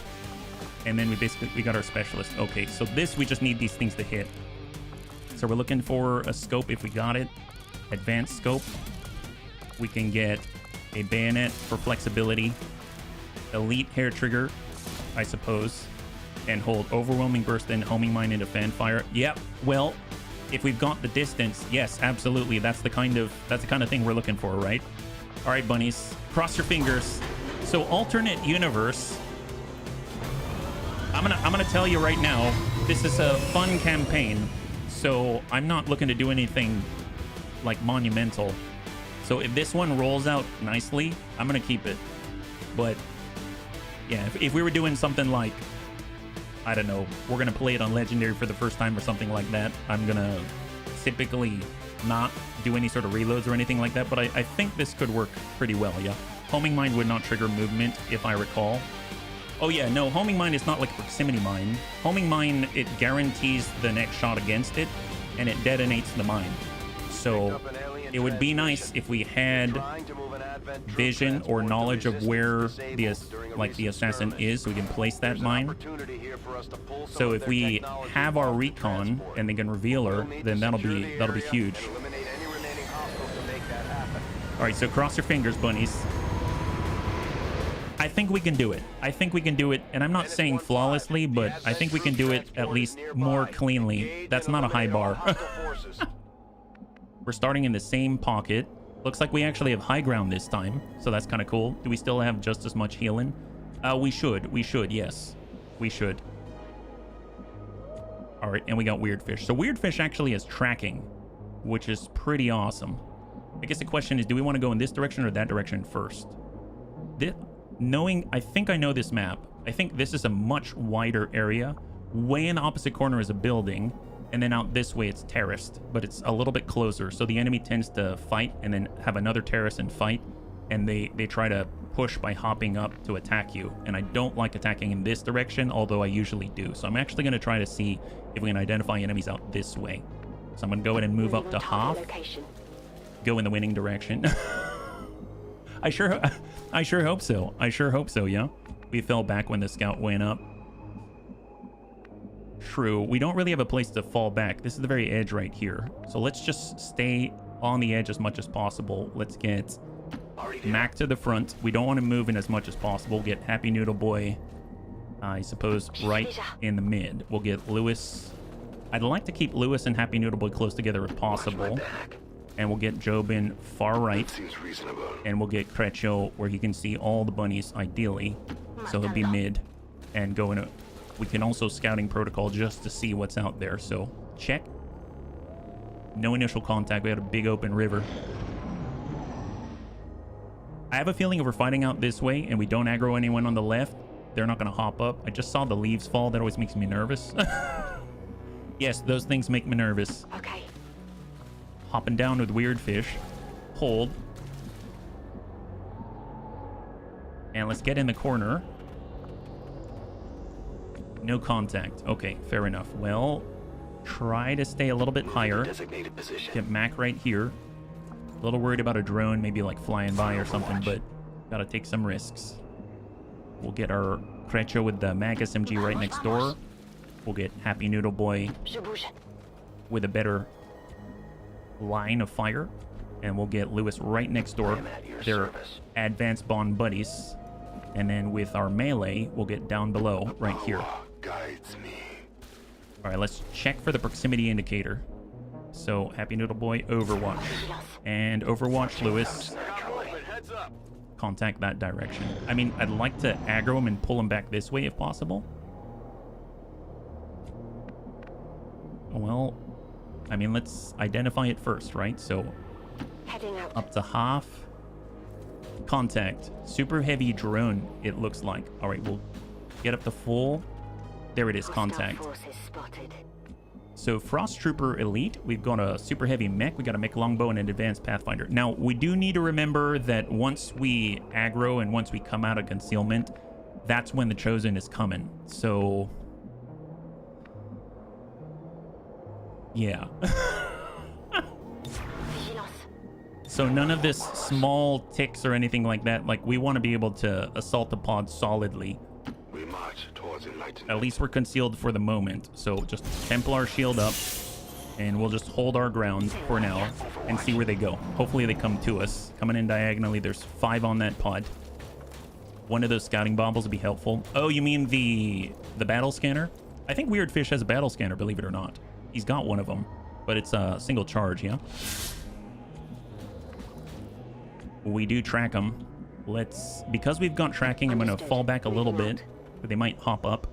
Speaker 1: And then we got our specialist. Okay, so this, we just need these things to hit. So we're looking for a scope if we got it. Advanced scope. We can get a bayonet for flexibility. Elite hair trigger, I suppose. And hold overwhelming burst and homing mine into fan fire. Yep, well, if we've got the distance, yes, absolutely. That's the kind of thing we're looking for, right? All right, bunnies, cross your fingers. So alternate universe. I'm gonna tell you right now, this is a fun campaign, so I'm not looking to do anything like monumental. So if this one rolls out nicely, I'm gonna keep it. But yeah, if we were doing something like, I don't know, we're gonna play it on Legendary for the first time or something like that, I'm gonna typically not do any sort of reloads or anything like that, but I think this could work pretty well, yeah. Homing mine would not trigger movement, if I recall. Oh yeah, no, homing mine is not like a proximity mine. Homing mine, it guarantees the next shot against it, and it detonates the mine. So it would be nice if we had vision or knowledge of where the assassin is, so we can place that mine. So if we have our recon and they can reveal her, then that'll be huge. All right, so cross your fingers, bunnies. I think we can do it. I think we can do it, and I'm not saying flawlessly, but I think we can do it at least more cleanly. That's not a high bar. We're starting in the same pocket. Looks like we actually have high ground this time, so that's kind of cool. Do we still have just as much healing? We should, yes. We should. All right, and we got Weird Fish. So Weird Fish actually has tracking, which is pretty awesome. I guess the question is, do we want to go in this direction or that direction first? I think I know this map. I think this is a much wider area. Way in the opposite corner is a building, and then out this way it's terraced, but it's a little bit closer. So the enemy tends to fight and then have another terrace and fight, and they try to push by hopping up to attack you. And I don't like attacking in this direction, although I usually do. So I'm actually going to try to see if we can identify enemies out this way. So I'm going to go ahead and move up to half. Go in the winning direction. I sure hope so. I sure hope so, yeah. We fell back when the scout went up. True. We don't really have a place to fall back. This is the very edge right here. So let's just stay on the edge as much as possible. Let's get Mac to the front. We don't want to move in as much as possible. Get Happy Noodle Boy, I suppose, right in the mid. We'll get Lewis. I'd like to keep Lewis and Happy Noodle Boy close together if possible. And we'll get Jobin far right.
Speaker 2: Seems reasonable.
Speaker 1: And we'll get Creccio where he can see all the bunnies, ideally. So he'll be mid. And go in a... We can also scouting protocol just to see what's out there. So, check. No initial contact. We had a big open river. I have a feeling if we're fighting out this way and we don't aggro anyone on the left, they're not going to hop up. I just saw the leaves fall. That always makes me nervous. Yes, those things make me nervous.
Speaker 3: Okay.
Speaker 1: Hopping down with weird fish. Hold. And let's get in the corner. No contact. Okay, fair enough. Well, try to stay a little bit higher.
Speaker 2: Designated position.
Speaker 1: Get Mac right here. A little worried about a drone, maybe like flying by or something, but gotta take some risks. We'll get our Creccio with the Mag SMG right next door. We'll get Happy Noodle Boy with a better line of fire. And we'll get Lewis right next door. They're advanced bond buddies. And then with our melee, we'll get down below right here.
Speaker 2: Guides me.
Speaker 1: All right, let's check for the proximity indicator. So, Happy Noodle Boy, Overwatch. And Overwatch, Lewis.
Speaker 2: Heads up.
Speaker 1: Contact that direction. I mean, I'd like to aggro him and pull him back this way if possible. Well, I mean, let's identify it first, right? So,
Speaker 3: Heading out.
Speaker 1: up to half. Contact. Super heavy drone, it looks like. All right, we'll get up to full. There it is, contact.
Speaker 3: Forces spotted.
Speaker 1: So Frost Trooper Elite, we've got a super heavy mech, we got a mech longbow and an advanced pathfinder. Now, we do need to remember that once we aggro and once we come out of concealment, that's when the Chosen is coming. So, yeah. So none of this small ticks or anything like that. Like, we want to be able to assault the pod solidly.
Speaker 2: We march towards enlightenment.
Speaker 1: At least we're concealed for the moment. So just Templar shield up, and we'll just hold our ground for now and see where they go. Hopefully they come to us. Coming in diagonally, there's 5 on that pod. One of those scouting baubles would be helpful. Oh, you mean the battle scanner? I think Weird Fish has a battle scanner, believe it or not. He's got one of them, but it's a single charge, yeah? We do track them. Because we've got tracking, I'm going to fall back a little bit. They might hop up.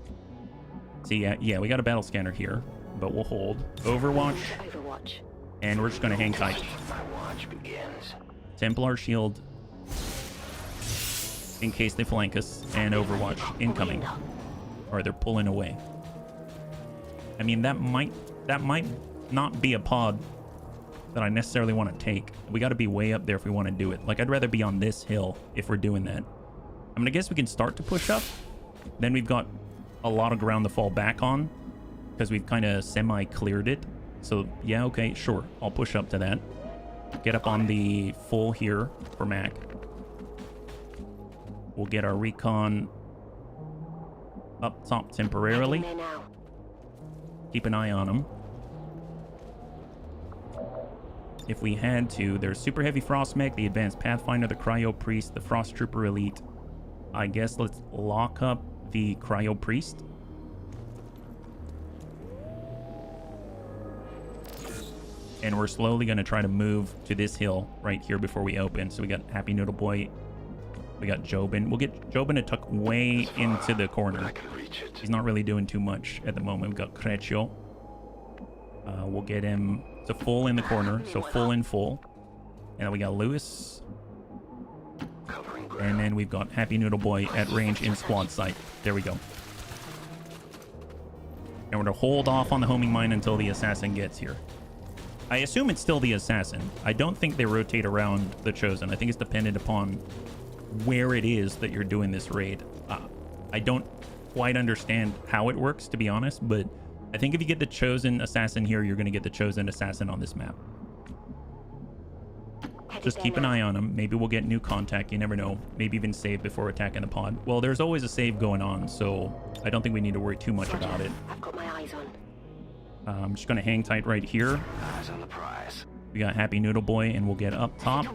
Speaker 1: See, yeah, we got a battle scanner here, but we'll hold. Overwatch. And we're just going to hang tight.
Speaker 2: My watch begins.
Speaker 1: Templar shield. In case they flank us. And Overwatch incoming. Or they're pulling away. I mean, that might not be a pod that I necessarily want to take. We got to be way up there if we want to do it. Like, I'd rather be on this hill if we're doing that. I'm going to guess we can start to push up. Then we've got a lot of ground to fall back on because we've kind of semi-cleared it. So, yeah, okay, sure. I'll push up to that. Get up on the full here for Mac. We'll get our recon up top temporarily. Keep an eye on them. If we had to, there's Super Heavy Frost Mech, the Advanced Pathfinder, the Cryo Priest, the Frost Trooper Elite. I guess let's lock up the Cryo Priest. And we're slowly going to try to move to this hill right here before we open. So we got Happy Noodle Boy. We got Jobin. We'll get Jobin to tuck way into the corner. He's not really doing too much at the moment. We've got Creccio. We'll get him to full in the corner. So full in full. And then we got Lewis. And then we've got Happy Noodle Boy at range in squad sight. There we go. And we're going to hold off on the homing mine until the assassin gets here. I assume it's still the assassin. I don't think they rotate around the Chosen. I think it's dependent upon where it is that you're doing this raid. I don't quite understand how it works, to be honest, but I think if you get the Chosen assassin here, you're going to get the Chosen assassin on this map. Just keep an eye on them. Maybe we'll get new contact. You never know. Maybe even save before attacking the pod. Well, there's always a save going on, so I don't think we need to worry too much about it.
Speaker 3: I've got my eyes on.
Speaker 1: I'm just going to hang tight right here.
Speaker 2: Eyes on the prize.
Speaker 1: We got Happy Noodle Boy, and we'll get up top.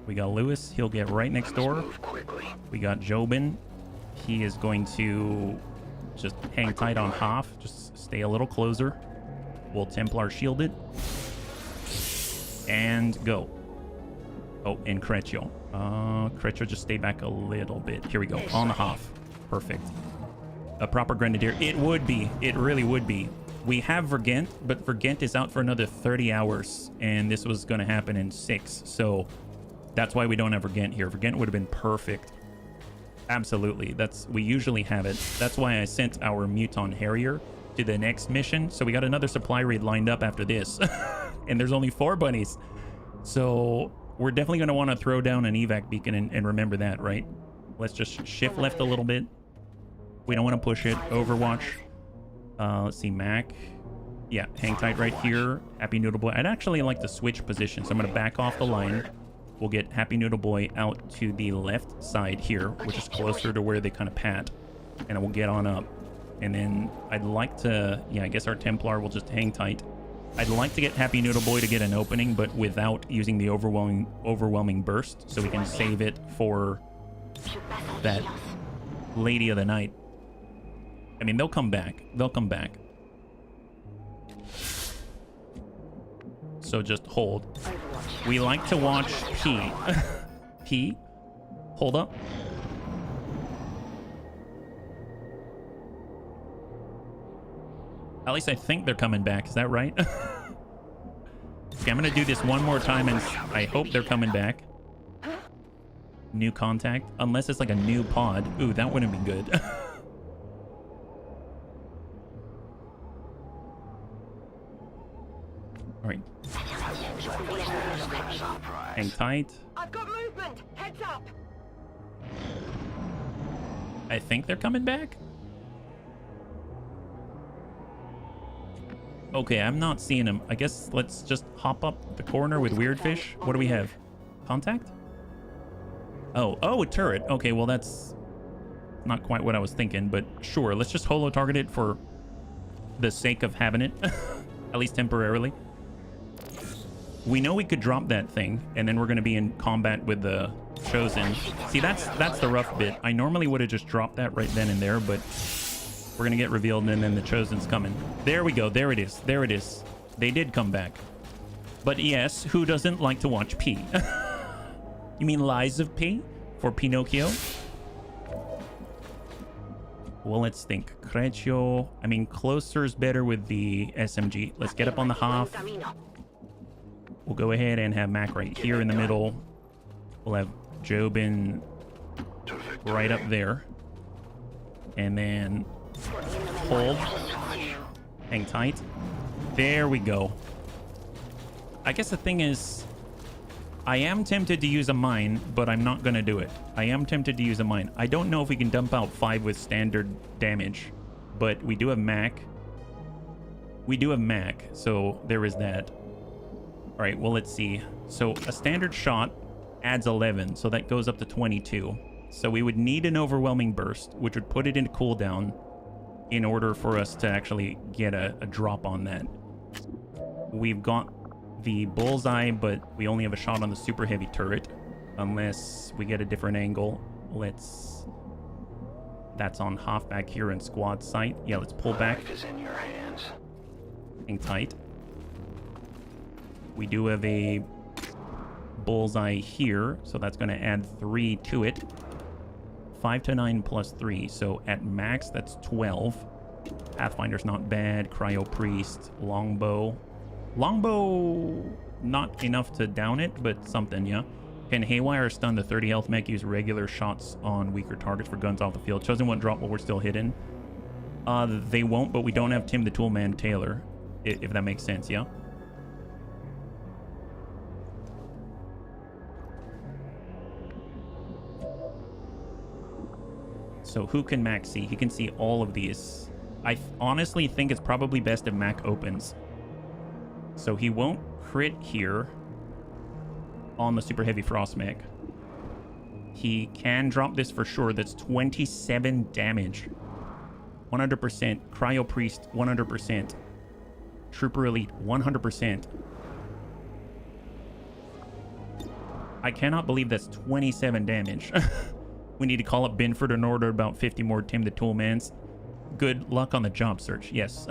Speaker 1: We got Lewis. He'll get right next door.
Speaker 2: Move quickly.
Speaker 1: We got Jobin. He is going to just hang tight on half. Just stay a little closer. We'll Templar shield it. And go. Oh, and Creccio. Creccio, just stay back a little bit. Here we go. On the half. Perfect. A proper Grenadier. It would be. It really would be. We have Vergent, but Vergent is out for another 30 hours. And this was going to happen in 6. So that's why we don't have Vergent here. Vergent would have been perfect. Absolutely. We usually have it. That's why I sent our Muton Harrier to the next mission. So we got another supply raid lined up after this. And there's only 4 bunnies. So we're definitely going to want to throw down an evac beacon and remember that, right? Let's just shift left a little bit. We don't want to push it. Overwatch. Let's see, Mac. Yeah, hang tight right here. Happy Noodle Boy. I'd actually like to switch positions. So I'm going to back off the line. We'll get Happy Noodle Boy out to the left side here, which is closer to where they kind of pat. And we'll get on up. And then I'd like to... Yeah, I guess our Templar will just hang tight. I'd like to get Happy Noodle Boy to get an opening, but without using the overwhelming burst, so we can save it for that Lady of the Night. I mean, they'll come back. They'll come back. So just hold. We like to watch P. P. Hold up. At least I think they're coming back. Is that right? Okay, I'm going to do this one more time, and I hope they're coming back. New contact. Unless it's like a new pod. Ooh, that wouldn't be good. All right. Hang tight.
Speaker 3: I've got movement. Heads up.
Speaker 1: I think they're coming back. Okay, I'm not seeing them. I guess let's just hop up the corner with Weird Fish. What do we have? Contact? Oh, a turret. Okay, well, that's not quite what I was thinking, but sure. Let's just holo target it for the sake of having it, at least temporarily. We know we could drop that thing, and then we're going to be in combat with the Chosen. See, that's the rough bit. I normally would have just dropped that right then and there, but we're going to get revealed, and then the Chosen's coming. There we go. There it is. There it is. They did come back. But yes, who doesn't like to watch P? You mean Lies of P for Pinocchio? Well, let's think. Creccio. I mean, closer is better with the SMG. Let's get up on the half. We'll go ahead and have Mac right here in the middle. We'll have Jobin right up there. And then hold. Hang tight. There we go. I guess the thing is, I am tempted to use a mine, but I'm not going to do it. I am tempted to use a mine. I don't know if we can dump out 5 with standard damage, but we do have Mac. We do have Mac, so there is that. All right, well, let's see. So a standard shot adds 11, so that goes up to 22. So we would need an overwhelming burst, which would put it into cooldown in order for us to actually get a drop on that. We've got the bullseye, but we only have a shot on the super heavy turret unless we get a different angle. That's on half back here in squad sight. Yeah, let's pull back.
Speaker 2: Life is in your hands.
Speaker 1: Hang tight. We do have a bullseye here, so that's going to add 3 to it. 5 to 9 plus 3, so at max that's 12. Pathfinder's not bad. Cryo Priest, Longbow. Longbow, not enough to down it, but something, yeah. Can Haywire stun the 30 health mech? Use regular shots on weaker targets for guns off the field. Chosen won't drop while we're still hidden. They won't, but we don't have Tim the Toolman Taylor, if that makes sense, yeah. So who can Mac see? He can see all of these. I honestly think it's probably best if Mac opens. So he won't crit here on the super heavy frost mech. He can drop this for sure. That's 27 damage. 100%. Cryo Priest, 100%. Trooper Elite, 100%. I cannot believe that's 27 damage. We need to call up Binford and order about 50 more Tim the Toolmans. Good luck on the job search. Yes.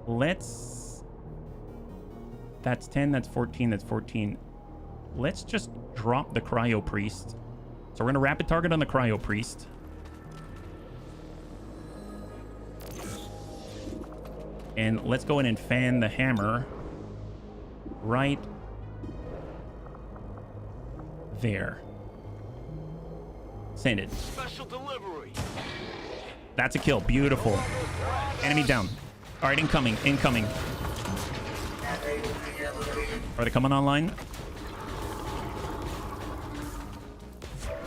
Speaker 1: Let's... That's 10, that's 14, that's 14. Let's just drop the Cryo Priest. So we're going to rapid target on the Cryo Priest. And let's go in and fan the hammer right there. Send it.
Speaker 2: Special delivery.
Speaker 1: That's a kill. Beautiful. Enemy down. All right, incoming. Incoming. Are they coming online?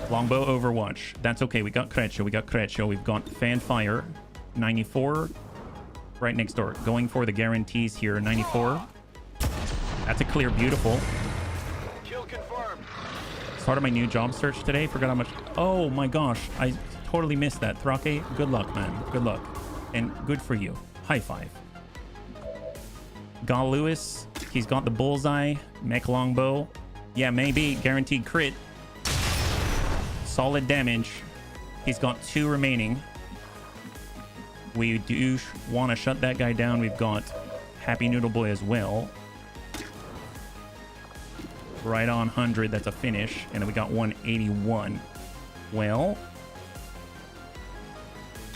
Speaker 1: Longbow Overwatch. That's okay. We got Krecho. We got Krecho. We've got Fan Fire. 94. Right next door. Going for the guarantees here. 94. That's a clear. Beautiful.
Speaker 2: Kill confirmed.
Speaker 1: Started my new job search today. Forgot how much. Oh my gosh. I totally missed that. Thrake, good luck, man. Good luck. And good for you. High five. Gal Lewis. He's got the bullseye. Mech longbow. Yeah, maybe. Guaranteed crit. Solid damage. He's got 2 remaining. We do want to shut that guy down. We've got Happy Noodle Boy as well. Right on 100. That's a finish. And then we got 181. Well,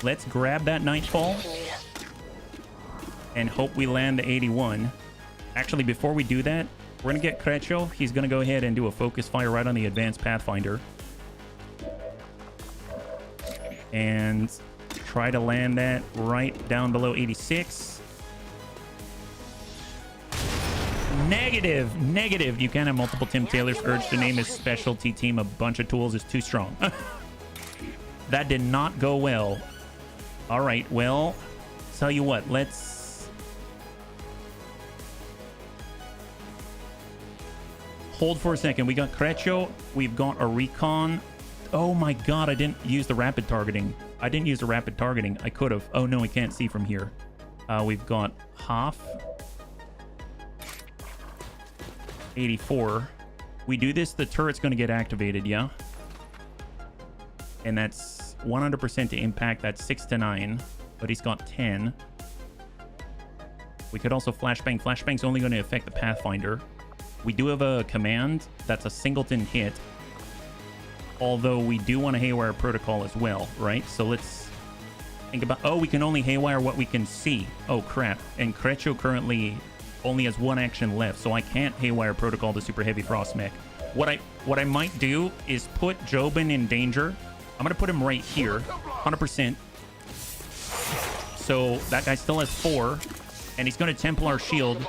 Speaker 1: let's grab that Nightfall and hope we land the 81. Actually, before we do that, we're going to get Krecho. He's going to go ahead and do a focus fire right on the Advanced Pathfinder. And try to land that right down below 86. Negative. Negative. You can't have multiple Tim Taylors. Urge to name his specialty team a bunch of tools is too strong. That did not go well. All right, well, tell you what, let's... Hold for a second. We got Krecho. We've got a recon. Oh my god, I didn't use the rapid targeting. I didn't use the rapid targeting. I could have. Oh no, we can't see from here. We've got half. 84. We do this, the turret's going to get activated, yeah? And that's 100% to impact. That's 6 to 9. But he's got 10. We could also flashbang. Flashbang's only going to affect the Pathfinder. We do have a command that's a singleton hit. Although we do want to haywire protocol as well, right? So let's think about... Oh, we can only haywire what we can see. Oh, crap. And Krecho currently only has 1 action left, so I can't haywire protocol the super heavy frost mech. What I might do is put Jobin in danger. I'm going to put him right here, 100%. So that guy still has 4, and he's going to Templar shield.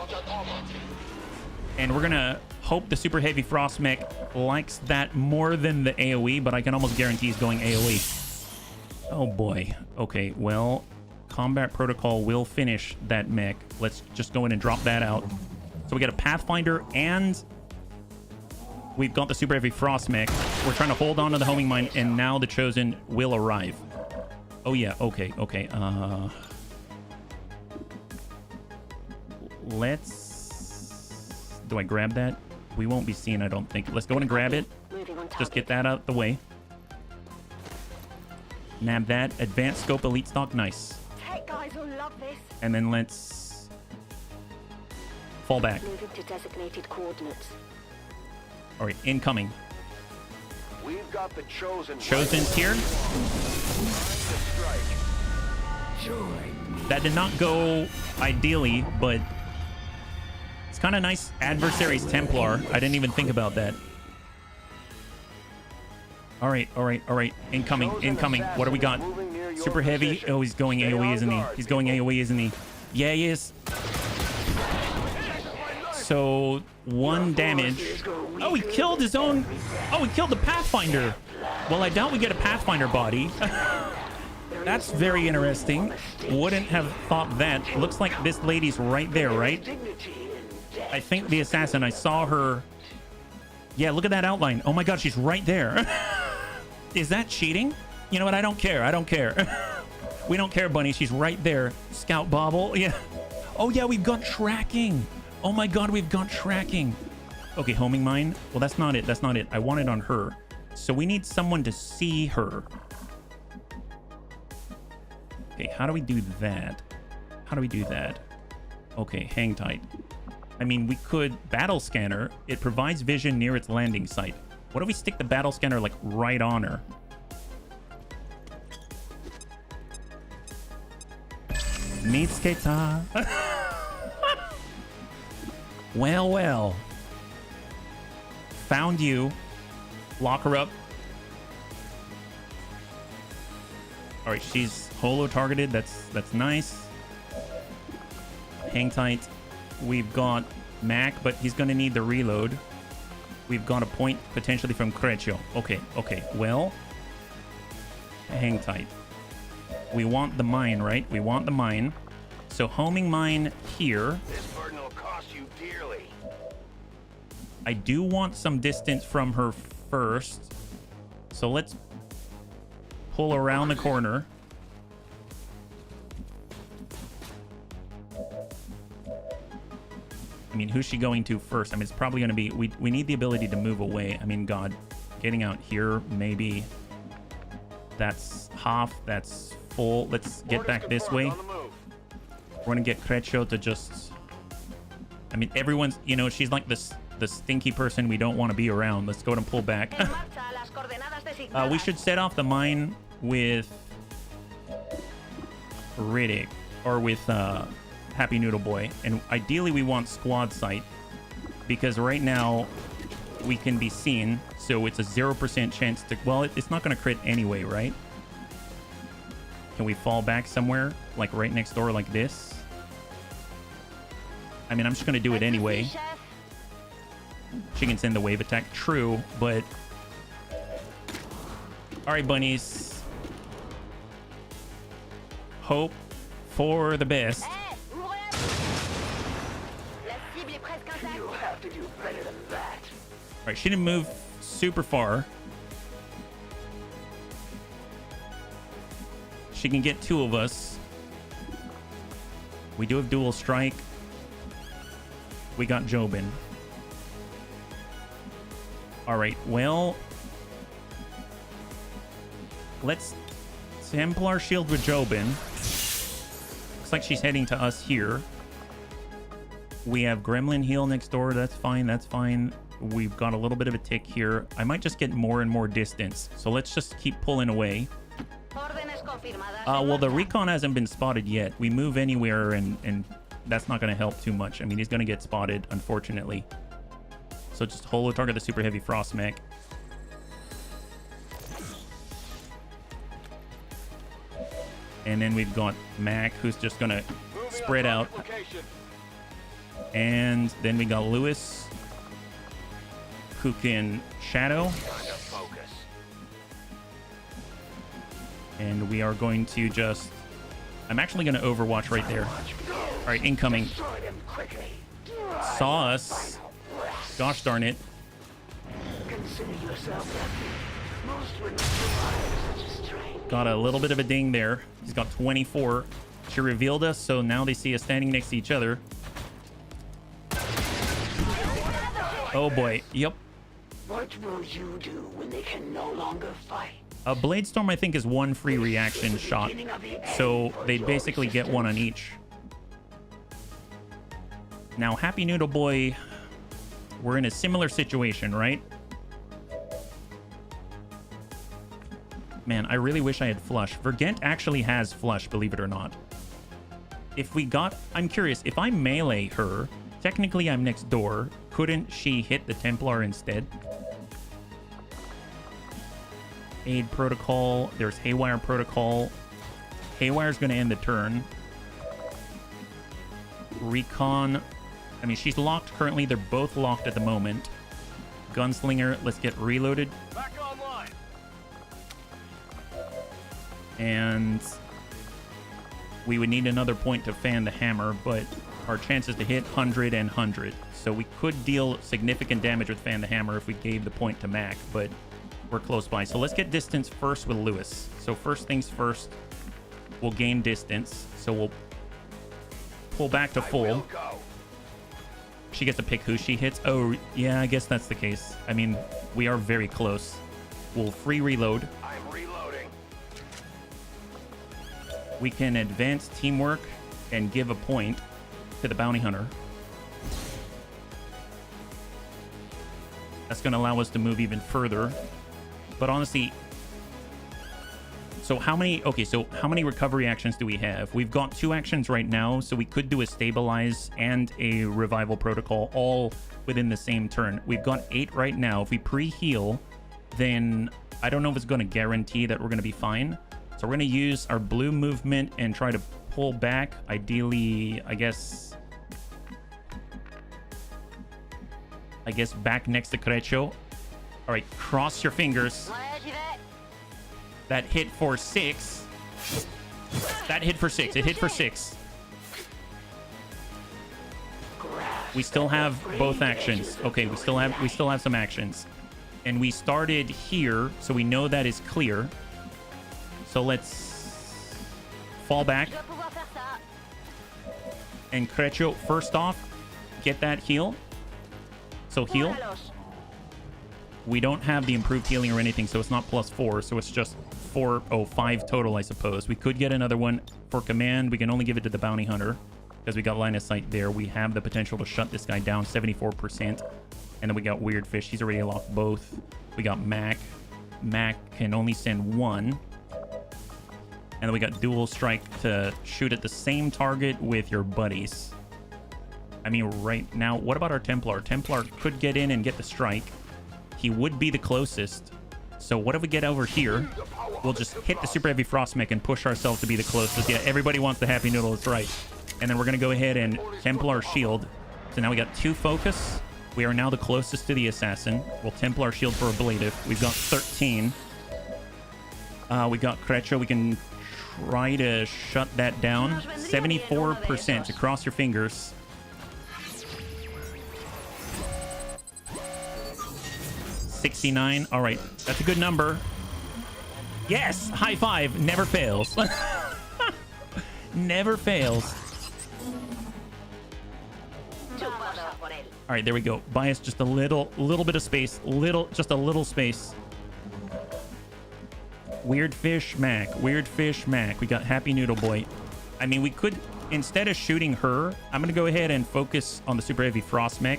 Speaker 1: And we're going to hope the super heavy frost mech likes that more than the AoE, but I can almost guarantee he's going AoE. Oh boy. Okay, well, combat protocol will finish that mech. Let's just go in and drop that out. So we got a Pathfinder and we've got the super heavy frost mech. We're trying to hold on to the homing mine, and now the Chosen will arrive. Oh yeah, okay. Let's... Do I grab that? We won't be seen, I don't think. Let's go in and grab it. Just get that out the way. Nab that. Advanced scope elite stock. Nice.
Speaker 3: Tech guys will love this.
Speaker 1: And then let's fall back.
Speaker 3: Moving to designated coordinates.
Speaker 1: All right, incoming.
Speaker 2: We've got the Chosen.
Speaker 1: Chosen's here. That did not go ideally, but it's kind of nice. Adversary's Templar. I didn't even think about that. All right. Incoming. What do we got? Super heavy. Oh, he's going AoE, isn't he? He's going AoE, isn't he? Yeah, he is. So 1 damage. Oh, he killed his own. Oh, he killed the Pathfinder. Well, I doubt we get a Pathfinder body. That's very interesting. Wouldn't have thought that. Looks like this lady's right there, right? I think the assassin, I saw her. Yeah, look at that outline. Oh my god, she's right there. Is that cheating? You know what? I don't care. We don't care, Bunny. She's right there. Scout Bobble. Yeah. Oh yeah, we've got tracking. Oh my god, we've got tracking. Okay, homing mine. Well, that's not it. I want it on her. So we need someone to see her. Okay, how do we do that? Okay, hang tight. I mean, we could battle scanner. It provides vision near its landing site. What if we stick the battle scanner like right on her? Mitsketa. Well, well. Found you. Lock her up. All right, she's holo targeted. That's nice. Hang tight. We've got Mac, but he's going to need the reload. We've got a point potentially from Creccio. Okay, okay. Well, hang tight. We want the mine, right? We want the mine. So homing mine here.
Speaker 2: This burden will cost you dearly.
Speaker 1: I do want some distance from her first. So let's pull around the corner. I mean, who's she going to first? I mean, it's probably going to be... We need the ability to move away. I mean, God, getting out here, maybe. That's half. That's full. Let's get back this way. We're going to get Creccio to just... I mean, everyone's... You know, she's like the stinky person we don't want to be around. Let's go and pull back. We should set off the mine with Riddick. Or with... Happy Noodle Boy, and ideally we want squad sight because right now we can be seen, so it's a 0% chance to... Well, it's not going to crit anyway, right? Can we fall back somewhere, like right next door like this? I mean, I'm just going to do it anyway. She can send the wave attack, true, but... Alright, bunnies. Hope for the best.
Speaker 2: You have to do better than that.
Speaker 1: All right, she didn't move super far. She can get two of us. We do have dual strike. We got Jobin. All right, well, let's Templar shield with Jobin. Looks like she's heading to us here. We have Gremlin heal next door. That's fine. That's fine. We've got a little bit of a tick here. I might just get more and more distance. So let's just keep pulling away. Well, the recon hasn't been spotted yet. We move anywhere and that's not going to help too much. I mean, he's going to get spotted, unfortunately. So just holo target the super heavy frost mech. And then we've got Mac, who's just going to spread out. And then we got Lewis, who can shadow. And we are going to just... I'm actually going to overwatch right there. All right, incoming. Saw us. Gosh darn it. Got a little bit of a ding there. He's got 24. She revealed us, so now they see us standing next to each other. Oh boy, yep.
Speaker 4: What will you do when they can no longer fight?
Speaker 1: A Blade Storm, I think, is one free reaction shot. So they basically get one on each. Now, Happy Noodle Boy, we're in a similar situation, right? Man, I really wish I had Flush. Vergent actually has Flush, believe it or not. If we got... I'm curious, if I melee her, technically I'm next door. Couldn't she hit the Templar instead? Aid Protocol. There's Haywire Protocol. Haywire's going to end the turn. Recon. I mean, she's locked currently. They're both locked at the moment. Gunslinger. Let's get reloaded.
Speaker 2: Back online.
Speaker 1: And we would need another point to fan the hammer, but our chances to hit 100 and 100. So we could deal significant damage with fan the hammer if we gave the point to Mac, but we're close by. So let's get distance first with Lewis. So first things first, we'll gain distance. So we'll pull back to full. She gets to pick who she hits. Oh, yeah, I guess that's the case. I mean, we are very close. We'll free reload.
Speaker 2: I'm reloading.
Speaker 1: We can advance teamwork and give a point to the bounty hunter. That's going to allow us to move even further. But honestly, so how many recovery actions do we have? We've got 2 actions right now, so we could do a stabilize and a revival protocol all within the same turn. We've got 8 right now. If we pre-heal, then I don't know if it's going to guarantee that we're going to be fine. So we're going to use our blue movement and try to pull back. Ideally, I guess back next to Crecho. All right, cross your fingers. That hit for 6. That hit for 6. It hit for 6. We still have both actions. Okay, we still have some actions. And we started here, so we know that is clear. So let's fall back. And Crecho, first off, get that heal. So heal. We don't have the improved healing or anything, so it's not +4, so it's just 5 total, I suppose. We could get another one for command. We can only give it to the bounty hunter because we got line of sight there. We have the potential to shut this guy down, 74%. And then we got Weird Fish. He's already locked both. We got Mac. Mac can only send 1. And then we got Dual Strike to shoot at the same target with your buddies. I mean, right now, what about our Templar? Templar could get in and get the strike. He would be the closest. So what if we get over here? We'll just hit the Super Heavy Frost Mech and push ourselves to be the closest. Yeah, everybody wants the Happy Noodle. That's right. And then we're going to go ahead and Templar Shield. So now we got 2 focus. We are now the closest to the assassin. We'll Templar Shield for Ablative. We've got 13. We got Crecho. We can try to shut that down. 74%. So cross your fingers. 69. All right, that's a good number. Yes, high five. Never fails. Never fails. All right, there we go. Buy us just a little bit of space. Just a little space. Weird Fish Mac. Weird Fish Mac. We got Happy Noodle Boy. I mean, we could, instead of shooting her, I'm going to go ahead and focus on the Super Heavy Frost Mech.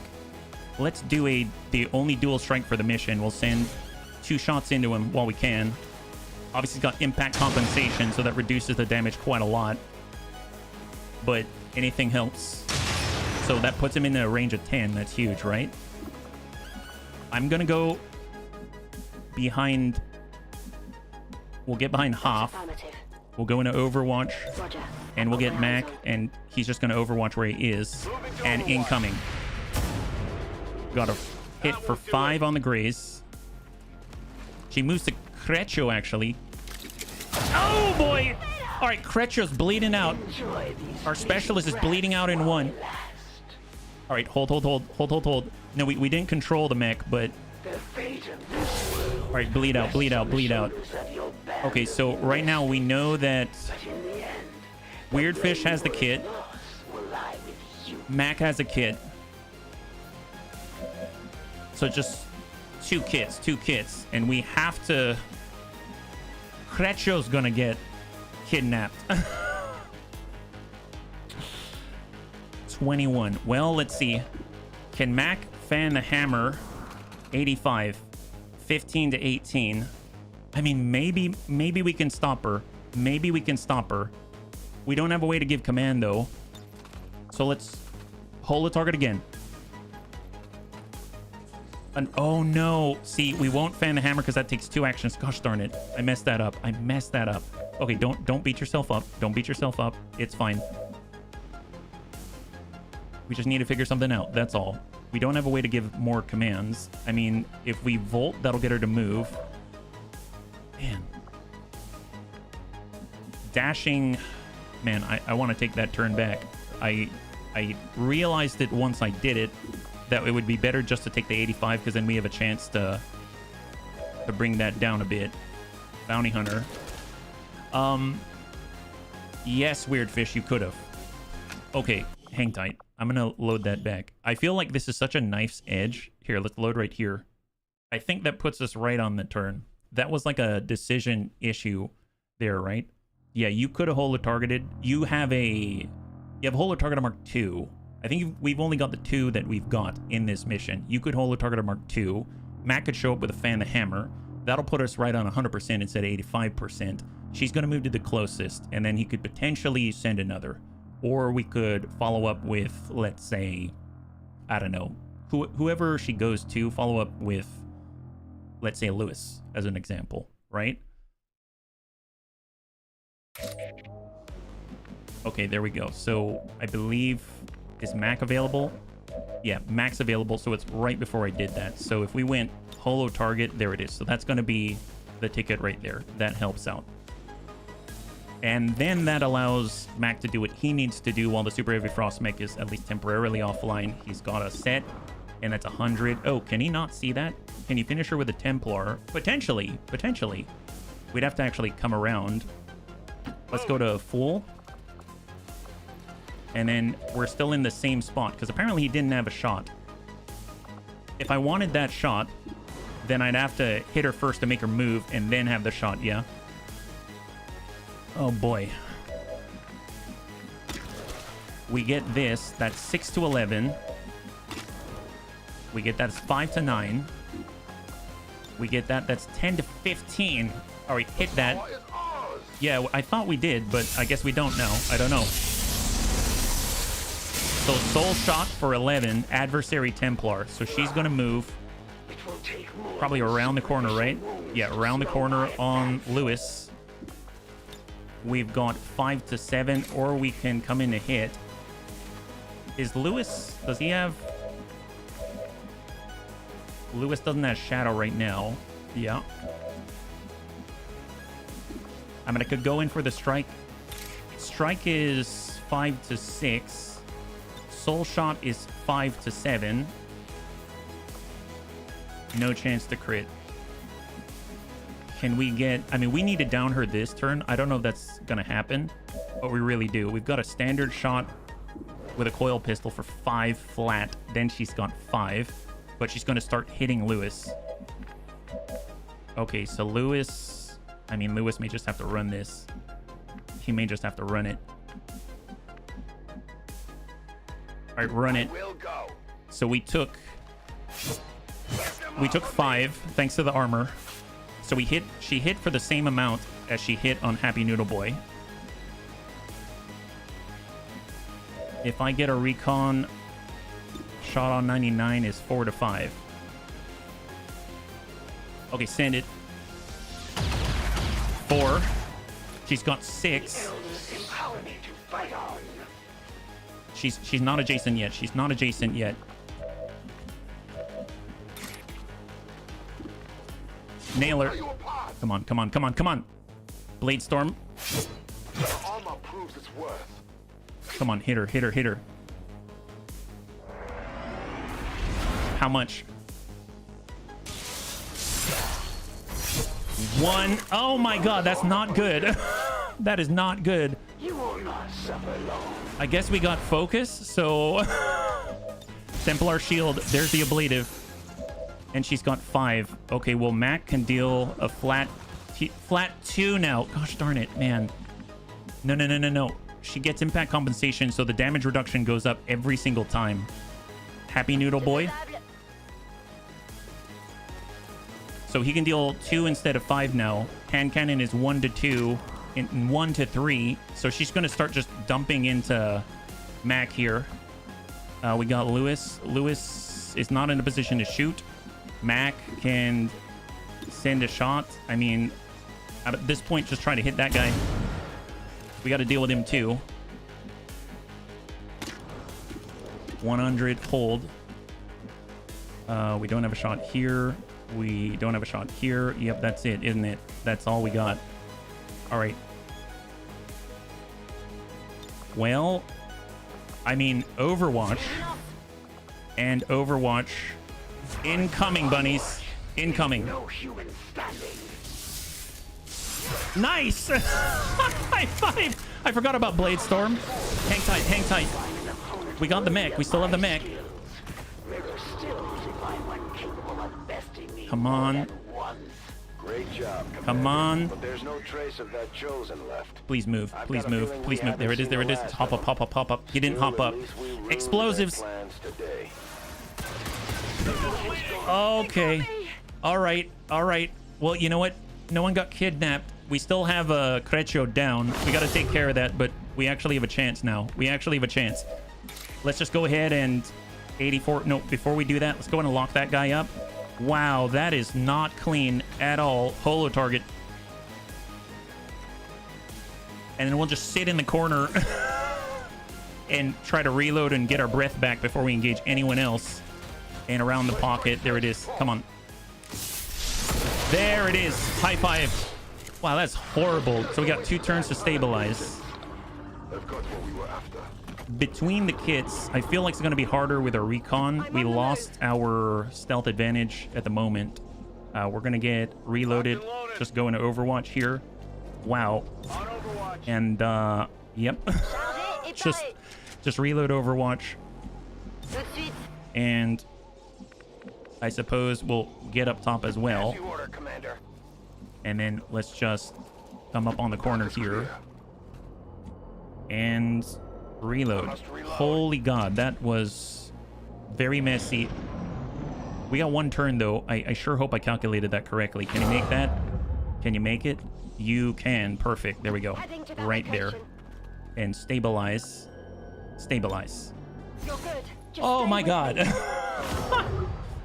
Speaker 1: Let's do the only dual strike for the mission. We'll send 2 shots into him while we can. Obviously, he's got impact compensation, so that reduces the damage quite a lot. But anything helps. So that puts him in a range of 10. That's huge, right? I'm going to go behind... We'll get behind Hoff. We'll go into Overwatch. And we'll get Mac, and he's just going to Overwatch where he is. And incoming. Got a hit for 5 on the Graze. She moves to Crecho, actually. Oh, boy! All right, Crecho's bleeding out. Our specialist is bleeding out in 1. All right, hold. No, we didn't control the mech, but... All right, bleed out. Okay, so right now we know that Weird Fish has the kit. Mac has a kit. So just 2 kits. And we have to... Crecho's gonna get kidnapped. 21. Well, let's see. Can Mac fan the hammer? 85. 15 to 18. I mean, maybe we can stop her. We don't have a way to give command, though. So let's hold the target again. And oh no, see, we won't fan the hammer because that takes 2 actions. Gosh darn it, I messed that up. Okay, don't beat yourself up. It's fine. We just need to figure something out, that's all. We don't have a way to give more commands. I mean, if we volt, that'll get her to move. Man. Dashing. Man, I want to take that turn back. I realized it once I did it, that it would be better just to take the 85, because then we have a chance to bring that down a bit. Bounty Hunter. Yes, Weird Fish, you could have. Okay, hang tight. I'm gonna load that back. I feel like this is such a knife's edge. Here, let's load right here. I think that puts us right on the turn. That was like a decision issue there, right? Yeah, you could have Holo targeted. You have Holo target mark 2. I think we've only got the 2 that we've got in this mission. You could holo target a Mark II. Mac could show up with a fan the hammer. That'll put us right on 100% instead of 85%. She's going to move to the closest, and then he could potentially send another. Or we could follow up with, let's say, I don't know, whoever she goes to, follow up with, let's say, Lewis, as an example, right? Okay, there we go. So I believe, is Mac available? Yeah, Mac's available, so it's right before I did that. So if we went holo target, there it is. So that's going to be the ticket right there. That helps out. And then that allows Mac to do what he needs to do while the Super Heavy Frost mech is at least temporarily offline. He's got a set, and that's 100. Oh, can he not see that? Can you finish her with a Templar? Potentially. We'd have to actually come around. Let's go to full. And then we're still in the same spot, because apparently he didn't have a shot. If I wanted that shot, then I'd have to hit her first to make her move, and then have the shot, yeah? Oh boy. We get this. That's 6 to 11. We get that's 5 to 9. We get that. That's 10 to 15. All right, hit that. Yeah, I thought we did, but I guess we don't now. I don't know. So soul shot for 11. Adversary Templar. So she's going to move. Probably around the corner, right? Yeah, around the corner on Lewis. We've got 5 to 7, or we can come in to hit. Is Lewis, does he have... Lewis doesn't have Shadow right now. Yeah. I mean, I could go in for the strike. Strike is 5 to 6. Soul shot is 5 to 7. No chance to crit. Can we get... I mean, we need to down her this turn. I don't know if that's going to happen, but we really do. We've got a standard shot with a coil pistol for 5 flat. Then she's got 5, but she's going to start hitting Lewis. Okay, so Lewis... I mean, Lewis may just have to run this. He may just have to run it. All right, run it. So we took 5 thanks to the armor. So she hit for the same amount as she hit on Happy Noodle Boy. If I get a recon shot on 99 is 4 to 5. Okay, send it. 4. She's got 6. She's not adjacent yet. She's not adjacent yet. Nail her. Come on, come on, come on, come on. Blade Storm. Come on, hit her, hit her, hit her. How much? 1. Oh my god, that's not good. That is not good.
Speaker 4: You will not suffer long.
Speaker 1: I guess we got focus, so... Templar Shield, there's the ablative. And she's got 5. Okay, well, Mac can deal a flat 2 now. Gosh darn it, man. No, no, no, no, no. She gets impact compensation, so the damage reduction goes up every single time. Happy Noodle Boy. So he can deal 2 instead of 5 now. Hand cannon is 1 to 2 and 1 to 3. So she's going to start just dumping into Mac here. We got Lewis. Lewis is not in a position to shoot. Mac can send a shot. I mean, at this point, just try to hit that guy. We got to deal with him too. 100 hold. We don't have a shot here. We don't have a shot here. Yep, that's it, isn't it? That's all we got. All right. Well, I mean, Overwatch and Overwatch incoming, bunnies. Incoming. Nice! High five! I forgot about Blade Storm. Hang tight, hang tight. We got the mech. We still have the mech. Come on.
Speaker 5: Great job, Commander.
Speaker 1: Come on.
Speaker 5: But there's no trace of that Chosen left.
Speaker 1: Please move.
Speaker 5: I've
Speaker 1: Please
Speaker 5: got a
Speaker 1: move.
Speaker 5: feeling
Speaker 1: Please
Speaker 5: we
Speaker 1: move. There it
Speaker 5: haven't
Speaker 1: is. There it
Speaker 5: seen
Speaker 1: is.
Speaker 5: the last
Speaker 1: Hop up,
Speaker 5: of
Speaker 1: hop up, hop up. He didn't hop
Speaker 5: Well,
Speaker 1: up.
Speaker 5: at least we ruined their
Speaker 1: Explosives.
Speaker 5: plans today.
Speaker 1: Okay. All right. All right. Well, you know what? No one got kidnapped. We still have Crecho down. We got to take care of that, but we actually have a chance now. We actually have a chance. Let's just go ahead and 84. No, before we do that, let's go ahead and lock that guy up. Wow, that is not clean at all. Holo target. And then we'll just sit in the corner and try to reload and get our breath back before we engage anyone else. And around the pocket, there it is. Come on. There it is. High five. Wow, that's horrible. So we got 2 turns to stabilize.
Speaker 5: They've got what we were after.
Speaker 1: Between the kits, I feel like it's going to be harder with our recon. We lost our stealth advantage at the moment. We're going to get reloaded. Just go into Overwatch here. Wow. And, yep. just reload Overwatch. And I suppose we'll get up top as well. And then let's just come up on the corner here. And reload. Holy God, that was very messy. We got 1 turn though. I sure hope I calculated that correctly. Can you make that? Can you make it? You can. Perfect. There we go. Right there. And stabilize. Stabilize. Oh my God.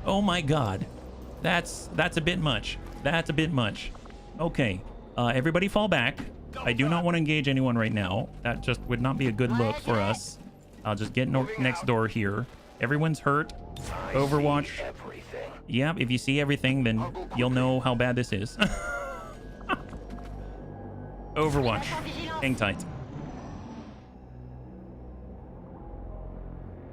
Speaker 1: Oh my God. That's a bit much. That's a bit much. Okay. Everybody fall back. I do not want to engage anyone right now. That just would not be a good look for us. I'll just get next door here. Everyone's hurt. Overwatch. Yeah, if you see everything, then you'll know how bad this is. Overwatch. Hang tight.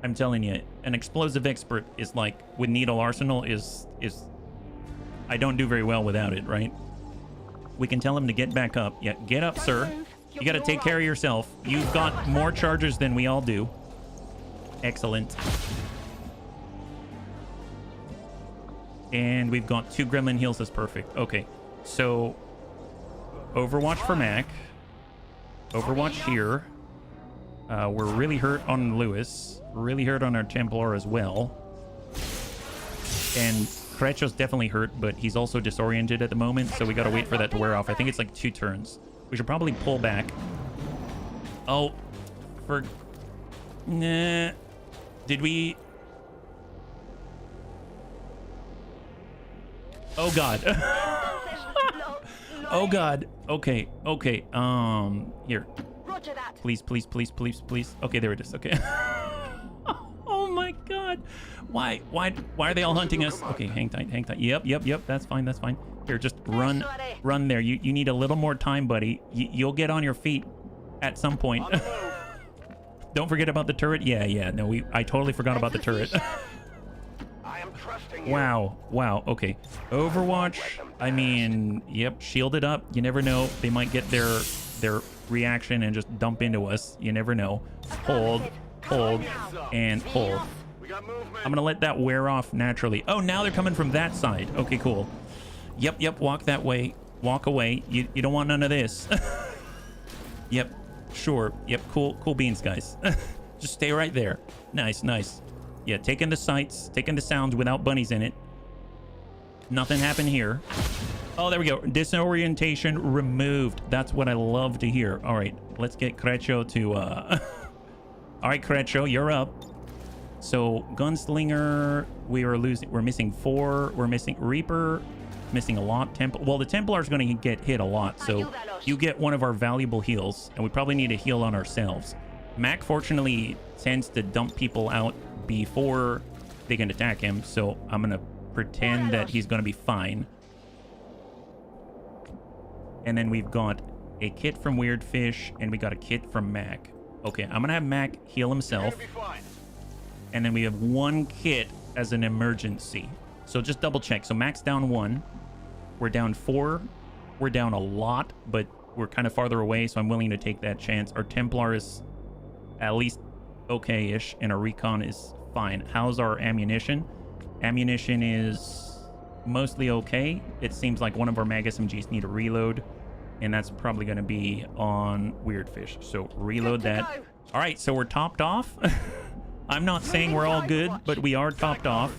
Speaker 1: I'm telling you, an explosive expert is like, with Needle Arsenal is I don't do very well without it, right? We can tell him to get back up. Yeah, get up, sir. You got to take care of yourself. You've got more charges than we all do. Excellent. And we've got 2 gremlin heals. That's perfect. Okay, so Overwatch for Mac. Overwatch here. We're really hurt on Lewis. Really hurt on our Templar as well. And Crecho's definitely hurt, but he's also disoriented at the moment, so we gotta wait for that to wear off. I think it's like 2 turns. We should probably pull back. Oh, nah. Did we? Oh God. Oh God. Okay. Okay. Here. Please, please, please, please, please. Okay, there it is. Okay. Oh my God. Why are they all hunting us? Okay, hang tight, hang tight. Yep. That's fine. That's fine. Here, just run there. You need a little more time, buddy. You'll get on your feet at some point. Don't forget about the turret. Yeah. No, I totally forgot about the turret. Wow. Okay. Overwatch. I mean, yep. Shielded up. You never know. They might get their reaction and just dump into us. You never know. Hold, and hold. I'm gonna let that wear off naturally. Oh, now they're coming from that side. Okay, cool. Yep. Walk that way. Walk away. You don't want none of this. Yep. Sure. Yep. Cool beans, guys. Just stay right there. Nice. Yeah, taking the sights, taking the sounds without bunnies in it. Nothing happened here. Oh, there we go. Disorientation removed. That's what I love to hear. All right, let's get Crecho to... All right, Crecho, you're up. So, Gunslinger, we're missing 4. We're missing Reaper, missing a lot. Well, the Templar's going to get hit a lot, so you get one of our valuable heals, and we probably need a heal on ourselves. Mac, fortunately, tends to dump people out before they can attack him, so I'm gonna pretend that he's gonna be fine. And then we've got a kit from Weird Fish, and we got a kit from Mac. Okay, I'm gonna have Mac heal himself, and then we have 1 kit as an emergency. So just double check. So Mac's down 1, we're down 4, we're down a lot, but we're kind of farther away, so I'm willing to take that chance. Our Templar is at least okay-ish, and our recon is fine. How's our ammunition? Ammunition is mostly okay. It seems like one of our mag SMGs need a reload, and that's probably going to be on Weird Fish. So reload that. All right, so we're topped off. I'm not saying we're all good, but we are topped off.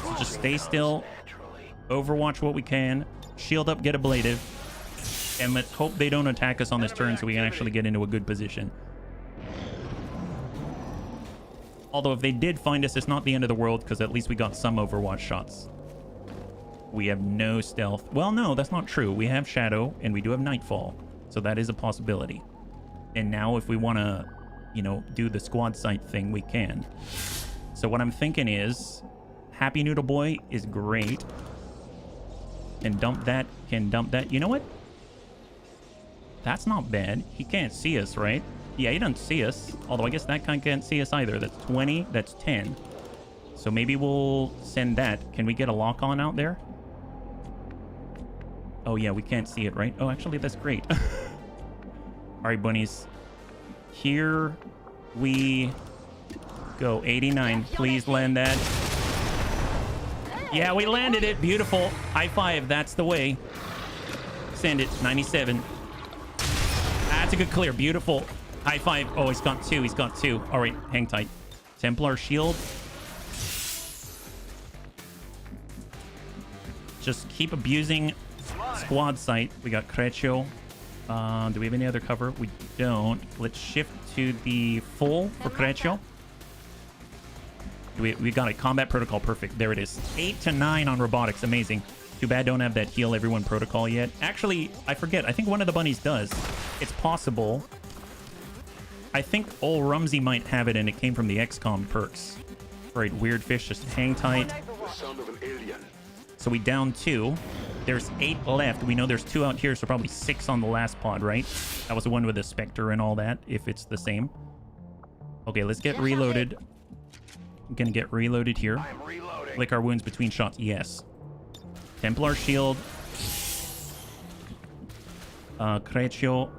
Speaker 1: So just stay still, overwatch what we can, shield up, get ablative, and let's hope they don't attack us on this turn so we can actually get into a good position. Although if they did find us, it's not the end of the world, because at least we got some overwatch shots. We have no stealth. Well, no, that's not true. We have shadow, and we do have nightfall, so that is a possibility. And now if we want to, you know, do the squad sight thing, we can. So what I'm thinking is Happy Noodle Boy is great. Can dump that, can dump that. You know what? That's not bad. He can't see us, right? Yeah, he doesn't see us. Although I guess that guy can't see us either. That's 20. That's 10. So maybe we'll send that. Can we get a lock on out there? Oh, yeah, we can't see it, right? Oh, actually, that's great. All right, bunnies. Here we go. 89. Please land that. Yeah, we landed it. Beautiful. High five. That's the way. Send it. 97. That's a good clear. Beautiful. High five. Oh, he's got two. He's got two. All right, hang tight. Templar shield. Just keep abusing squad sight. We got Creccio. Do we have any other cover? We don't. Let's shift to the full for Creccio. We got a combat protocol. Perfect. There it is. 8 to 9 on robotics. Amazing. Too bad don't have that heal everyone protocol yet. Actually, I forget. I think one of the bunnies does. It's possible. I think old Rumsey might have it, and it came from the XCOM perks. All right, Weird Fish, just hang tight. So we down 2. There's 8 left. We know there's 2 out here, so probably 6 on the last pod, right? That was the one with the Spectre and all that, if it's the same. Okay, let's get reloaded. I'm gonna get reloaded here. Lick our wounds between shots. Yes. Templar shield. Creccio.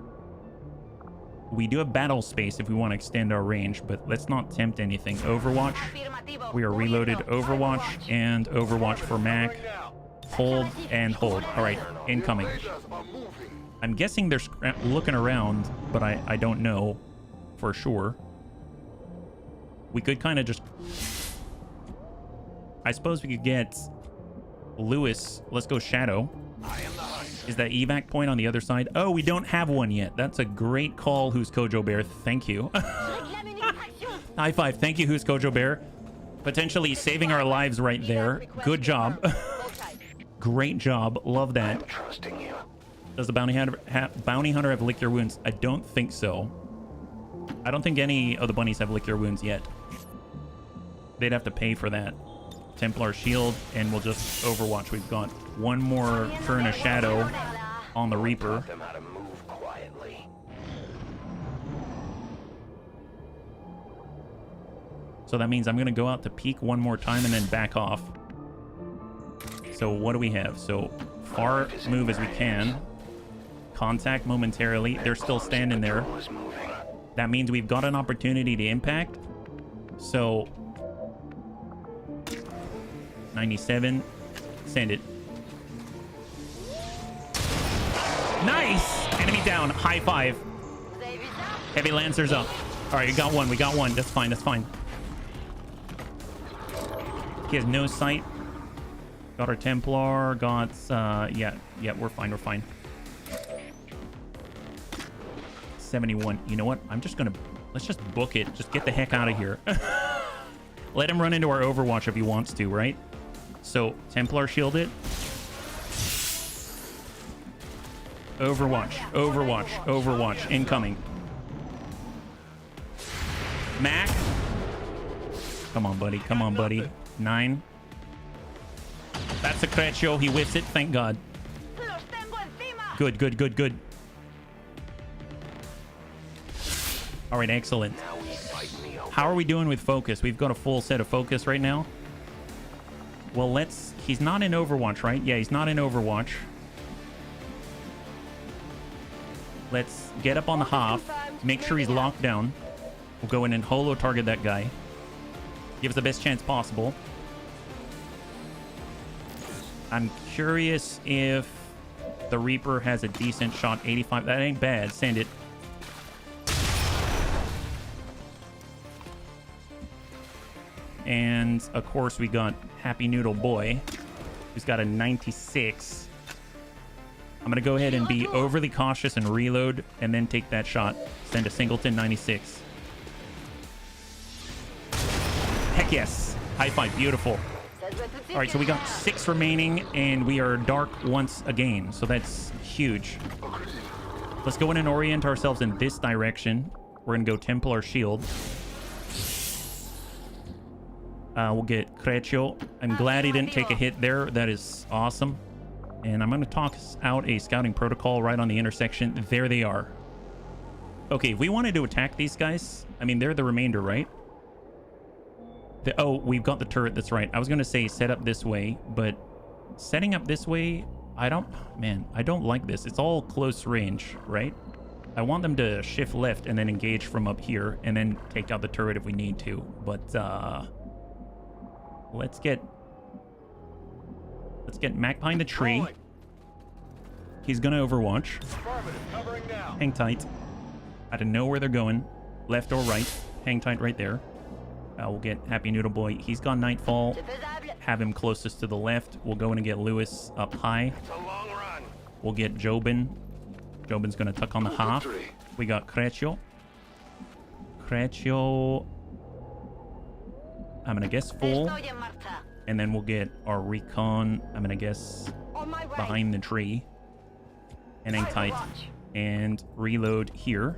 Speaker 1: We do have battle space if we want to extend our range, but let's not tempt anything. Overwatch. We are reloaded. Overwatch and Overwatch for Mac. Hold and hold. All right, incoming. I'm guessing they're looking around, but I don't know for sure. We could kind of just... I suppose we could get Lewis. Let's go Shadow. Is that evac point on the other side? Oh, we don't have one yet. That's a great call, Who's Kojo Bear. Thank you. High five. Thank you, Who's Kojo Bear. Potentially saving our lives right there. Good job. Great job. Love that. Does the bounty hunter have lick your wounds? I don't think so. I don't think any of the bunnies have lick your wounds yet. They'd have to pay for that. Templar shield, and we'll just overwatch. We've got one more turn of shadow on the Reaper. So that means I'm going to go out to peek one more time and then back off. So what do we have? So far move as we can. Contact momentarily. They're still standing there. That means we've got an opportunity to impact. So 97. Send it. Nice! Enemy down. High five. Heavy Lancers up. All right, we got one. We got one. That's fine. That's fine. He has no sight. Got our Templar. Got, yeah, we're fine. We're fine. 71. You know what? I'm just gonna... Let's just book it. Just get the heck out of here. Let him run into our Overwatch if he wants to, right? So, Templar shield it. Overwatch. Overwatch. Overwatch. Incoming. Mac. Come on, buddy. Come on, buddy. 9. That's a Creccio. He whiffs it. Thank God. Good, good, good, good. All right, excellent. How are we doing with focus? We've got a full set of focus right now. Well, let's... He's not in Overwatch, right? Yeah, he's not in Overwatch. Let's get up on the half. Make sure he's locked down. We'll go in and holo target that guy. Give us the best chance possible. I'm curious if the Reaper has a decent shot. 85. That ain't bad. Send it. And, of course, we got Happy Noodle Boy, who's got a 96. I'm going to go ahead and be overly cautious and reload, and then take that shot. Send a Singleton 96. Heck yes. High five. Beautiful. All right, so we got 6 remaining, and we are dark once again, so that's huge. Let's go in and orient ourselves in this direction. We're going to go Templar Shield. We'll get Creccio. I'm glad he didn't take a hit there. That is awesome. And I'm going to toss out a scouting protocol right on the intersection. There they are. Okay, if we wanted to attack these guys, I mean, they're the remainder, right? Oh, we've got the turret. That's right. I was going to say set up this way, but setting up this way, I don't like this. It's all close range, right? I want them to shift left and then engage from up here and then take out the turret if we need to. But, let's get Mac behind the tree. He's going to overwatch. Hang tight. I don't know where they're going. Left or right. Hang tight right there. We'll get Happy Noodle Boy. He's got Nightfall. Have him closest to the left. We'll go in and get Lewis up high. We'll get Jobin. Jobin's going to tuck on the half. We got Creccio. Creccio, I'm going to guess full. And then we'll get our recon, I'm going to guess behind the tree. And hang tight. And reload here.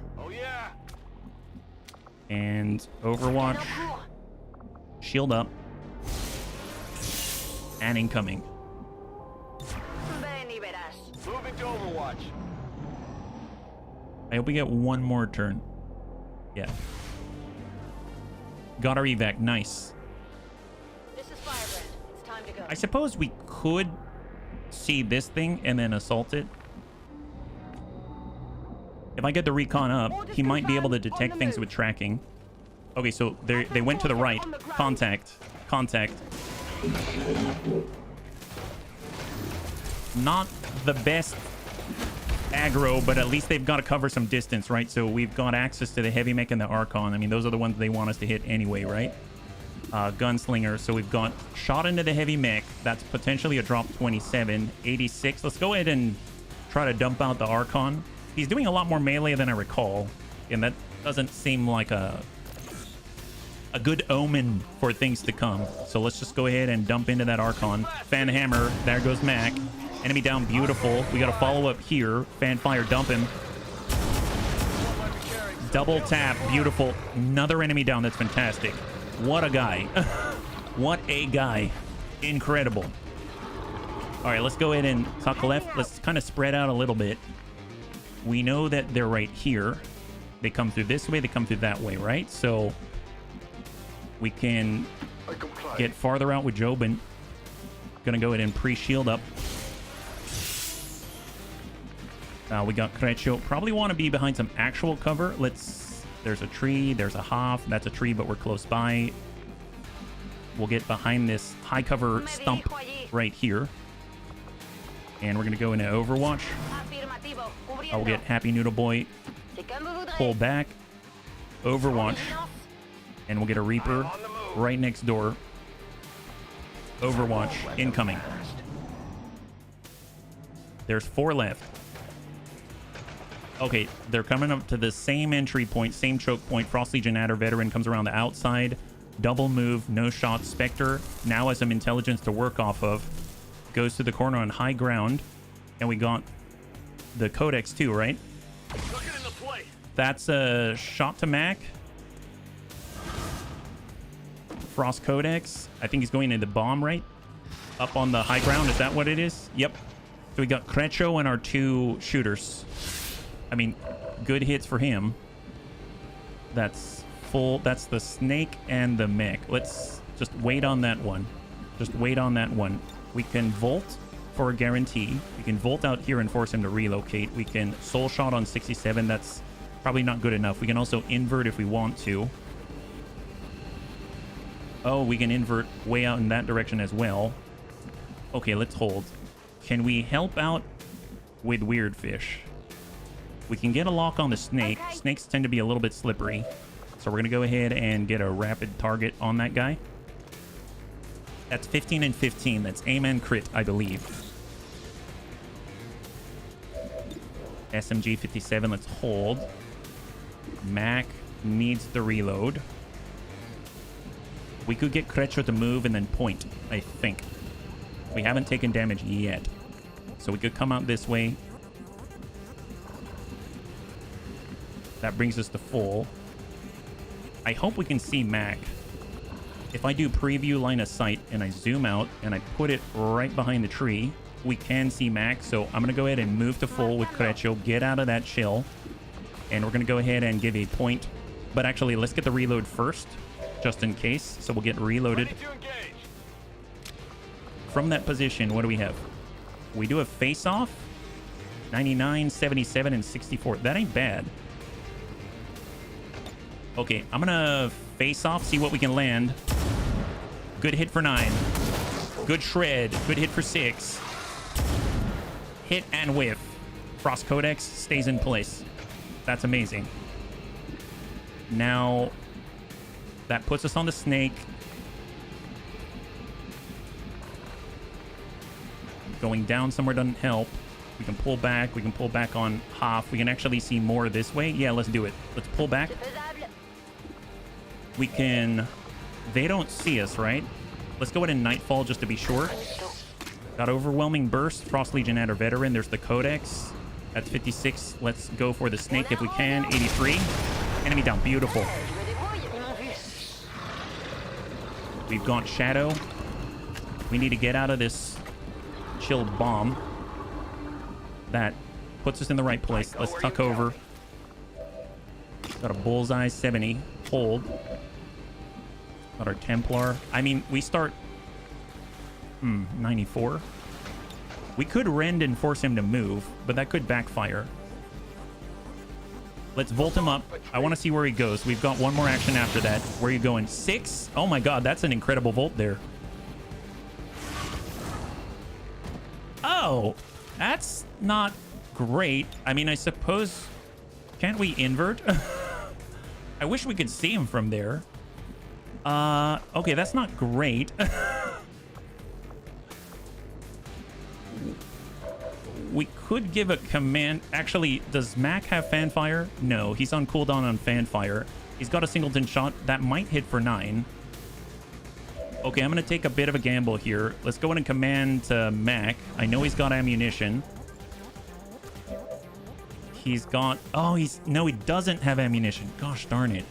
Speaker 1: And overwatch. Shield up. And incoming.
Speaker 5: Moving to Overwatch.
Speaker 1: I hope we get one more turn. Yeah. Got our evac. Nice.
Speaker 3: This is Firebrand. It's time to go.
Speaker 1: I suppose we could see this thing and then assault it. If I get the recon up, he might be able to detect things with tracking. Okay, so they went to the right. Contact. Contact. Not the best aggro, but at least they've got to cover some distance, right? So we've got access to the heavy mech and the Archon. I mean, those are the ones they want us to hit anyway, right? Gunslinger. So we've got shot into the heavy mech. That's potentially a drop 27. 86. Let's go ahead and try to dump out the Archon. He's doing a lot more melee than I recall, and that doesn't seem like a good omen for things to come. So let's just go ahead and dump into that Archon. Fan Hammer. There goes Mac. Enemy down. Beautiful. We got to follow up here. Fan Fire. Dump him. Double tap. Beautiful. Another enemy down. That's fantastic. What a guy. What a guy. Incredible. All right, let's go ahead and tuck left. Let's kind of spread out a little bit. We know that they're right here. They come through this way. They come through that way, right? So we can get farther out with Jobin. Gonna go ahead and pre-shield up. We got Creccio. Probably want to be behind some actual cover. There's a tree. There's a half. That's a tree, but we're close by. We'll get behind this high cover stump right here. And we're gonna go into Overwatch. I'll get Happy Noodle Boy. Pull back. Overwatch. And we'll get a Reaper right next door. Overwatch incoming. There's 4 left. Okay, they're coming up to the same entry point, same choke point. Frost Legion Adder Veteran comes around the outside. Double move, no shot. Spectre now has some intelligence to work off of. Goes to the corner on high ground. And we got the Codex too, right? That's a shot to Mac. Frost Codex. I think he's going into the bomb, right? Up on the high ground. Is that what it is? Yep. So we got Creccio and our 2 shooters. I mean, good hits for him. That's full. That's the snake and the mech. Let's just wait on that one. Just wait on that one. We can Volt for a guarantee. We can Volt out here and force him to relocate. We can Soul Shot on 67. That's probably not good enough. We can also invert if we want to. Oh, we can invert way out in that direction as well. Okay, let's hold. Can we help out with weird fish? We can get a lock on the snake.
Speaker 3: Okay.
Speaker 1: Snakes tend to be a little bit slippery. So we're going to go ahead and get a rapid target on that guy. That's 15 and 15. That's aim and crit, I believe. SMG 57, let's hold. Mac needs the reload. We could get Crecho to move and then point, I think. We haven't taken damage yet. So we could come out this way. That brings us to full. I hope we can see Mac. If I do preview line of sight and I zoom out and I put it right behind the tree, we can see Mac. So I'm going to go ahead and move to full with Crecho, get out of that chill. And we're going to go ahead and give a point. But actually, let's get the reload first, just in case. So we'll get reloaded.
Speaker 5: Ready to engage.
Speaker 1: From that position, what do we have? We do a face-off. 99, 77, and 64. That ain't bad. Okay, I'm gonna face off, see what we can land. Good hit for 9. Good shred. Good hit for 6. Hit and whiff. Frost Codex stays in place. That's amazing. Now, that puts us on the snake. Going down somewhere doesn't help. We can pull back. We can pull back on half. We can actually see more this way. Yeah, let's do it. Let's pull back. We can... They don't see us, right? Let's go ahead and Nightfall just to be sure. Got Overwhelming Burst. Frost Legionnaire Veteran. There's the Codex. That's 56. Let's go for the Snake if we can. 83. Enemy down. Beautiful. We've got Shadow. We need to get out of this chilled bomb. That puts us in the right place. Let's tuck over. Got a Bullseye 70. Hold. Got our Templar. I mean, we start... 94. We could rend and force him to move, but that could backfire. Let's volt him up. I want to see where he goes. We've got one more action after that. Where are you going? 6? Oh my god, that's an incredible volt there. Oh, that's not great. I mean, I suppose... Can't we invert? I wish we could see him from there. Okay, that's not great. We could give a command. Actually, does Mac have Fanfire? No, he's on cooldown on Fanfire. He's got a singleton shot. That might hit for 9. Okay, I'm going to take a bit of a gamble here. Let's go in and command Mac. I know he's got ammunition. He's got... Oh, he's... No, he doesn't have ammunition. Gosh darn it.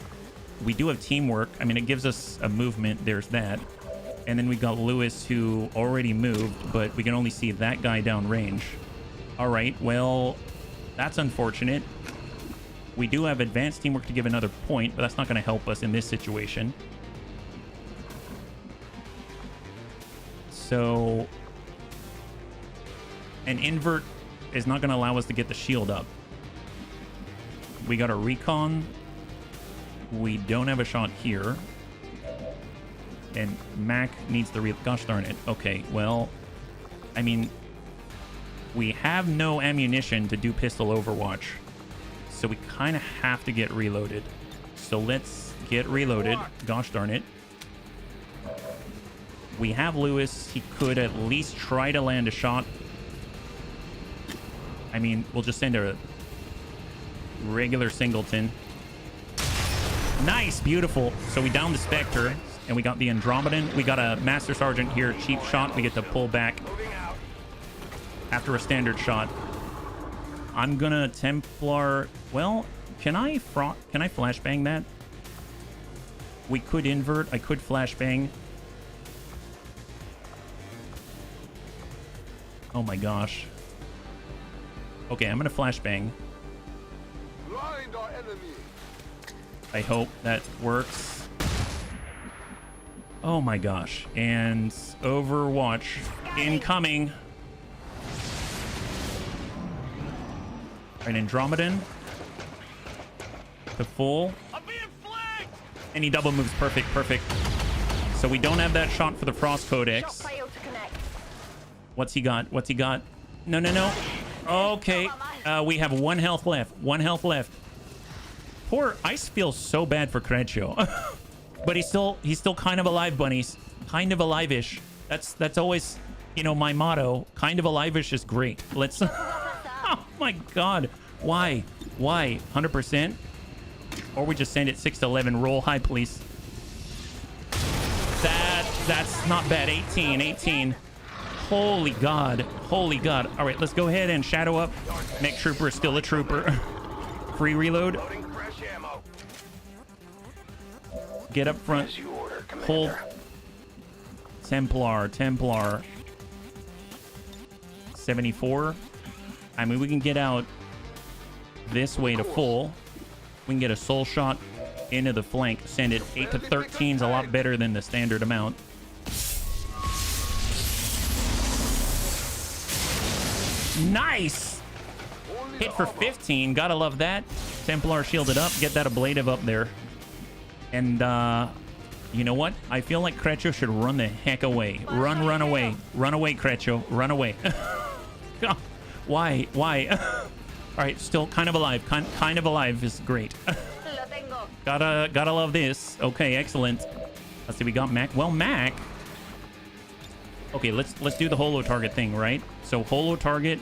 Speaker 1: We do have teamwork. I mean, it gives us a movement. There's that. And then we got Lewis, who already moved, but we can only see that guy down range. All right, well, that's unfortunate. We do have advanced teamwork to give another point, but that's not going to help us in this situation. So, an invert is not going to allow us to get the shield up. We got a recon. We don't have a shot here. And Mac needs the real... Gosh darn it. Okay, well, I mean, we have no ammunition to do pistol overwatch. So we kind of have to get reloaded. So let's get reloaded. Gosh darn it. We have Lewis. He could at least try to land a shot. I mean, we'll just send a regular singleton. Nice, beautiful. So we downed the Spectre, and we got the Andromedan. We got a Master Sergeant here, cheap shot. We get to pull back after a standard shot. I'm gonna Templar. Well, can I flashbang that? We could invert. I could flashbang. Oh my gosh. Okay, I'm gonna flashbang.
Speaker 5: Blind our enemy.
Speaker 1: I hope that works. Oh my gosh. And Overwatch incoming. Right, Andromedan. To full.
Speaker 5: I'm being flanked.
Speaker 1: And he double moves. Perfect, perfect. So we don't have that shot for the Frost Codex.
Speaker 3: Shot failed to connect.
Speaker 1: What's he got? What's he got? No, no, no. Okay. We have 1 health left. 1 health left. Poor Ice feels so bad for Creccio. But he's still kind of alive, bunnies. Kind of alive-ish. That's always, you know, my motto. Kind of alive-ish is great. Let's... Oh my god. Why? Why? 100%? Or we just send it 6 to 11. Roll high, please. That's not bad. 18. Holy god. Holy god. All right, let's go ahead and shadow up. Mech Trooper is still a trooper. Free reload. Get up front. Hold. Templar. 74. I mean, we can get out this way to full. We can get a soul shot into the flank. Send it 8 to 13 is a lot better than the standard amount. Nice! Hit for 15. Gotta love that. Templar shielded up. Get that ablative up there. And, you know what? I feel like Creccio should run the heck away. Run away. Run away, Creccio. Run away. God, why? All right, still kind of alive. Kind of alive is great. Gotta love this. Okay, excellent. Let's see, we got Mac. Well, Mac. Okay, let's do the holo target thing, right? So holo target,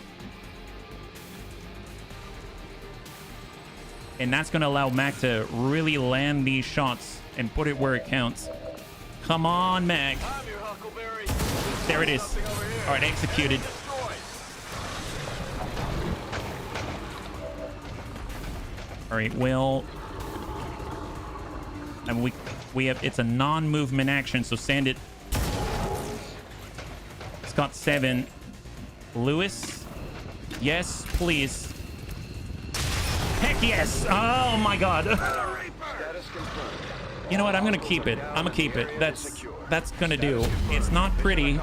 Speaker 1: and that's gonna allow Mac to really land these shots and put it where it counts. Come on, Mac. There it is. All right, executed. All right, well, and we have, it's a non-movement action, so send it. It's got 7. Lewis, yes, please. Heck yes! Oh my god. You know what? I'm gonna keep it. I'm gonna keep it. That's gonna do. It's not pretty,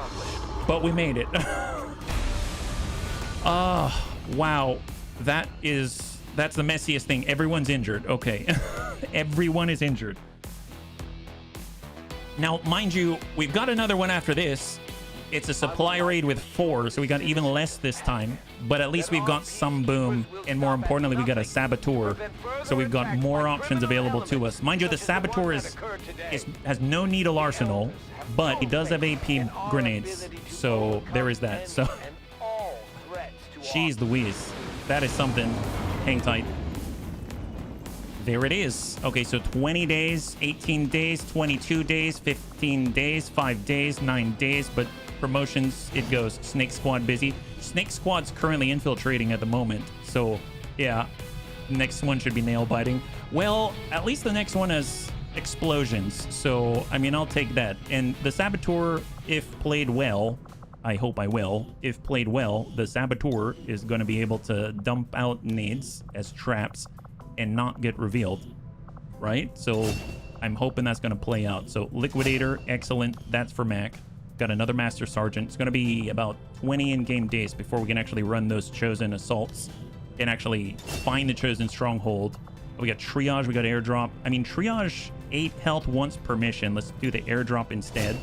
Speaker 1: but we made it. Oh, wow. That's the messiest thing. Everyone's injured. Okay. Everyone is injured. Now, mind you, we've got another one after this. It's a supply raid with 4, so we got even less this time. But at least we've got some boom, and more importantly, we got a saboteur. So we've got more options available to us. Mind you, the saboteur has no needle arsenal, but he does have AP grenades. So there is that. So, jeez Louise, that is something. Hang tight. There it is. Okay, so 20 days, 18 days, 22 days, 15 days, 5 days, 9 days, but promotions, it goes. Snake Squad busy. Snake Squad's currently infiltrating at the moment, so yeah, next one should be nail biting. Well, at least the next one has explosions, so I mean, I'll take that. And the saboteur, if played well, I hope I will, if played well, the saboteur is going to be able to dump out nades as traps and not get revealed, right? So I'm hoping that's going to play out. So Liquidator, excellent. That's for Mac. Got another Master Sergeant. It's going to be about 20 in-game days before we can actually run those Chosen assaults and actually find the Chosen stronghold. We got Triage, we got Airdrop. I mean, Triage, 8 health once per mission. Let's do the Airdrop instead.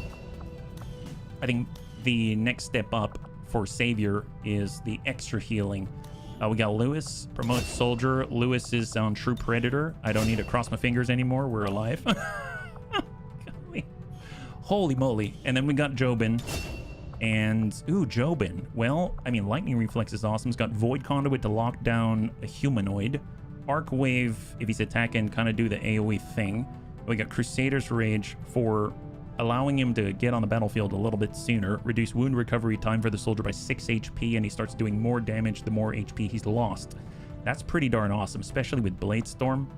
Speaker 1: I think the next step up for Savior is the extra healing. We got Lewis, promote Soldier. Lewis is on True Predator. I don't need to cross my fingers anymore. We're alive. Holy moly. And then we got Jobin. And, ooh, Jobin. Well, I mean, Lightning Reflex is awesome. It's got Void Conduit to lock down a humanoid. Arc Wave, if he's attacking, kind of do the AoE thing. We got Crusader's Rage for allowing him to get on the battlefield a little bit sooner. Reduce wound recovery time for the soldier by 6 HP, and he starts doing more damage the more HP he's lost. That's pretty darn awesome, especially with Blade Storm.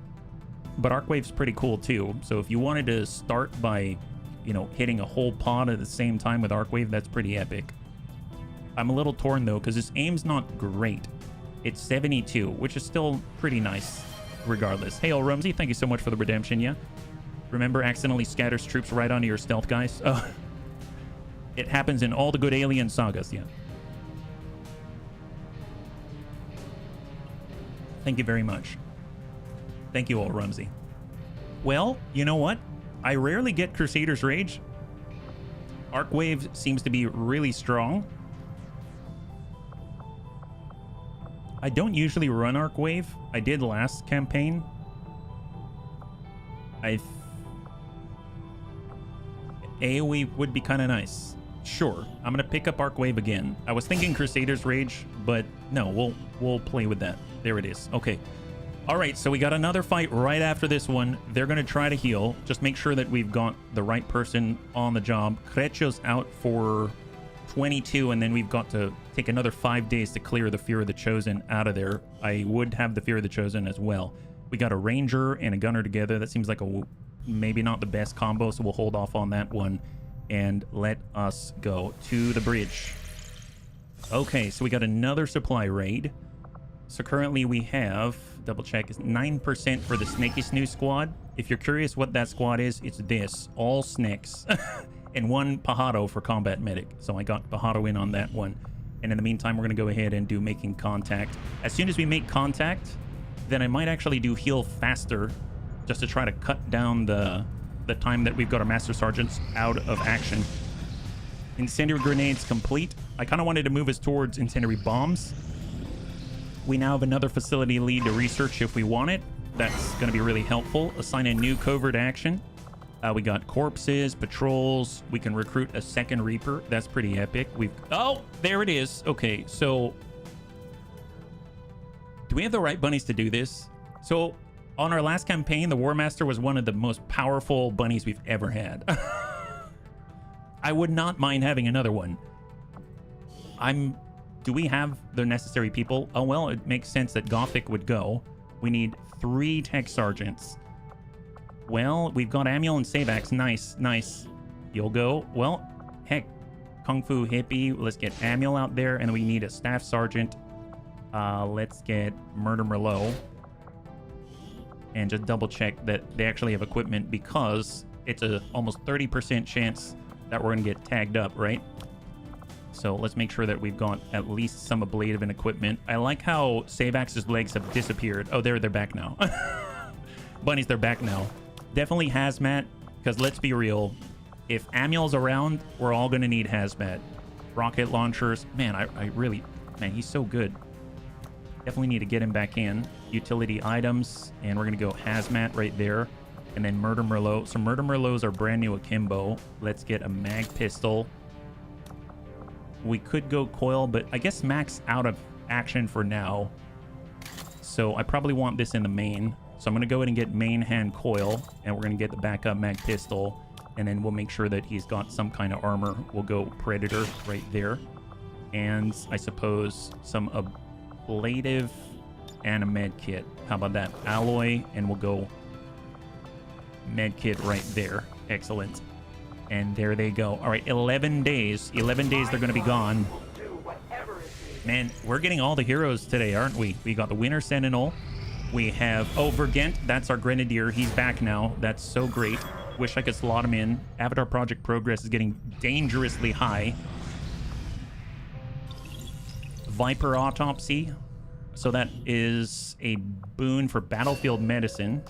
Speaker 1: But Arc Wave's pretty cool too. So if you wanted to start by, you know, hitting a whole pod at the same time with Arc Wave, that's pretty epic. I'm a little torn though, because his aim's not great. It's 72, which is still pretty nice regardless. Hey, Rumsey, thank you so much for the redemption, yeah? Remember, accidentally scatters troops right onto your stealth guys? Oh, it happens in all the good Alien sagas, yeah. Thank you very much. Thank you all, Rumsey. Well, you know what? I rarely get Crusader's Rage. Arc Wave seems to be really strong. I don't usually run Arcwave. I did last campaign. AoE would be kind of nice. Sure, I'm gonna pick up Arcwave again. I was thinking Crusader's Rage, but no, we'll play with that. There it is. Okay. All right, so we got another fight right after this one. They're gonna try to heal. Just make sure that we've got the right person on the job. Crecho's out for 22, and then we've got to take another 5 days to clear the Fear of the Chosen out of there. I would have the Fear of the Chosen as well. We got a Ranger and a Gunner together. That seems like maybe not the best combo, so we'll hold off on that one and let us go to the bridge. Okay, so we got another supply raid. So currently we have, double check, is 9% for the Snaky Snoo squad. If you're curious what that squad is, it's this, all snakes. And one Pajaro for combat medic. So I got Pajaro in on that one. And in the meantime, we're gonna go ahead and do making contact. As soon as we make contact, then I might actually do heal faster just to try to cut down the time that we've got our Master Sergeants out of action. Incendiary grenades complete. I kind of wanted to move us towards incendiary bombs. We now have another facility lead to research if we want it. That's going to be really helpful. Assign a new covert action. We got corpses, patrols. We can recruit a second Reaper. That's pretty epic. Oh, there it is. Okay, so do we have the right bunnies to do this? So on our last campaign, the War Master was one of the most powerful bunnies we've ever had. I would not mind having another one. Do we have the necessary people? Oh, well, it makes sense that Gothic would go. We need 3 tech sergeants. Well, we've got Amiel and Savax. Nice, nice. You'll go. Well, heck, Kung Fu Hippie. Let's get Amiel out there, and we need a staff sergeant. Let's get Murder Merlot. And just double check that they actually have equipment, because it's a almost 30% chance that we're going to get tagged up, right? So let's make sure that we've got at least some ablative and equipment. I like how Savax's legs have disappeared. Oh, they're back now. Bunnies, they're back now. Definitely hazmat, because let's be real. If Amiel's around, we're all going to need hazmat. Rocket launchers. Man, I really... Man, he's so good. Definitely need to get him back in. Utility items, and we're going to go hazmat right there. And then Murder Merlot. So Murder Merlots are brand new akimbo. Let's get a mag pistol. We could go coil, but I guess Mac's out of action for now. So I probably want this in the main. So I'm going to go ahead and get main hand coil, and we're going to get the backup mag pistol. And then we'll make sure that he's got some kind of armor. We'll go Predator right there. And I suppose some ablative and a med kit. How about that? Alloy, and we'll go med kit right there. Excellent. And there they go. All right, 11 days. 11 days they're going to be gone. Man, we're getting all the heroes today, aren't we? We got the Winter Sentinel. We have... Oh, Vergent. That's our Grenadier. He's back now. That's so great. Wish I could slot him in. Avatar Project progress is getting dangerously high. Viper Autopsy. So that is a boon for Battlefield Medicine.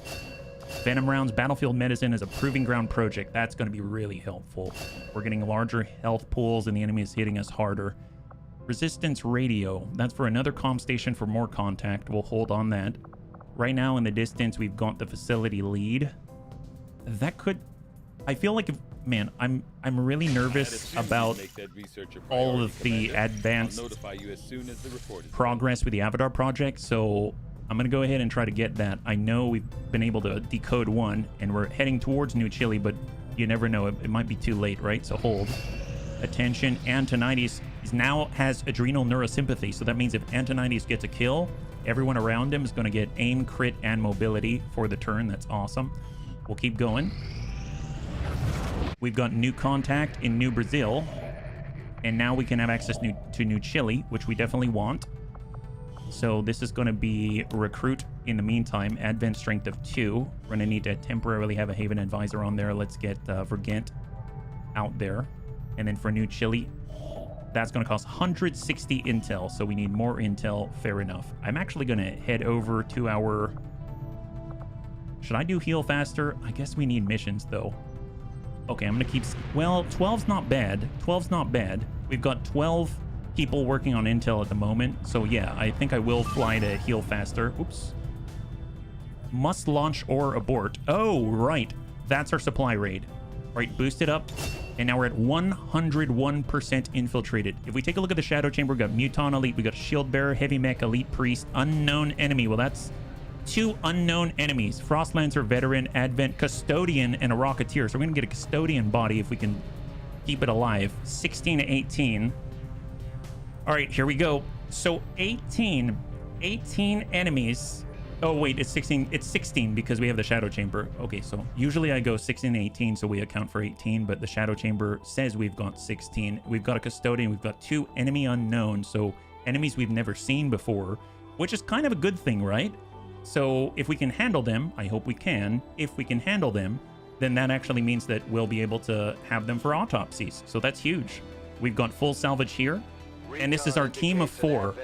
Speaker 1: Venom Rounds Battlefield Medicine is a proving ground project. That's going to be really helpful. We're getting larger health pools and the enemy is hitting us harder. Resistance Radio. That's for another comm station for more contact. We'll hold on that. Right now in the distance, we've got the facility lead. That could... I feel like... Man, I'm really nervous about all of the advanced progress with the Avatar project, so I'm going to go ahead and try to get that. I know we've been able to decode one, and we're heading towards New Chile, but you never know. It might be too late, right? So hold. Attention, Antonides now has adrenal neurosympathy, so that means if Antonides gets a kill, everyone around him is going to get aim, crit, and mobility for the turn. That's awesome. We'll keep going. We've got new contact in New Brazil, and now we can have access to New Chile, which we definitely want. So this is going to be recruit in the meantime, advent strength of 2. We're going to need to temporarily have a Haven Advisor on there. Let's get Vergent out there. And then for New Chile, that's going to cost 160 intel, so we need more intel. Fair enough. I'm actually going to head over to our... Should I do heal faster? I guess we need missions, though. Okay, I'm going to keep... Well, 12's not bad. 12's not bad. We've got 12 people working on intel at the moment. So yeah, I think I will fly to heal faster. Oops. Must launch or abort. Oh, right. That's our supply raid. All right, boost it up. And now we're at 101% infiltrated. If we take a look at the Shadow Chamber, we got Muton Elite, we got Shield Bearer, Heavy Mech, Elite Priest, Unknown Enemy. Well, that's 2 unknown enemies. Frostlancer, Veteran, Advent, Custodian, and a Rocketeer. So we're going to get a Custodian body if we can keep it alive. 16 to 18. All right, here we go. So 18 enemies. Oh, wait, it's 16. It's 16 because we have the Shadow Chamber. Okay, so usually I go 16 to 18, so we account for 18, but the Shadow Chamber says we've got 16. We've got a Custodian. We've got 2 enemy unknown, so enemies we've never seen before, which is kind of a good thing, right? So if we can handle them, I hope we can. If we can handle them, then that actually means that we'll be able to have them for autopsies. So that's huge. We've got full salvage here, and this is our team of 4.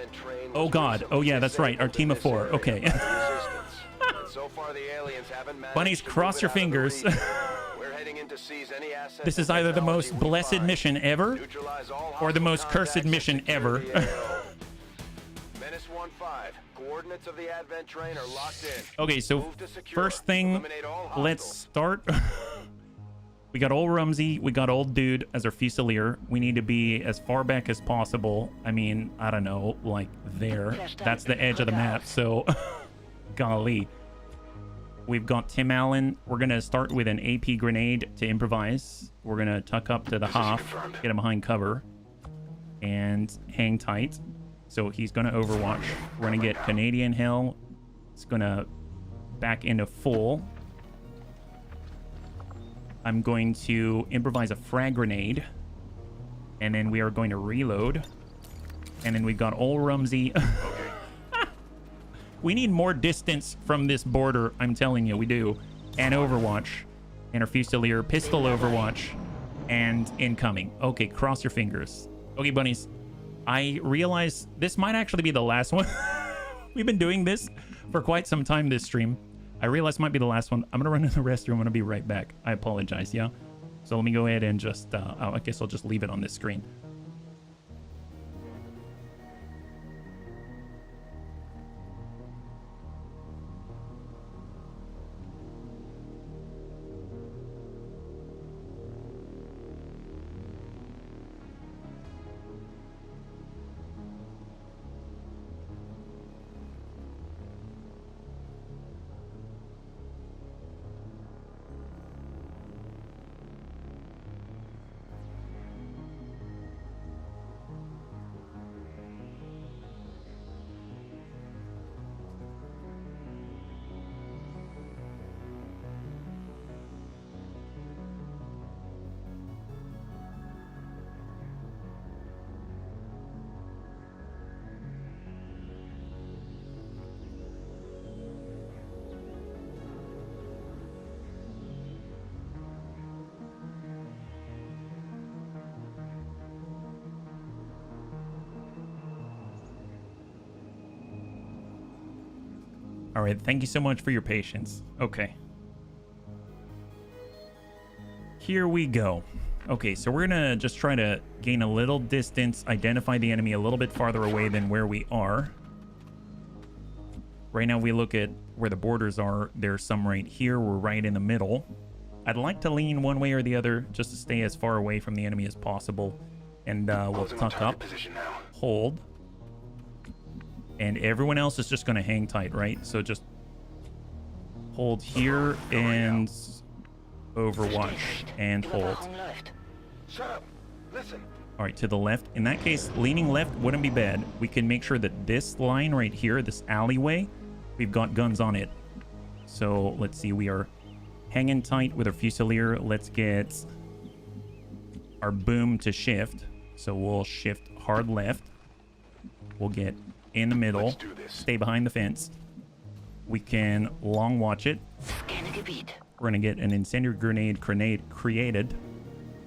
Speaker 1: Oh God. Oh yeah, that's right. Our team of 4. Okay. Bunnies, cross your fingers. This is either the most blessed mission ever or the most cursed mission ever.
Speaker 5: Coordinates of the Advent train are locked in.
Speaker 1: Okay, so first thing, let's start. We got old Rumsey, we got old dude as our Fusilier. We need to be as far back as possible. I mean, I don't know, like there. That's the edge of the map, so golly. We've got Tim Allen. We're going to start with an AP grenade to improvise. We're going to tuck up to the Hoff, get him behind cover, and hang tight. So he's going to overwatch. We're going to get Canadian Hell. It's going to back into full. I'm going to improvise a frag grenade. And then we are going to reload. And then we've got old Rumsey. We need more distance from this border. I'm telling you, we do. And overwatch. And our Fusilier, pistol overwatch. And incoming. Okay, cross your fingers. Okay, bunnies. I realize this might actually be the last one. We've been doing this for quite some time this stream. I realize it might be the last one. I'm going to run to the restroom. I'm going to be right back. I apologize, yeah? So let me go ahead and just, I guess I'll just leave it on this screen. All right, thank you so much for your patience. Okay. Here we go. Okay, so we're gonna just try to gain a little distance, identify the enemy a little bit farther away than where we are. Right now we look at where the borders are. There's some right here. We're right in the middle. I'd like to lean one way or the other just to stay as far away from the enemy as possible. And we'll tuck up, hold. And everyone else is just going to hang tight, right? So just hold here and overwatch and hold.
Speaker 5: Shut up. Listen.
Speaker 1: All right, to the left. In that case, leaning left wouldn't be bad. We can make sure that this line right here, this alleyway, we've got guns on it. So let's see. We are hanging tight with our Fusilier. Let's get our boom to shift. So we'll shift hard left. We'll get in the middle, stay behind the fence. We can long watch it. We're gonna get an incendiary grenade created,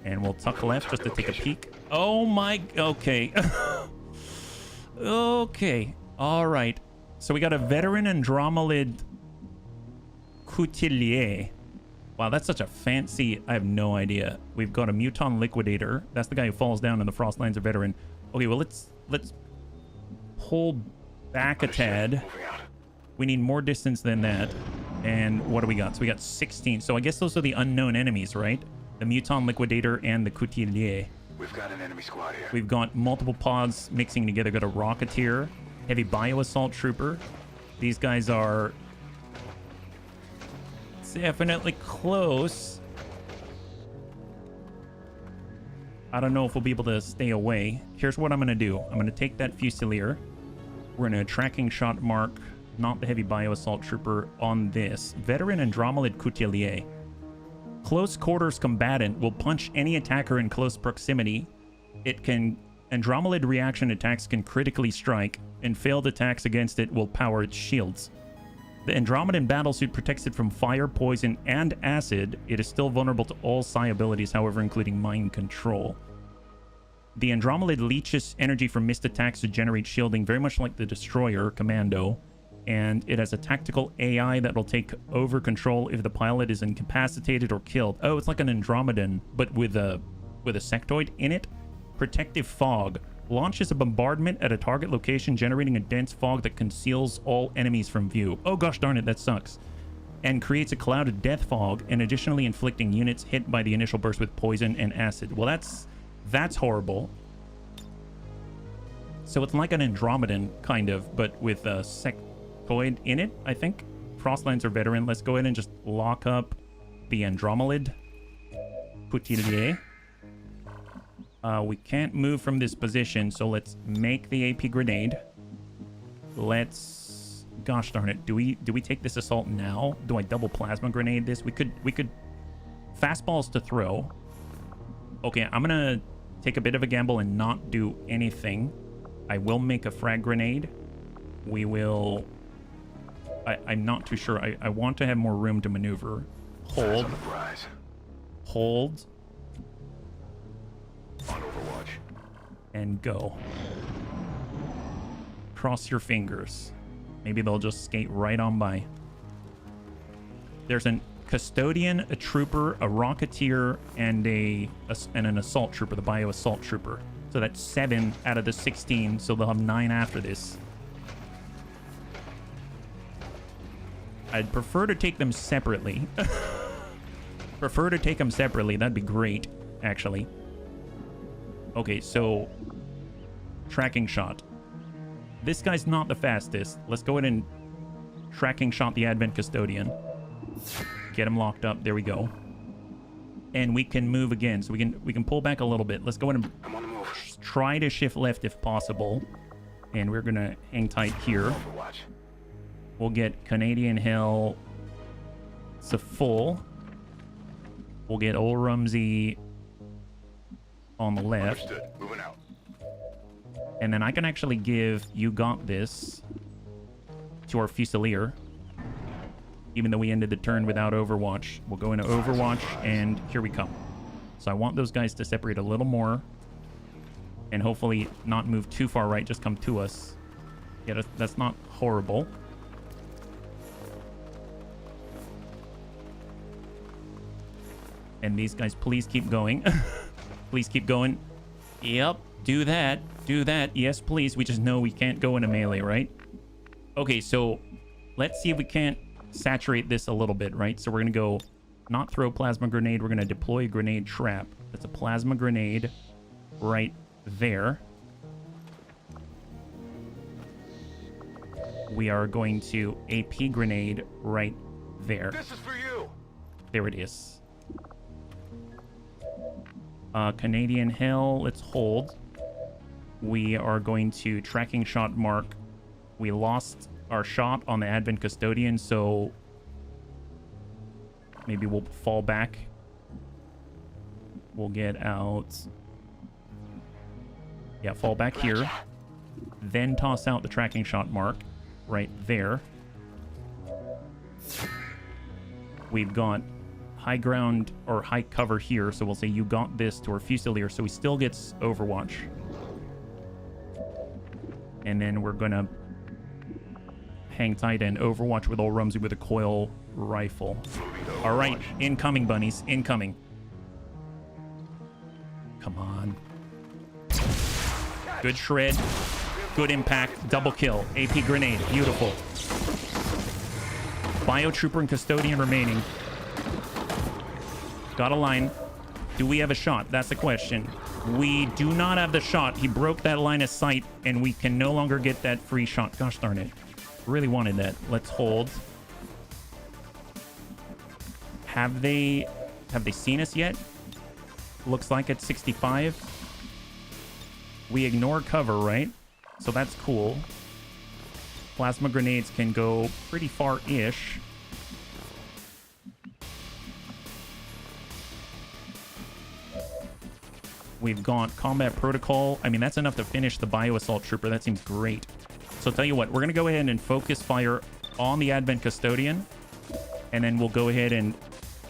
Speaker 1: and we'll tuck left just to take a peek. Oh my, okay. Okay, all right. So we got a veteran Andromelid Coutelier. Wow, that's such a fancy, I have no idea. We've got a Muton Liquidator. That's the guy who falls down in the Frostlancer veteran. Okay, well, let's let's pull back a tad. We need more distance than that. And what do we got? So we got 16. So I guess those are the unknown enemies, right? The Muton Liquidator and the Couturier.
Speaker 5: We've got an enemy squad here.
Speaker 1: We've got multiple pods mixing together. Got a Rocketeer, Heavy Bio Assault Trooper. These guys are definitely close. I don't know if we'll be able to stay away. Here's what I'm going to do. I'm going to take that Fusilier. We're going to tracking shot mark, not the Heavy Bio Assault Trooper, on this. Veteran Andromelid Couturier. Close quarters combatant will punch any attacker in close proximity. Andromelid reaction attacks can critically strike, and failed attacks against it will power its shields. The Andromedan battlesuit protects it from fire, poison, and acid. It is still vulnerable to all psi abilities, however, including mind control. The Andromelid leeches energy from missed attacks to generate shielding, very much like the Destroyer Commando. And it has a tactical AI that will take over control if the pilot is incapacitated or killed. Oh, it's like an Andromedan, but with a sectoid in it. Protective Fog. Launches a bombardment at a target location, generating a dense fog that conceals all enemies from view. Oh gosh darn it, that sucks. And creates a cloud of death fog, and additionally inflicting units hit by the initial burst with poison and acid. Well, that's horrible. So it's like an Andromedan, kind of, but with a sectoid in it, I think. Frostlancer Veteran. Let's go ahead and just lock up the Andromelid Couturier. We can't move from this position, so let's make the AP grenade. Let's... Gosh darn it. Do we take this assault now? Do I double plasma grenade this? We could... Fastballs to throw. Okay, I'm gonna take a bit of a gamble and not do anything. I will make a frag grenade. We will... I'm not too sure. I want to have more room to maneuver. Hold. Hold.
Speaker 5: On Overwatch.
Speaker 1: And go. Cross your fingers. Maybe they'll just skate right on by. There's an Custodian, a Trooper, a Rocketeer, and an Assault Trooper, the Bio Assault Trooper. So that's 7 out of the 16, so they'll have 9 after this. I'd prefer to take them separately. That'd be great, actually. Okay, so tracking shot. This guy's not the fastest. Let's go ahead and tracking shot the Advent Custodian. Get him locked up. There we go. And we can move again, so we can pull back a little bit. Let's go ahead and try to shift left if possible. And we're gonna hang tight here. We'll get Canadian Hell to full. We'll get Old Rumsey on the left.
Speaker 5: Moving out.
Speaker 1: And then I can actually give You Got This to our Fusilier. Even though we ended the turn without Overwatch. We'll go into Overwatch, and here we come. So I want those guys to separate a little more. And hopefully not move too far right, just come to us. Yeah, that's not horrible. And these guys, please keep going. Please keep going. Yep, do that. Do that. Yes, please. We just know we can't go into melee, right? Okay, so let's see if we can't saturate this a little bit, right? So we're going to go not throw plasma grenade. We're going to deploy a grenade trap. That's a plasma grenade right there. We are going to AP grenade right there.
Speaker 5: This is for you.
Speaker 1: There it is. Canadian Hell, let's hold. We are going to tracking shot mark. We lost our shot on the Advent Custodian, so maybe we'll fall back. We'll get out. Yeah, fall back here. Then toss out the tracking shot mark right there. We've got high ground or high cover here, so we'll say You Got This to our Fusilier, so he still gets Overwatch. And then we're gonna hang tight and Overwatch with Old Rumsey with a coil rifle. All right, incoming, bunnies, incoming. Come on. Good shred. Good impact. Double kill. AP grenade. Beautiful. Biotrooper and Custodian remaining. Got a line. Do we have a shot? That's the question. We do not have the shot. He broke that line of sight, and we can no longer get that free shot. Gosh darn it. Really wanted that. Let's hold. Have they seen us yet? Looks like it's 65. We ignore cover, right? So that's cool. Plasma grenades can go pretty far-ish. We've got combat protocol. I mean, that's enough to finish the bio assault trooper. That seems great. So I'll tell you what, we're going to go ahead and focus fire on the Advent Custodian. And then we'll go ahead and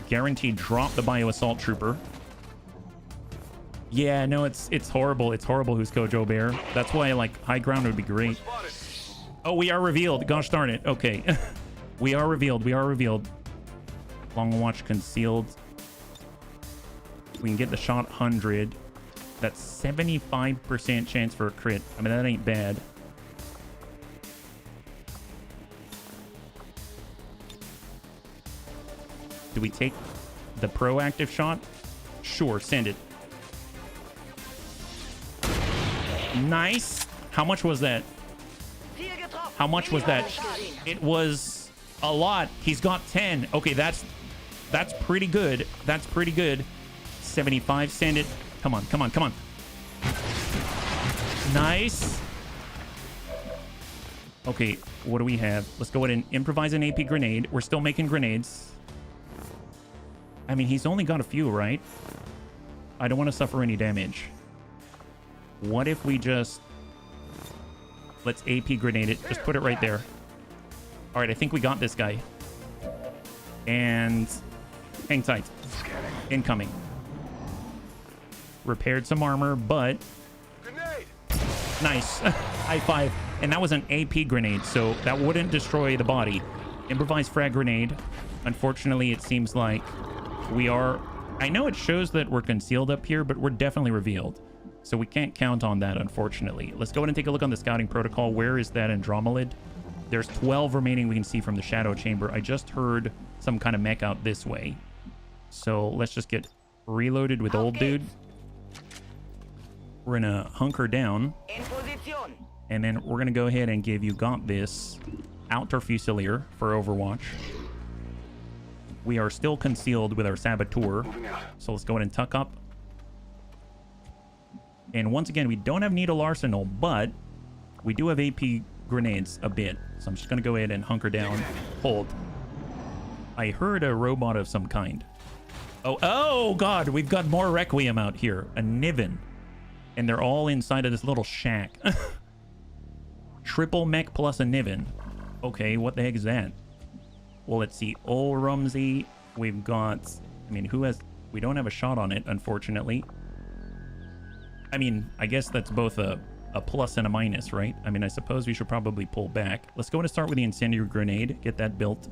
Speaker 1: guarantee drop the bio assault trooper. Yeah, no, it's horrible. It's horrible, who's Kojo Bear. That's why, like, high ground would be great. Oh, we are revealed. Gosh darn it. Okay. We are revealed. We are revealed. Long watch concealed. We can get the shot 100. That's 75% chance for a crit. I mean, that ain't bad. Do we take the proactive shot? Sure, send it. Nice. How much was that? How much was that? It was a lot. He's got 10. Okay, that's pretty good. That's pretty good. 75. Send it. Come on, come on, come on. Nice. Okay, what do we have? Let's go ahead and improvise an AP grenade. We're still making grenades. I mean, he's only got a few, right? I don't want to suffer any damage. What if we just... Let's AP grenade it. Just put it right there. All right, I think we got this guy. And hang tight. Incoming. Repaired some armor, but...
Speaker 5: Grenade!
Speaker 1: Nice. High five. And that was an AP grenade, so that wouldn't destroy the body. Improvised frag grenade. Unfortunately, it seems like we are... I know it shows that we're concealed up here, but we're definitely revealed. So we can't count on that, unfortunately. Let's go ahead and take a look on the scouting protocol. Where is that Andromelid? There's 12 remaining we can see from the shadow chamber. I just heard some kind of mech out this way. So let's just get reloaded with old dude. We're gonna hunker down. And then we're gonna go ahead and give you got this Outer Fusilier for Overwatch. We are still concealed with our Saboteur. So let's go ahead and tuck up. And once again, we don't have Needle Arsenal, but we do have AP grenades a bit. So I'm just going to go ahead and hunker down. Hold. I heard a robot of some kind. Oh God, we've got more Requiem out here. A Niven. And they're all inside of this little shack. Triple mech plus a Niven. Okay, what the heck is that? Well, let's see. Old Rumsey. We've got... I mean, who has... We don't have a shot on it, unfortunately. I mean, I guess that's both a plus and a minus, right? I mean, I suppose we should probably pull back. Let's go and start with the incendiary grenade. Get that built.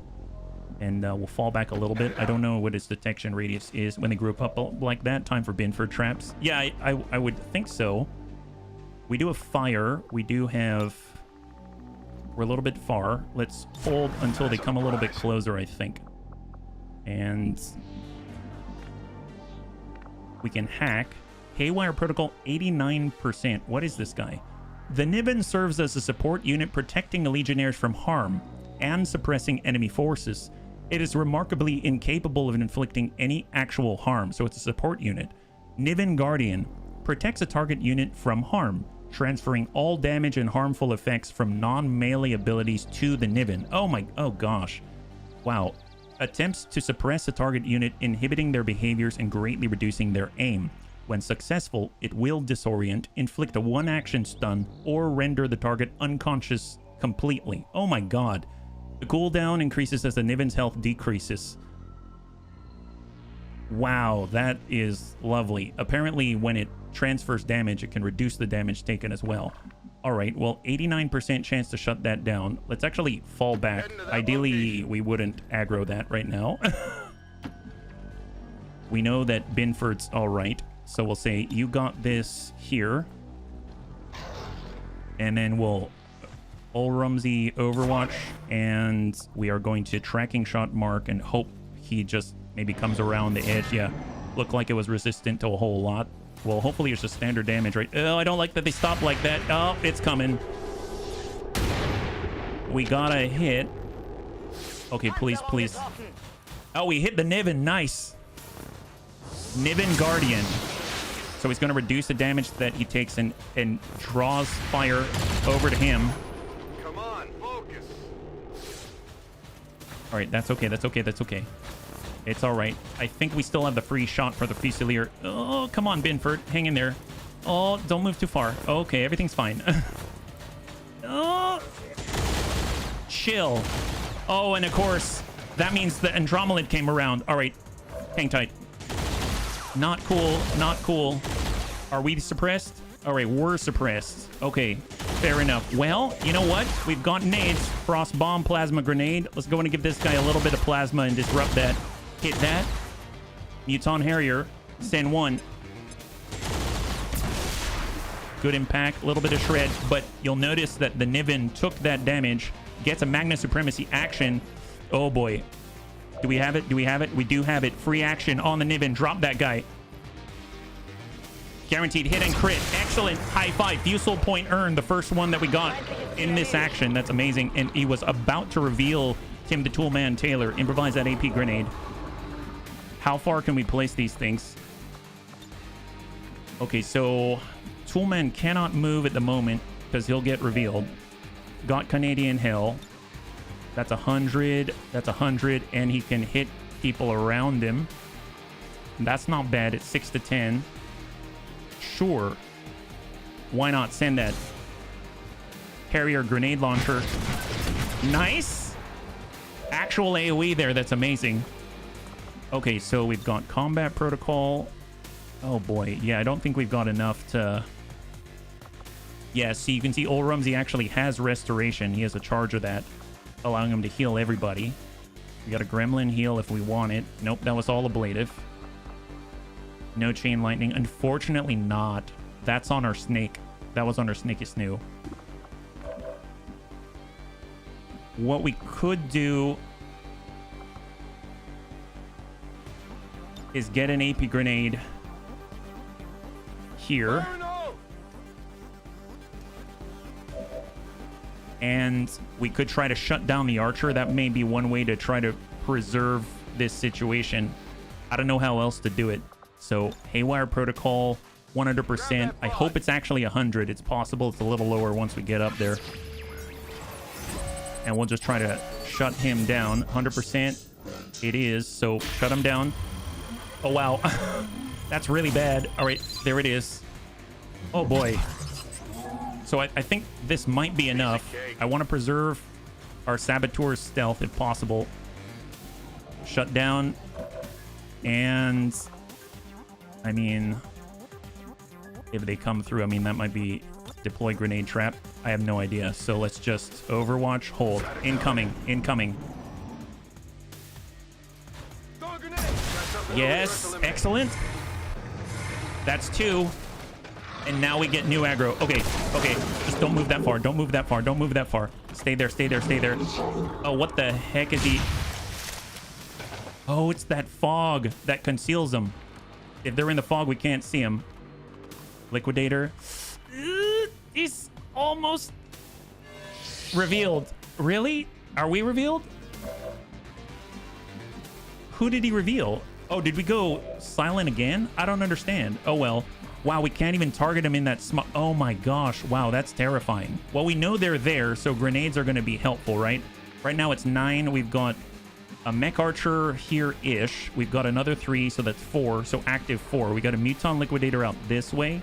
Speaker 1: And we'll fall back a little bit. I don't know what its detection radius is when they group up like that. Time for Binford traps. Yeah, I would think so. We do have fire. We do have... We're a little bit far. Let's hold until they come a little bit closer, I think. And... we can hack... Haywire Protocol, 89%. What is this guy? The Niven serves as a support unit protecting the Legionnaires from harm and suppressing enemy forces. It is remarkably incapable of inflicting any actual harm, so it's a support unit. Niven Guardian protects a target unit from harm, transferring all damage and harmful effects from non-melee abilities to the Niven. Oh gosh. Wow. Attempts to suppress a target unit, inhibiting their behaviors and greatly reducing their aim. When successful, it will disorient, inflict a one-action stun, or render the target unconscious completely. Oh my god. The cooldown increases as the Niven's health decreases. Wow, that is lovely. Apparently, when it transfers damage, it can reduce the damage taken as well. Alright, well, 89% chance to shut that down. Let's actually fall back. Ideally, we wouldn't aggro that right now. We know that Binford's alright. So we'll say, you got this here. And then we'll Rumsey Overwatch, and we are going to tracking shot Mark and hope he just maybe comes around the edge. Yeah, looked like it was resistant to a whole lot. Well, hopefully it's just standard damage, right? Oh, I don't like that they stop like that. Oh, it's coming. We got a hit. Okay, please, please. Oh, we hit the Niven. Nice. Niven Guardian. So he's going to reduce the damage that he takes and draws fire over to him.
Speaker 5: Come on, focus.
Speaker 1: All right, that's okay. That's okay. That's okay. It's all right. I think we still have the free shot for the Fusilier. Oh, come on, Binford. Hang in there. Oh, don't move too far. Okay, everything's fine. Oh, chill. Oh, and of course, that means the Andromelid came around. All right, hang tight. Not cool. Not cool. Are we suppressed? All right, we're suppressed. Okay, fair enough. Well, you know what? We've got nades. Frost Bomb, Plasma Grenade. Let's go in and give this guy a little bit of plasma and disrupt that. Hit that. Muton Harrier. Send one. Good impact. A little bit of shred. But you'll notice that the Niven took that damage. Gets a Magna Supremacy action. Oh, boy. Do we have it? Do we have it? We do have it. Free action on the Niven. Drop that guy. Guaranteed hit and crit. Excellent. High five. Fusel point earned. The first one that we got in this action. That's amazing. And he was about to reveal Tim the Toolman Taylor. Improvise that AP grenade. How far can we place these things? Okay, so Toolman cannot move at the moment because he'll get revealed. Got Canadian Hell. That's 100. That's 100. And he can hit people around him. That's not bad. It's 6 to 10. Sure. Why not send that? Harrier grenade launcher. Nice. Actual AoE there. That's amazing. Okay, so we've got combat protocol. Oh boy. Yeah, I don't think we've got enough to... Yeah, see, you can see Rumsey actually has restoration. He has a charge of that, allowing him to heal everybody. We got a gremlin heal if we want it. Nope, that was all ablative. No chain lightning. Unfortunately not. That's on our snake. That was on our snaky snoo. What we could do is get an AP grenade here. And we could try to shut down the archer. That may be one way to try to preserve this situation. I don't know how else to do it. So Haywire Protocol, 100%. I hope it's actually 100. It's possible it's a little lower once we get up there. And we'll just try to shut him down. 100%. It is. So shut him down. Oh, wow. That's really bad. All right. There it is. Oh, boy. So I think this might be enough. I want to preserve our Saboteur's stealth if possible. Shut down. And... I mean, if they come through, I mean, that might be deploy grenade trap. I have no idea. So let's just Overwatch, hold. Incoming, incoming. Yes, excellent. That's 2. And now we get new aggro. Okay, okay. Just don't move that far. Don't move that far. Don't move that far. Stay there, stay there, stay there. Oh, what the heck is he? Oh, it's that fog that conceals them. If they're in the fog, we can't see him. Liquidator. He's almost revealed. Really? Are we revealed? Who did he reveal? Oh, did we go silent again? I don't understand. Oh, well. Wow, we can't even target him in that small... Oh, my gosh. Wow, that's terrifying. Well, we know they're there, so grenades are going to be helpful, right? Right now, it's 9. We've got... a mech archer here-ish. We've got another 3, so that's 4. So active 4. We got a Muton Liquidator out this way.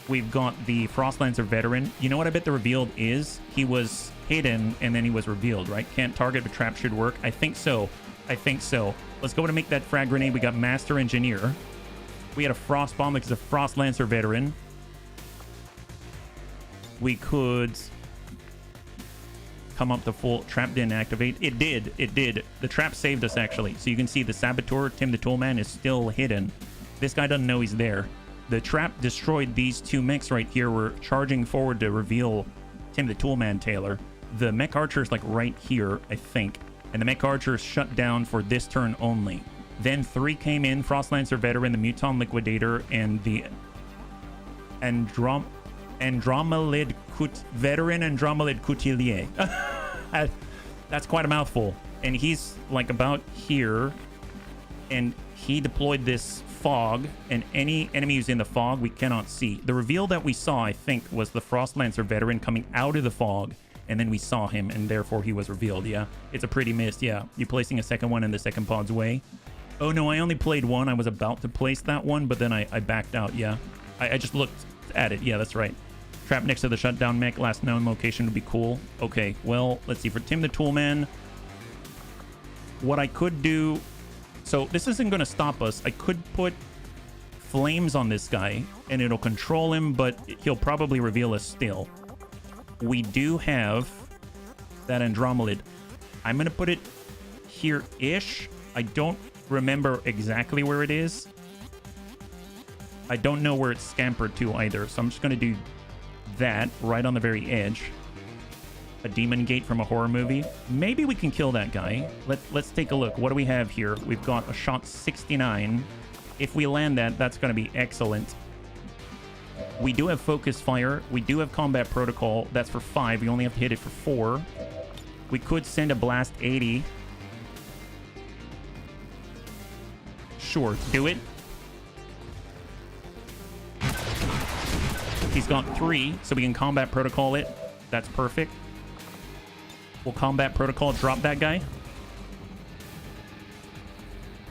Speaker 1: We've got the Frostlancer Veteran. You know what I bet the revealed is? He was hidden, and then he was revealed, right? Can't target, but trap should work. I think so. I think so. Let's go to make that frag grenade. We got Master Engineer. We had a Frost Bomb because of Frostlancer Veteran. We could... come up to full. Trap didn't activate. It did. It did. The trap saved us, actually. So you can see the Saboteur, Tim the Toolman, is still hidden. This guy doesn't know he's there. The trap destroyed these 2 mechs right here. We're charging forward to reveal Tim the Toolman Taylor. The Mech Archer is like right here, I think. And the Mech Archer is shut down for this turn only. Then 3 came in, Frostlancer Veteran, the Muton Liquidator, and the Veteran Andromelid Coutelier. That's quite a mouthful. And he's like about here. And he deployed this fog, and any enemy who's in the fog we cannot see. The reveal that we saw, I think, was the Frostlancer Veteran coming out of the fog, and then we saw him, and therefore he was revealed. Yeah, it's a pretty miss. Yeah, you placing a second one in the second pod's way. Oh no, I only played one. I was about to place that one, but then I backed out. Yeah, I just looked at it. Yeah, that's right. Trap next to the shutdown mech. Last known location would be cool. Okay, well, let's see. For Tim the Toolman, what I could do... So this isn't going to stop us. I could put flames on this guy, and it'll control him, but he'll probably reveal us still. We do have that Andromelid. I'm going to put it here-ish. I don't remember exactly where it is. I don't know where it's scampered to either, so I'm just going to do that right on the very edge. A demon gate from a horror movie. Maybe we can kill that guy. Let's take a look. What do we have here? We've got a shot 69. If we land that, that's going to be excellent. We do have focus fire. We do have combat protocol. That's for 5. We only have to hit it for 4. We could send a blast 80. Sure, do it. He's got 3, so we can combat protocol it. That's perfect. We'll combat protocol, drop that guy.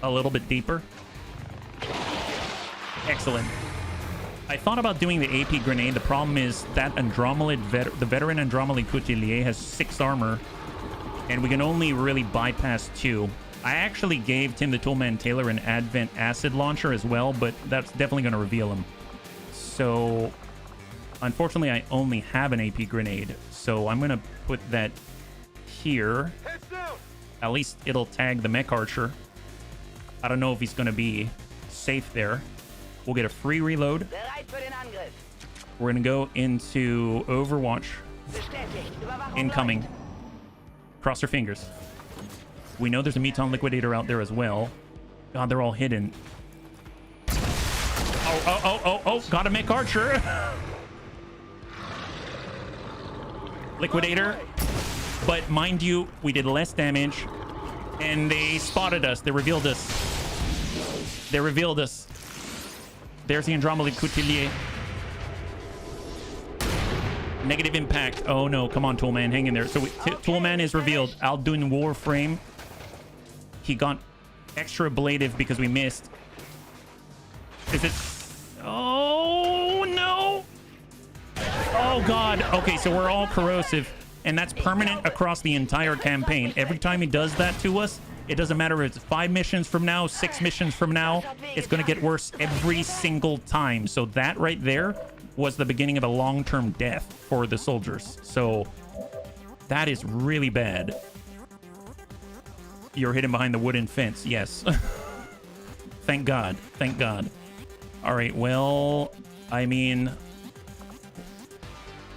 Speaker 1: A little bit deeper. Excellent. I thought about doing the AP grenade. The problem is that Andromelid, the veteran Andromelid Coutelier has 6 armor, and we can only really bypass 2. I actually gave Tim the Toolman Taylor an Advent Acid Launcher as well, but that's definitely going to reveal him. So, unfortunately, I only have an AP grenade, so I'm going to put that here. At least it'll tag the Mech Archer. I don't know if he's going to be safe there. We'll get a free reload. We're going to go into Overwatch. Incoming. Cross our fingers. We know there's a Muton Liquidator out there as well. God, they're all hidden. Oh, got a Mech Archer. Liquidator. But mind you, we did less damage, and they spotted us. They revealed us. They revealed us. There's the Andromelid Coutelier. Negative impact. Oh no, come on, Toolman, hang in there. So Toolman is revealed. Aldun Warframe. He got extra ablative because we missed. Is it... Oh no! Oh god. Okay, so we're all corrosive. And that's permanent across the entire campaign. Every time he does that to us, it doesn't matter if it's 5 missions from now, 6 missions from now, it's going to get worse every single time. So that right there was the beginning of a long-term death for the soldiers. So that is really bad. You're hidden behind the wooden fence. Yes. Thank God. Thank God. All right. Well, I mean,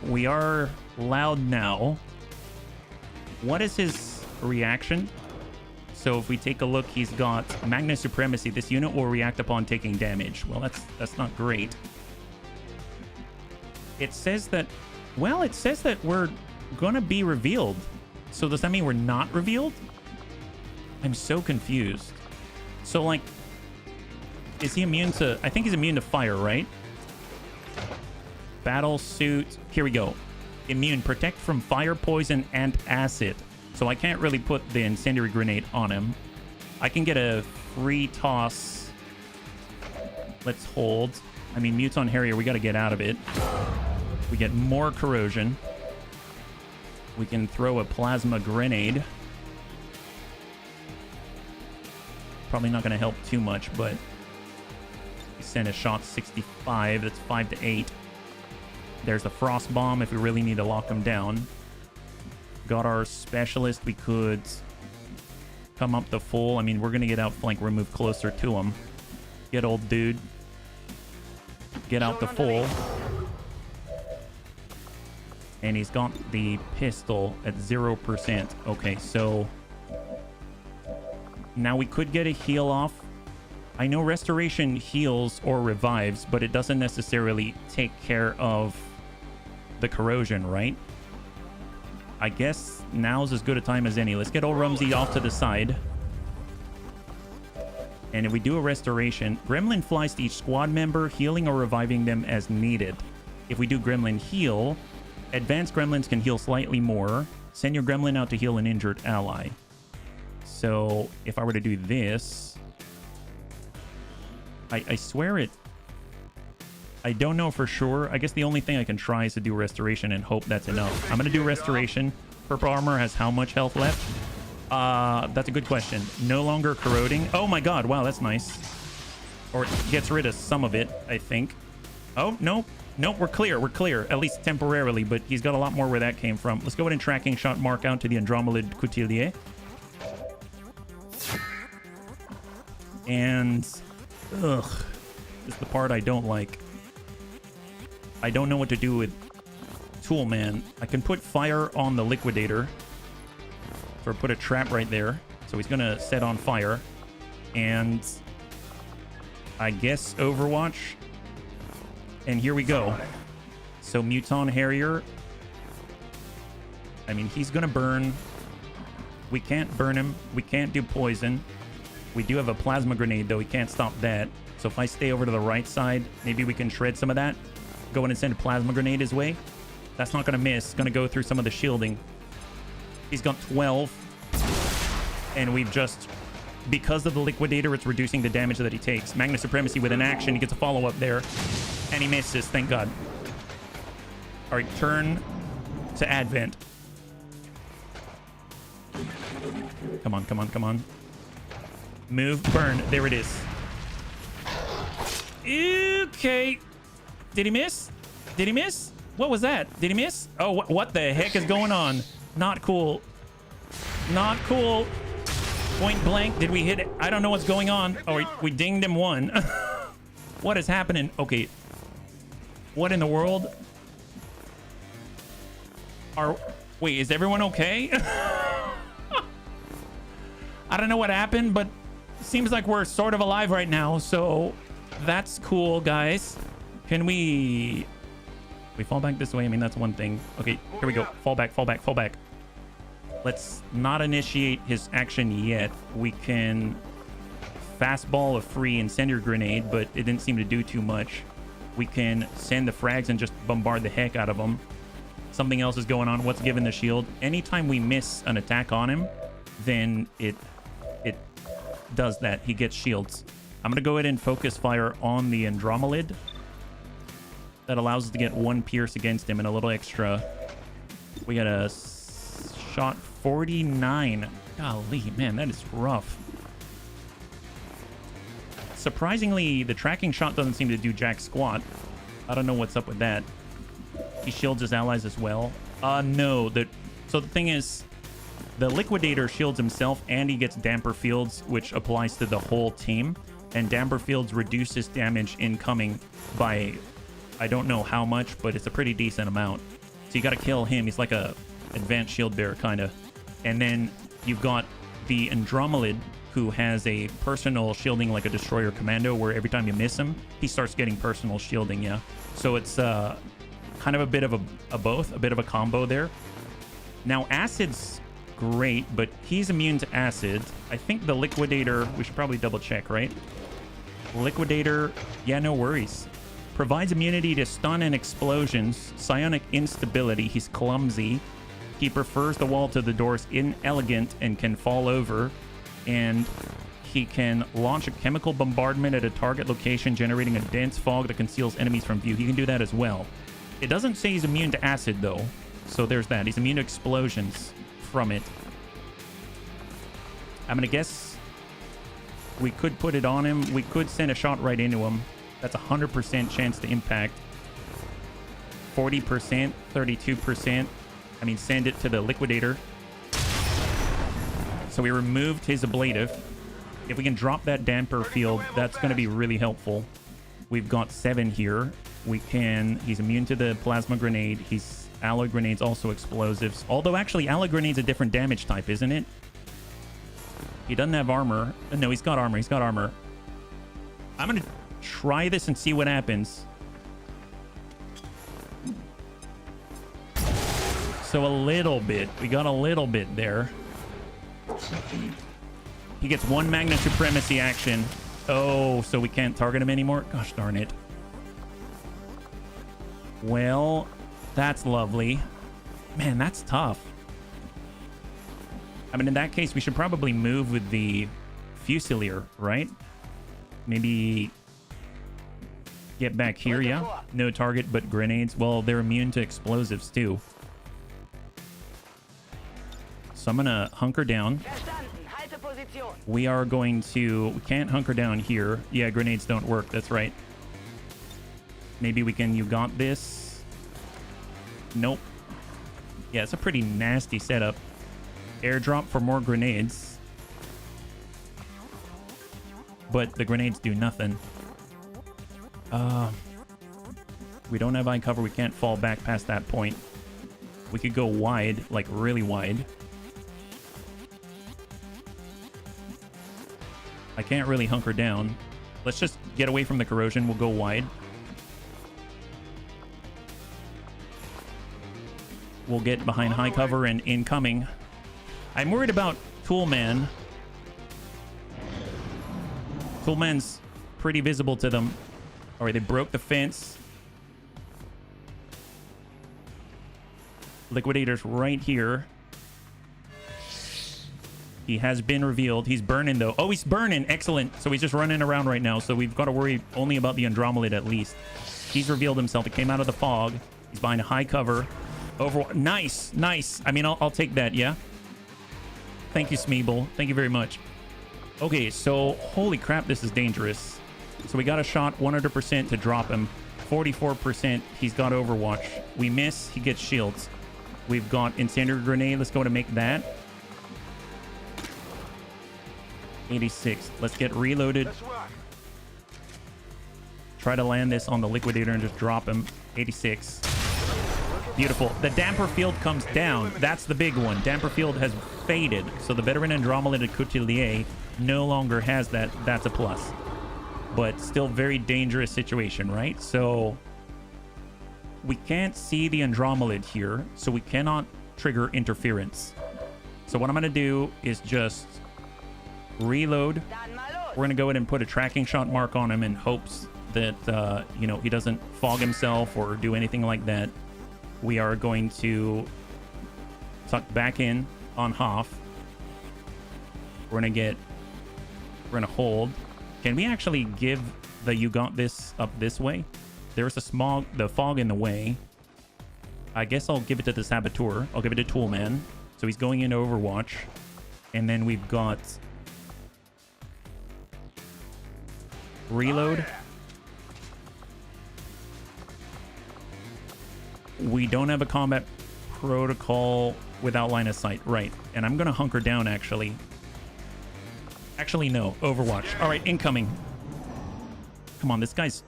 Speaker 1: we are loud now. What is his reaction? So if we take a look, he's got Magna Supremacy. This unit will react upon taking damage. Well, that's not great. It says that, well, it says that we're gonna be revealed. So does that mean we're not revealed? I'm so confused. So like, is he immune to, I think he's immune to fire, right? Battle suit, here we go. Immune, protect from fire, poison, and acid. So I can't really put the incendiary grenade on him. I can get a free toss. Let's hold. I mean, Muton Harrier, we got to get out of it. We get more corrosion. We can throw a plasma grenade. Probably not going to help too much, but we send a shot 65. That's 5 to 8. There's the frost bomb if we really need to lock him down. Got our specialist. We could come up the full. I mean, we're going to get outflank. We're move closer to him. Get old dude. Get out the full. And he's got the pistol at 0%. Okay, so now we could get a heal off. I know restoration heals or revives, but it doesn't necessarily take care of the corrosion, right? I guess now's as good a time as any. Let's get old Rumsey off to the side. And if we do a restoration, Gremlin flies to each squad member, healing or reviving them as needed. If we do Gremlin heal, advanced Gremlins can heal slightly more. Send your Gremlin out to heal an injured ally. So if I were to do this, I swear it. I don't know for sure. I guess the only thing I can try is to do restoration and hope that's enough. I'm going to do restoration. Purple armor has how much health left? That's a good question. No longer corroding. Oh my god. Wow, that's nice. Or it gets rid of some of it, I think. Oh, no. Nope, we're clear. We're clear. At least temporarily, but he's got a lot more where that came from. Let's go ahead and tracking shot mark out to the Andromelid Coutelier. And... ugh. This is the part I don't like. I don't know what to do with Toolman. I can put fire on the Liquidator. Or put a trap right there. So he's going to set on fire. And I guess Overwatch. And here we go. So Muton Harrier. I mean, he's going to burn. We can't burn him. We can't do poison. We do have a plasma grenade, though. We can't stop that. So if I stay over to the right side, maybe we can shred some of that. Go in and send a plasma grenade his way. That's not going to miss. Going to go through some of the shielding. He's got 12. And we've just... because of the Liquidator, it's reducing the damage that he takes. Magna Supremacy with an action. He gets a follow-up there. And he misses. Thank God. All right, turn to Advent. Come on, come on, come on. Move, burn. There it is. Okay. Did he miss? Did he miss? What was that? Did he miss? Oh, what the heck is going on? Not cool. Not cool. Point blank. Did we hit it? I don't know what's going on. Oh, we dinged him one. What is happening? Okay. What in the world? Wait, is everyone okay? I don't know what happened, but seems like we're sort of alive right now, so that's cool, guys. Can we fall back this way? I mean, that's one thing. Okay, here we go. Fall back, fall back, fall back. Let's not initiate his action yet. We can fastball a free incendiary grenade, but it didn't seem to do too much. We can send the frags and just bombard the heck out of them. Something else is going on. What's giving the shield? Anytime we miss an attack on him, then it does that. He gets shields. I'm going to go ahead and focus fire on the Andromelid. That allows us to get one pierce against him and a little extra. We got a shot 49. Golly, man, that is rough. Surprisingly, the tracking shot doesn't seem to do jack squat. I don't know what's up with that. He shields his allies as well. No. So the thing is, the Liquidator shields himself and he gets damper fields, which applies to the whole team. And damper fields reduces damage incoming by, I don't know how much, but it's a pretty decent amount. So you got to kill him. He's like a advanced shield bearer, kind of. And then you've got the Andromelid, who has a personal shielding like a Destroyer Commando, where every time you miss him, he starts getting personal shielding, yeah. So it's kind of a bit of a both, a bit of a combo there. Now, Acid's great, but he's immune to Acid. I think the Liquidator, we should probably double check, right? Liquidator, yeah, no worries. Provides immunity to stun and explosions. Psionic instability. He's clumsy. He prefers the wall to the doors. Inelegant and can fall over. And he can launch a chemical bombardment at a target location, generating a dense fog that conceals enemies from view. He can do that as well. It doesn't say he's immune to acid, though. So there's that. He's immune to explosions from it. I'm going to guess we could put it on him. We could send a shot right into him. That's 100% chance to impact. 40%, 32%. I mean, send it to the Liquidator. So we removed his ablative. If we can drop that damper field, that's going to be really helpful. We've got 7 here. We can... He's immune to the plasma grenade. He's Alloy grenades also explosives. Although actually alloy grenades a different damage type, isn't it? He doesn't have armor. No, he's got armor. He's got armor. I'm gonna try this and see what happens. So a little bit. We got a little bit there. He gets one Magna Supremacy action. Oh, so we can't target him anymore? Gosh darn it. Well, that's lovely. Man, that's tough. I mean, in that case, we should probably move with the Fusilier, right? Maybe get back here, yeah? No target, but grenades. Well, they're immune to explosives, too. So I'm going to hunker down. We are going to... We can't hunker down here. Yeah, grenades don't work. That's right. Maybe we can... You got this. Nope. Yeah, it's a pretty nasty setup. Airdrop for more grenades. But the grenades do nothing. We don't have eye cover. We can't fall back past that point. We could go wide, like really wide. I can't really hunker down. Let's just get away from the corrosion. We'll go wide. We'll get behind high cover and incoming. I'm worried about Toolman. Toolman's pretty visible to them. All right, they broke the fence. Liquidator's right here. He has been revealed. He's burning, though. Oh, he's burning. Excellent. So he's just running around right now. So we've got to worry only about the Andromelid at least. He's revealed himself. It came out of the fog. He's behind a high cover. Over. Nice. Nice. I mean, I'll take that, yeah? Thank you, Smeeble. Thank you very much. Okay, so holy crap, this is dangerous. So we got a shot 100% to drop him. 44%. He's got Overwatch. We miss. He gets shields. We've got Incendiary Grenade. Let's go to make that. 86. Let's get reloaded. Try to land this on the Liquidator and just drop him. 86. Beautiful. The damper field comes down. That's the big one. Damper field has faded. So the veteran Andromelid Couturier no longer has that. That's a plus. But still very dangerous situation, right? So we can't see the Andromelid here. So we cannot trigger interference. So what I'm going to do is just reload. We're going to go ahead and put a tracking shot mark on him in hopes that, you know, he doesn't fog himself or do anything like that. We are going to tuck back in on Hoff. We're going to hold. Can we actually give the You Got This up this way? There's the fog in the way. I guess I'll give it to the Saboteur. I'll give it to Toolman. So he's going into Overwatch. And then we've got reload. We don't have a combat protocol without line of sight. Right. And I'm going to hunker down, actually. Actually, no. Overwatch. All right, incoming. Come on, this guy's...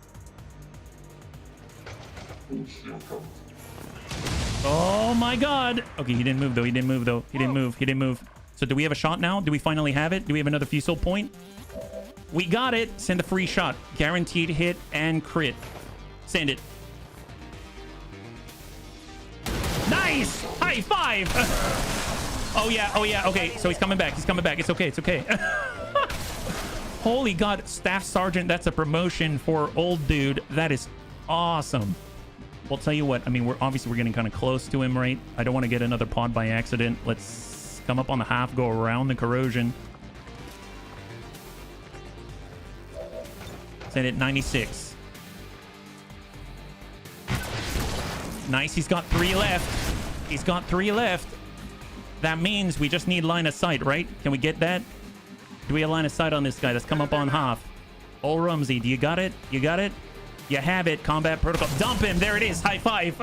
Speaker 1: Oh, my God. Okay, he didn't move, though. He didn't move, though. He didn't move. He didn't move. So do we have a shot now? Do we finally have it? Do we have another Fusil point? We got it. Send a free shot. Guaranteed hit and crit. Send it. Nice! High five! Oh, yeah. Oh, yeah. Okay, so he's coming back. He's coming back. It's okay. It's okay. Holy God. Staff Sergeant. That's a promotion for old dude. That is awesome. Well, tell you what. I mean, we're getting kind of close to him, right? I don't want to get another pod by accident. Let's come up on the half, go around the corrosion. Send it 96. Nice. He's got 3 left. He's got 3 left. That means we just need line of sight, right? Can we get that? Do we have line of sight on this guy? Let's come up on half. Old Rumsey, do you got it? You got it? You have it. Combat protocol. Dump him. There it is. High five.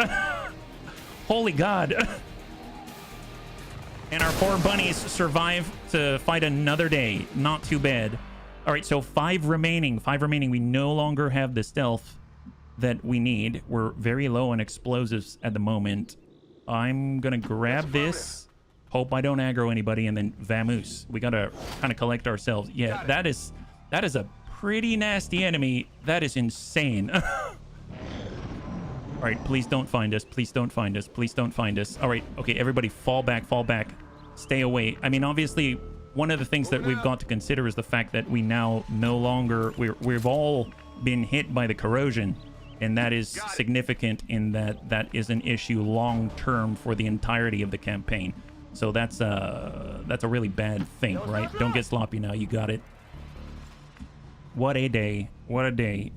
Speaker 1: Holy God. And our 4 bunnies survive to fight another day. Not too bad. All right, so 5 remaining. 5 remaining. We no longer have the stealth that we need. We're very low on explosives at the moment. I'm gonna grab this. Hope I don't aggro anybody, and then vamoose. We gotta kind of collect ourselves. Yeah, that is a pretty nasty enemy. That is insane. All right, please don't find us. Please don't find us. Please don't find us. All right, okay, everybody fall back, fall back. Stay away. I mean, obviously, one of the things that we've got to consider is the fact that we now no longer... We've all been hit by the corrosion, and that is significant in that is an issue long-term for the entirety of the campaign. So that's a really bad thing, right? Don't get sloppy now. You got it. What a day. What a day.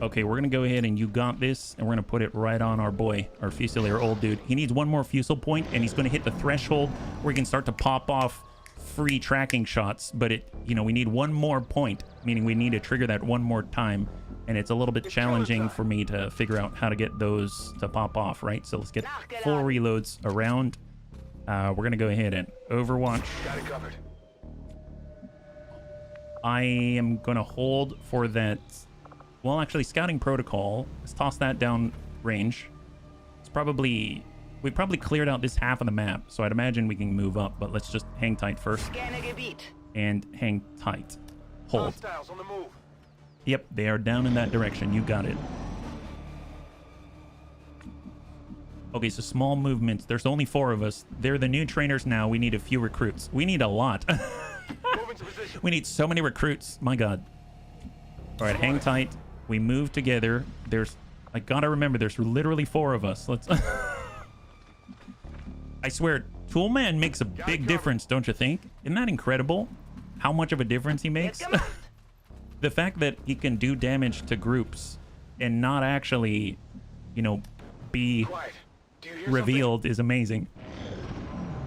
Speaker 1: Okay, we're going to go ahead and you got this, and we're going to put it right on our boy, our Fusilier old dude. He needs one more Fusil point, and he's going to hit the threshold where he can start to pop off free tracking shots. But we need one more point, meaning we need to trigger that one more time. And it's a little bit challenging for me to figure out how to get those to pop off, right? So let's get full reloads around. We're going to go ahead and Overwatch.
Speaker 5: Got it covered.
Speaker 1: I am going to hold for that. Well, actually, scouting protocol. Let's toss that down range. We've probably cleared out this half of the map, so I'd imagine we can move up, but let's just hang tight first. And hang tight. Hold.
Speaker 5: Hostiles on the move.
Speaker 1: Yep, they are down in that direction. You got it. Okay, so small movements. There's only 4 of us. They're the new trainers now. We need a few recruits. We need a lot. We need so many recruits. My God. All right, hang tight. We move together. I gotta remember, there's literally 4 of us. Let's... I swear, Toolman makes a big difference, don't you think? Isn't that incredible? How much of a difference he makes? The fact that he can do damage to groups and not actually, be revealed is amazing.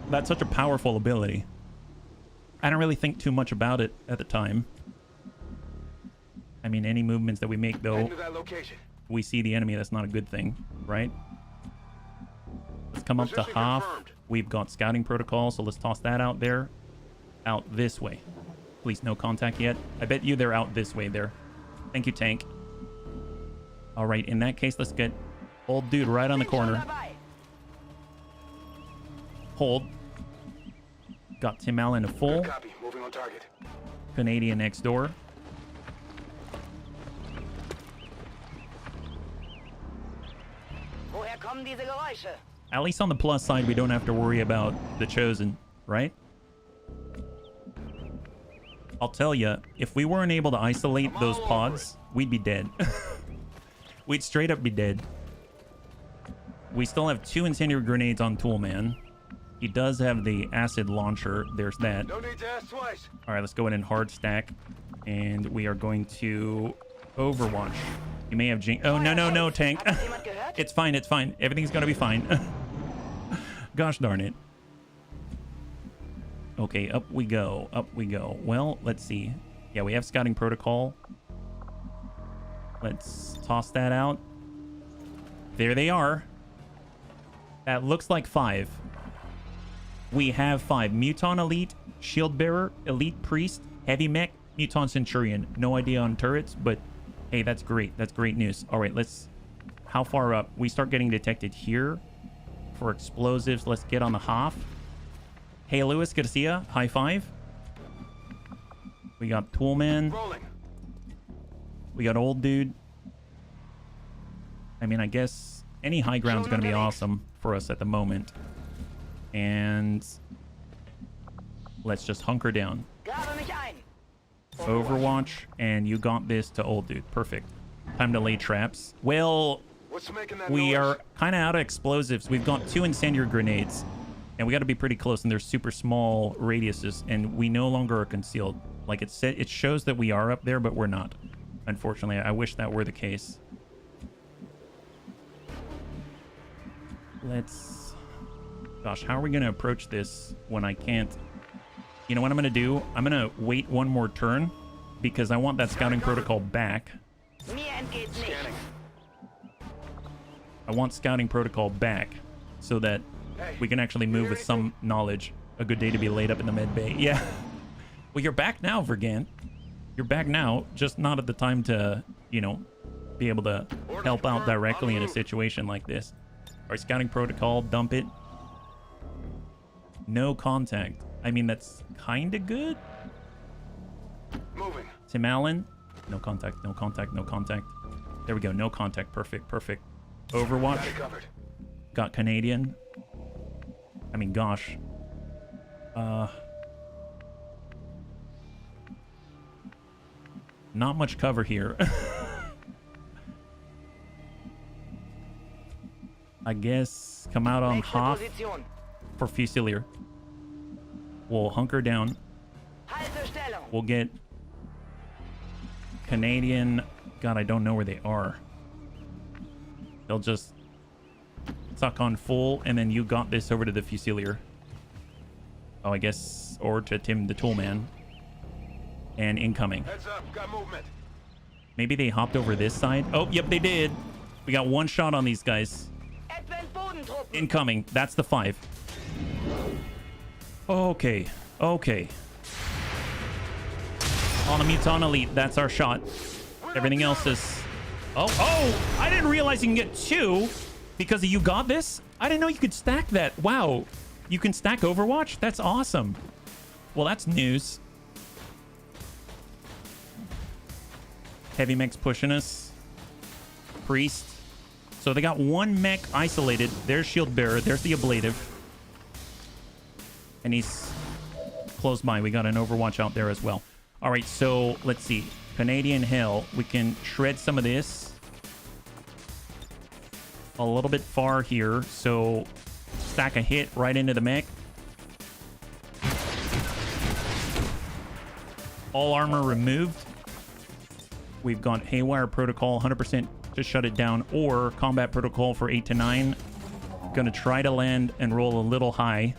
Speaker 1: That's such a powerful ability. I don't really think too much about it at the time. I mean, any movements that we make, though, we see the enemy. That's not a good thing, right? Let's come up to half. We've got scouting protocol, so let's toss that out there. Out this way. Please, no contact yet. I bet you they're out this way there. Thank you, tank. All right, in that case, let's get old dude right on the corner. Hold. Got Tim Allen a full.
Speaker 5: Moving on target.
Speaker 1: Canadian next door. At least on the plus side, we don't have to worry about the Chosen, right? I'll tell you, if we weren't able to isolate those pods, we'd be dead. We'd straight up be dead. We still have 2 incendiary grenades on Toolman. He does have the acid launcher. There's that.
Speaker 5: No need to ask twice.
Speaker 1: All right, let's go in and hard stack. And we are going to Overwatch. You may have oh, no, tank. It's fine, it's fine. Everything's gonna be fine. Gosh darn it. Okay, up we go, up we go. Well, let's see. Yeah, we have scouting protocol. Let's toss that out. There they are. That looks like 5. We have 5. Muton Elite, Shield Bearer, Elite Priest, Heavy Mech, Muton Centurion. No idea on turrets, but hey, that's great. That's great news. All right, let's... How far up? We start getting detected here for explosives. Let's get on the half. Hey, Lewis, good to see ya. High five. We got Toolman.
Speaker 5: Rolling.
Speaker 1: We got old dude. I mean, I guess any high ground is going to be awesome for us at the moment. And let's just hunker down. Overwatch, and you got this to old dude. Perfect. Time to lay traps. Well, we are kind of out of explosives. We've got 2 incendiary grenades, and we got to be pretty close, and they're super small radiuses, and we no longer are concealed. Like it shows that we are up there, but we're not. Unfortunately, I wish that were the case. Let's... Gosh, how are we going to approach this when I can't... You know what I'm going to do? I'm going to wait one more turn because I want that scouting protocol back. I want scouting protocol back so that we can actually move with some knowledge. A good day to be laid up in the med bay. Yeah. Well, you're back now, Vergant. You're back now, just not at the time to, be able to help out directly in a situation like this. Our scouting protocol, dump it. No contact. I mean, that's kind of good.
Speaker 5: Moving.
Speaker 1: Tim Allen. No contact, no contact, no contact. There we go. No contact. Perfect, perfect. Overwatch.
Speaker 5: Got it covered.
Speaker 1: Got Canadian. I mean, gosh. Not much cover here. I guess come out on half for Fusilier. We'll hunker down. We'll get Canadian. God, I don't know where they are. They'll just suck on full, and then you got this over to the Fusilier. Oh, I guess, or to Tim the Toolman. And incoming.
Speaker 5: Heads up, got movement.
Speaker 1: Maybe they hopped over this side. Oh, yep, they did. We got one shot on these guys. Incoming. That's the 5. Okay. Okay. On a Mutant Elite. That's our shot. Everything else is... Oh! I didn't realize you can get 2 because you got this. I didn't know you could stack that. Wow. You can stack Overwatch? That's awesome. Well, that's news. Heavy mech's pushing us. Priest. So they got one mech isolated. There's Shield Bearer. There's the Ablative. And he's close by. We got an Overwatch out there as well. All right, so let's see. Canadian Hell. We can shred some of this. A little bit far here. So stack a hit right into the mech. All armor removed. We've got Haywire Protocol, 100% to shut it down, or Combat Protocol for 8 to 9. Gonna try to land and roll a little high.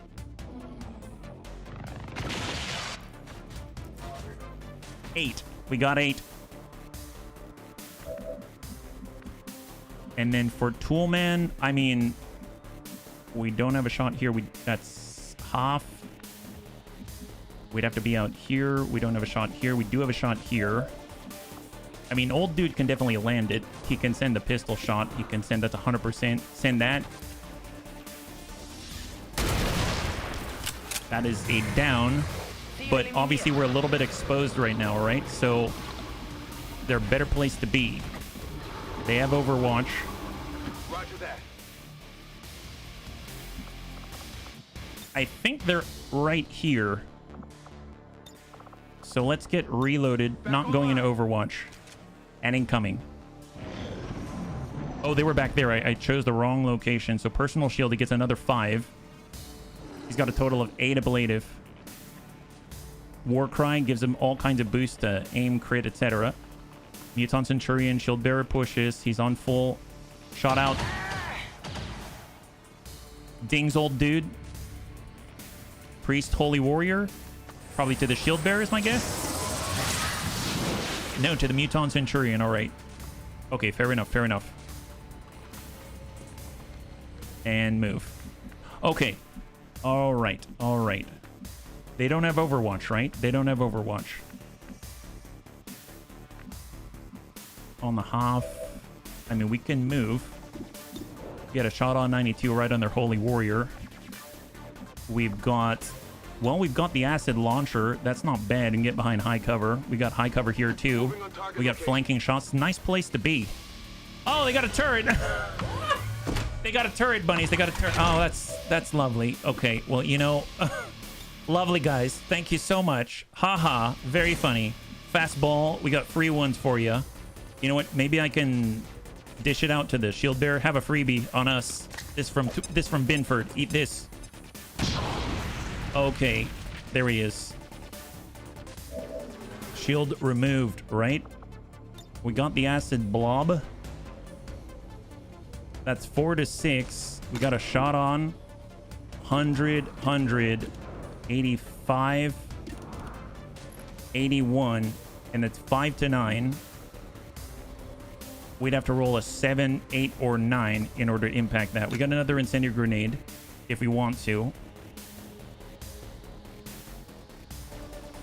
Speaker 1: Eight. We got 8. And then for Toolman, I mean, we don't have a shot here. That's half. We'd have to be out here. We don't have a shot here. We do have a shot here. I mean, old dude can definitely land it. He can send the pistol shot. He can send that to 100%. Send that. That is a down. But obviously we're a little bit exposed right now, right? So they're a better place to be. They have Overwatch.
Speaker 5: Roger that.
Speaker 1: I think they're right here. So let's get reloaded. Not going into Overwatch. And incoming. Oh, they were back there. I chose the wrong location. So personal shield, he gets another 5. He's got a total of 8 ablative. Warcry gives him all kinds of boosts to aim, crit, etc. Mutant Centurion, shield bearer pushes. He's on full. Shot out. Dings old dude. Priest, Holy Warrior. Probably to the shield bearer is my guess. No, to the Mutant Centurion. All right. Okay, fair enough. Fair enough. And move. Okay. All right. All right. They don't have Overwatch, right? They don't have Overwatch. On the half. I mean, we can move. Get a shot on 92 right on their Holy Warrior. We've got... Well, we've got the acid launcher. That's not bad. And get behind high cover. We got high cover here too. We got flanking shots. Nice place to be. Oh, they got a turret. They got a turret, bunnies. They got a turret. Oh, that's lovely. Okay, well, you know, lovely guys. Thank you so much. Haha, very funny. Fast ball. We got free ones for you. You know what? Maybe I can dish it out to the shield bearer. Have a freebie on us. This from Binford. Eat this. Okay, there he is. Shield removed, right? We got the acid blob. That's 4 to 6. We got a shot on. 100, 100, 85, 81, and it's 5 to 9. We'd have to roll a 7, 8, or 9 in order to impact that. We got another incendiary grenade if we want to.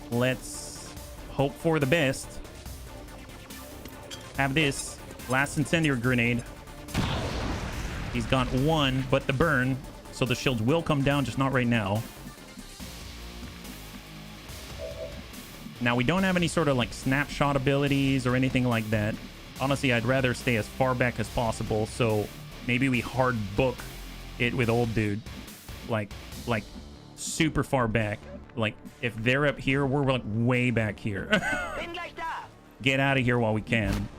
Speaker 1: Let's hope for the best. Have this last incendiary grenade. He's got 1, but the burn, so the shields will come down, just not right now. Now, we don't have any sort of like snapshot abilities or anything like that. Honestly, I'd rather stay as far back as possible. So maybe we hard book it with old dude. Like super far back. Like if they're up here, we're like way back here. Get out of here while we can.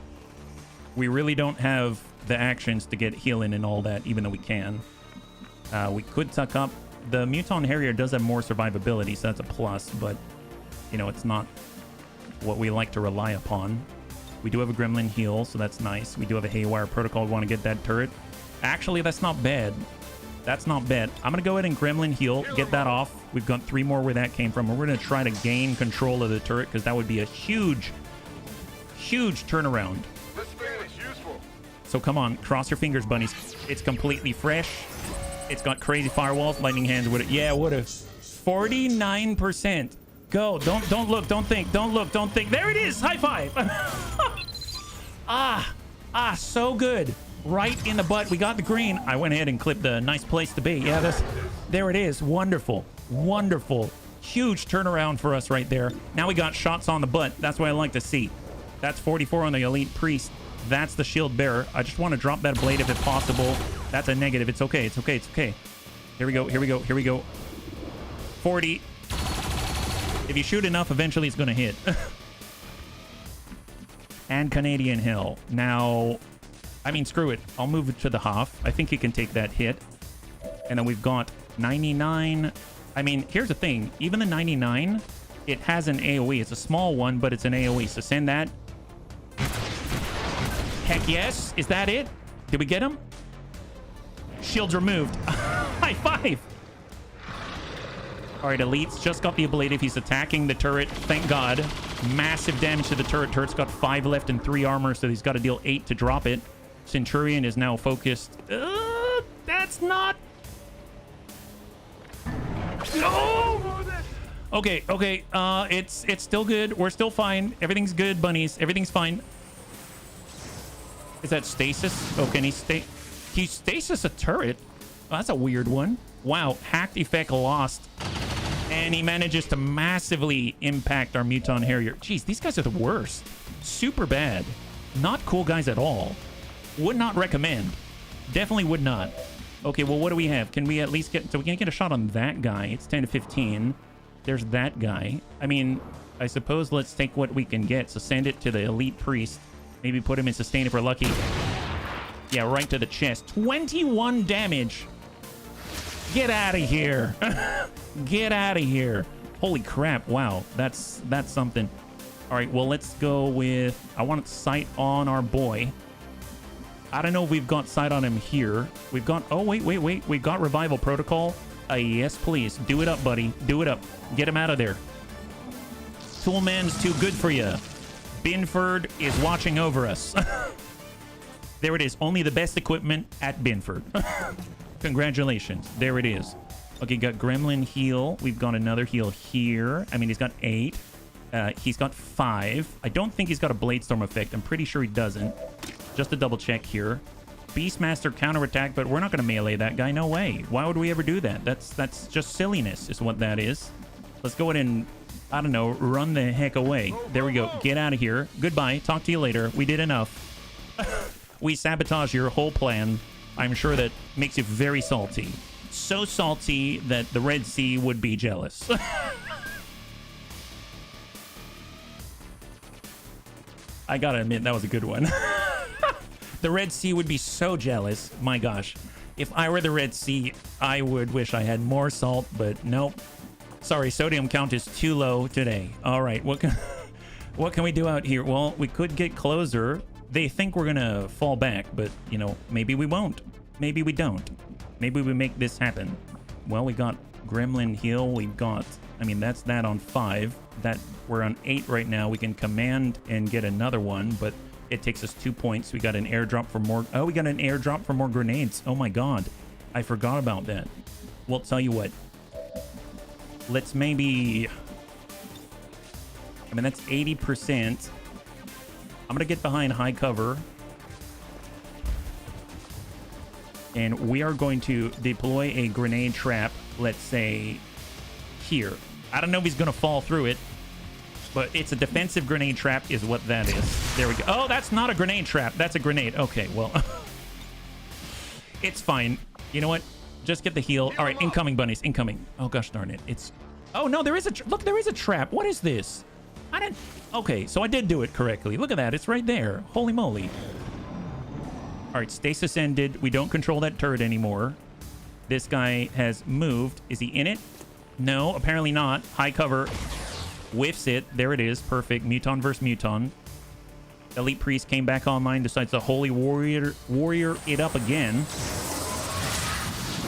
Speaker 1: We really don't have the actions to get healing and all that, even though we can. We could tuck up. The Muton Harrier does have more survivability, so that's a plus, but you know, it's not what we like to rely upon. We do have a Gremlin heal, so that's nice. We do have a Haywire Protocol. We want to get that turret. Actually, that's not bad. That's not bad. I'm going to go ahead and Gremlin heal, get that off. We've got 3 more where that came from. And we're going to try to gain control of the turret because that would be a huge turnaround.
Speaker 5: This fan is useful.
Speaker 1: So come on, cross your fingers, bunnies. It's completely fresh. It's got crazy firewalls, lightning hands with it. Yeah, would have. 49%. Go. Don't look. Don't think. Don't look. Don't think. There it is. High five. So good. Right in the butt. We got the green. I went ahead and clipped the nice place to be. Yeah, there it is. Wonderful. Wonderful. Huge turnaround for us right there. Now we got shots on the butt. That's what I like to see. That's 44 on the Elite Priest. That's the shield bearer. I just want to drop that blade if it's possible. That's a negative. It's okay. It's okay. It's okay. Here we go. Here we go. Here we go. 40. If you shoot enough, eventually it's going to hit. And Canadian Hill. Now, I mean, screw it. I'll move it to the Hoff. I think he can take that hit. And then we've got 99. I mean, here's the thing. Even the 99, it has an AoE. It's a small one, but it's an AoE. So send that. Heck yes. Is that it? Did we get him? Shields removed. High five. All right, Elite's just got the ablative. He's attacking the turret. Thank God. Massive damage to the turret. Turret's got 5 left and 3 armor, so he's got to deal 8 to drop it. Centurion is now focused. That's not... No! Okay. It's still good. We're still fine. Everything's good, bunnies. Everything's fine. Is that stasis? Oh, can he stay? He stasis a turret? Oh, that's a weird one. Wow. Hacked effect lost. And he manages to massively impact our Muton Harrier. Jeez, these guys are the worst. Super bad. Not cool guys at all. Would not recommend. Definitely would not. Okay, well, what do we have? Can we at least get... So we can't get a shot on that guy. It's 10 to 15. There's that guy. I mean, I suppose let's take what we can get. So send it to the Elite Priest. Maybe put him in sustain if we're lucky. Yeah, right to the chest. 21 damage. Get out of here. Get out of here. Holy crap. Wow. That's something. All right, well, let's go with... I want sight on our boy. I don't know if we've got sight on him here. We've got... Oh, wait. We've got Revival Protocol. Yes, please. Do it up, buddy. Do it up. Get him out of there. Toolman's too good for you. Binford is watching over us. There it is. Only the best equipment at Binford. Congratulations. There it is. Okay, got Gremlin heal. We've got another heal here. I mean, he's got 8. He's got 5. I don't think he's got a Bladestorm effect. I'm pretty sure he doesn't. Just to double check here. Beastmaster counterattack, but we're not going to melee that guy. No way. Why would we ever do that? That's just silliness is what that is. Let's go ahead and, I don't know, run the heck away. There we go. Get out of here. Goodbye. Talk to you later. We did enough. We sabotage your whole plan. I'm sure that makes you very salty. So salty that the Red Sea would be jealous. I gotta admit, that was a good one. The Red Sea would be so jealous. My gosh. If I were the Red Sea, I would wish I had more salt, but nope. Sorry, sodium count is too low today. All right, what can we do out here? Well, we could get closer. They think we're gonna fall back, but, you know, maybe we won't. Maybe we don't. Maybe we make this happen. Well, we got Gremlin heal. We've got, I mean, that's that on 5. That we're on 8 right now. We can command and get another one, but it takes us 2 points. We got an airdrop for more. Oh, we got an airdrop for more grenades. Oh my God. I forgot about that. Well, tell you what. Let's maybe... I mean, that's 80%. I'm going to get behind high cover. And we are going to deploy a grenade trap, let's say, here. I don't know if he's going to fall through it. But it's a defensive grenade trap is what that is. There we go. Oh, that's not a grenade trap. That's a grenade. Okay, well. It's fine. You know what? Just get the heal. All right, incoming bunnies. Incoming. Oh, gosh darn it. It's... Oh, no, there is a... Look, there is a trap. What is this? I didn't... Okay, so I did do it correctly. Look at that. It's right there. Holy moly. All right, stasis ended. We don't control that turret anymore. This guy has moved. Is he in it? No, apparently not. High cover. Whiffs it. There it is. Perfect. Muton versus Muton. Elite Priest came back online. Decides to Holy Warrior it up again.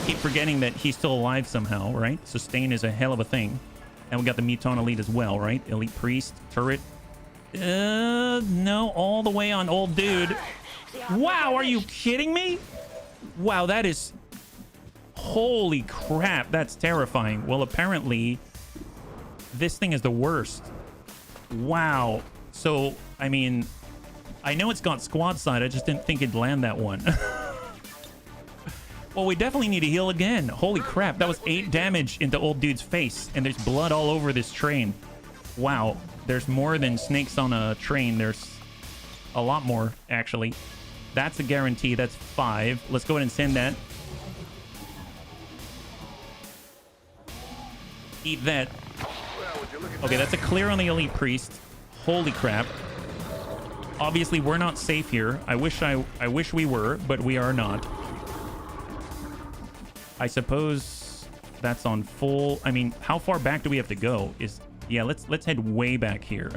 Speaker 1: Keep forgetting that he's still alive somehow, right? Sustain is a hell of a thing. And we got the Muton Elite as well, right? Elite Priest. Turret. No. All the way on old dude. Wow, are you kidding me? Wow, that is... Holy crap, that's terrifying. Well, apparently, this thing is the worst. Wow. So, I mean, I know it's got squad side. I just didn't think it'd land that one. Well, we definitely need to heal again. Holy crap, that was 8 damage into old dude's face. And there's blood all over this train. Wow, there's more than snakes on a train. There's a lot more, actually. That's a guarantee. That's 5. Let's go ahead and send that. Eat that. Okay, that's a clear on the Elite Priest. Holy crap. Obviously, we're not safe here. I wish we were, but we are not. I suppose that's on full. I mean, how far back do we have to go? Yeah, let's head way back here.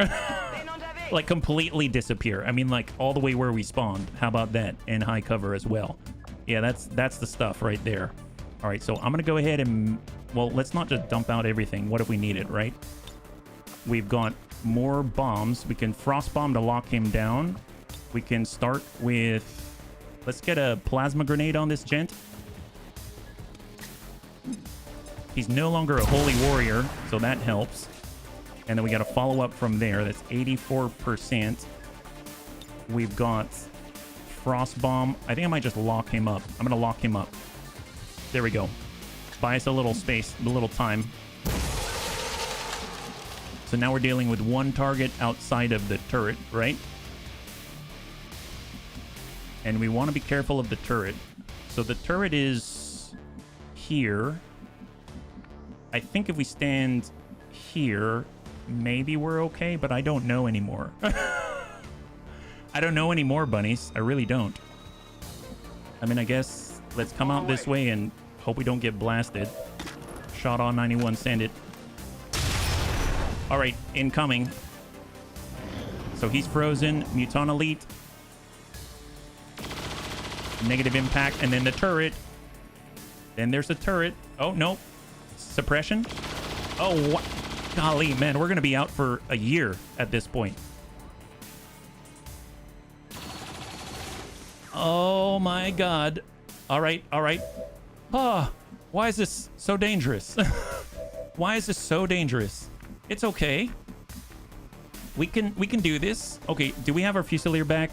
Speaker 1: Like completely disappear. I mean, like all the way where we spawned. How about that? And high cover as well. Yeah, that's the stuff right there. All right, so I'm gonna go ahead and, well, let's not just dump out everything. What if we need it, right? We've got more bombs. We can frost bomb to lock him down. We can start with, let's get a plasma grenade on this gent. He's no longer a holy warrior, so that helps. And then we got a follow-up from there. That's 84%. We've got frost bomb. I think I might just lock him up. I'm gonna lock him up. There we go. Buy us a little space, a little time. So now we're dealing with one target outside of the turret, right? And we want to be careful of the turret. So the turret is here. I think if we stand here, maybe we're okay, but I don't know anymore. I don't know anymore, bunnies. I really don't. I mean, I guess let's come out this way and hope we don't get blasted. Shot on 91, send it. All right, incoming. So he's frozen. Muton Elite. Negative impact, and then the turret. Then there's the turret. Oh, no. Suppression. Oh, what? Golly, man, we're going to be out for a year at this point. Oh, my God. All right, all right. Oh, why is this so dangerous? Why is this so dangerous? It's okay. We can do this. Okay, do we have our Fusilier back?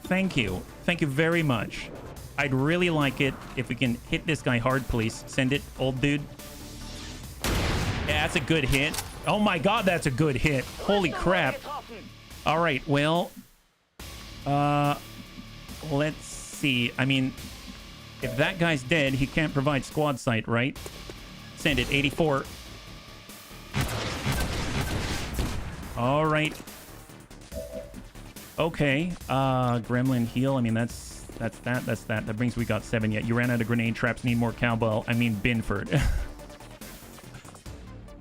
Speaker 1: Thank you. Thank you very much. I'd really like it if we can hit this guy hard, please. Send it, old dude. Yeah, that's a good hit. Oh my God, that's a good hit. Holy crap. All right, well, let's see. I mean, if that guy's dead, he can't provide squad sight, right? Send it, 84. All right. Okay. Gremlin heal. I mean, that's that. That brings we got 7 yet. You ran out of grenade traps. Need more cowbell. I mean, Binford.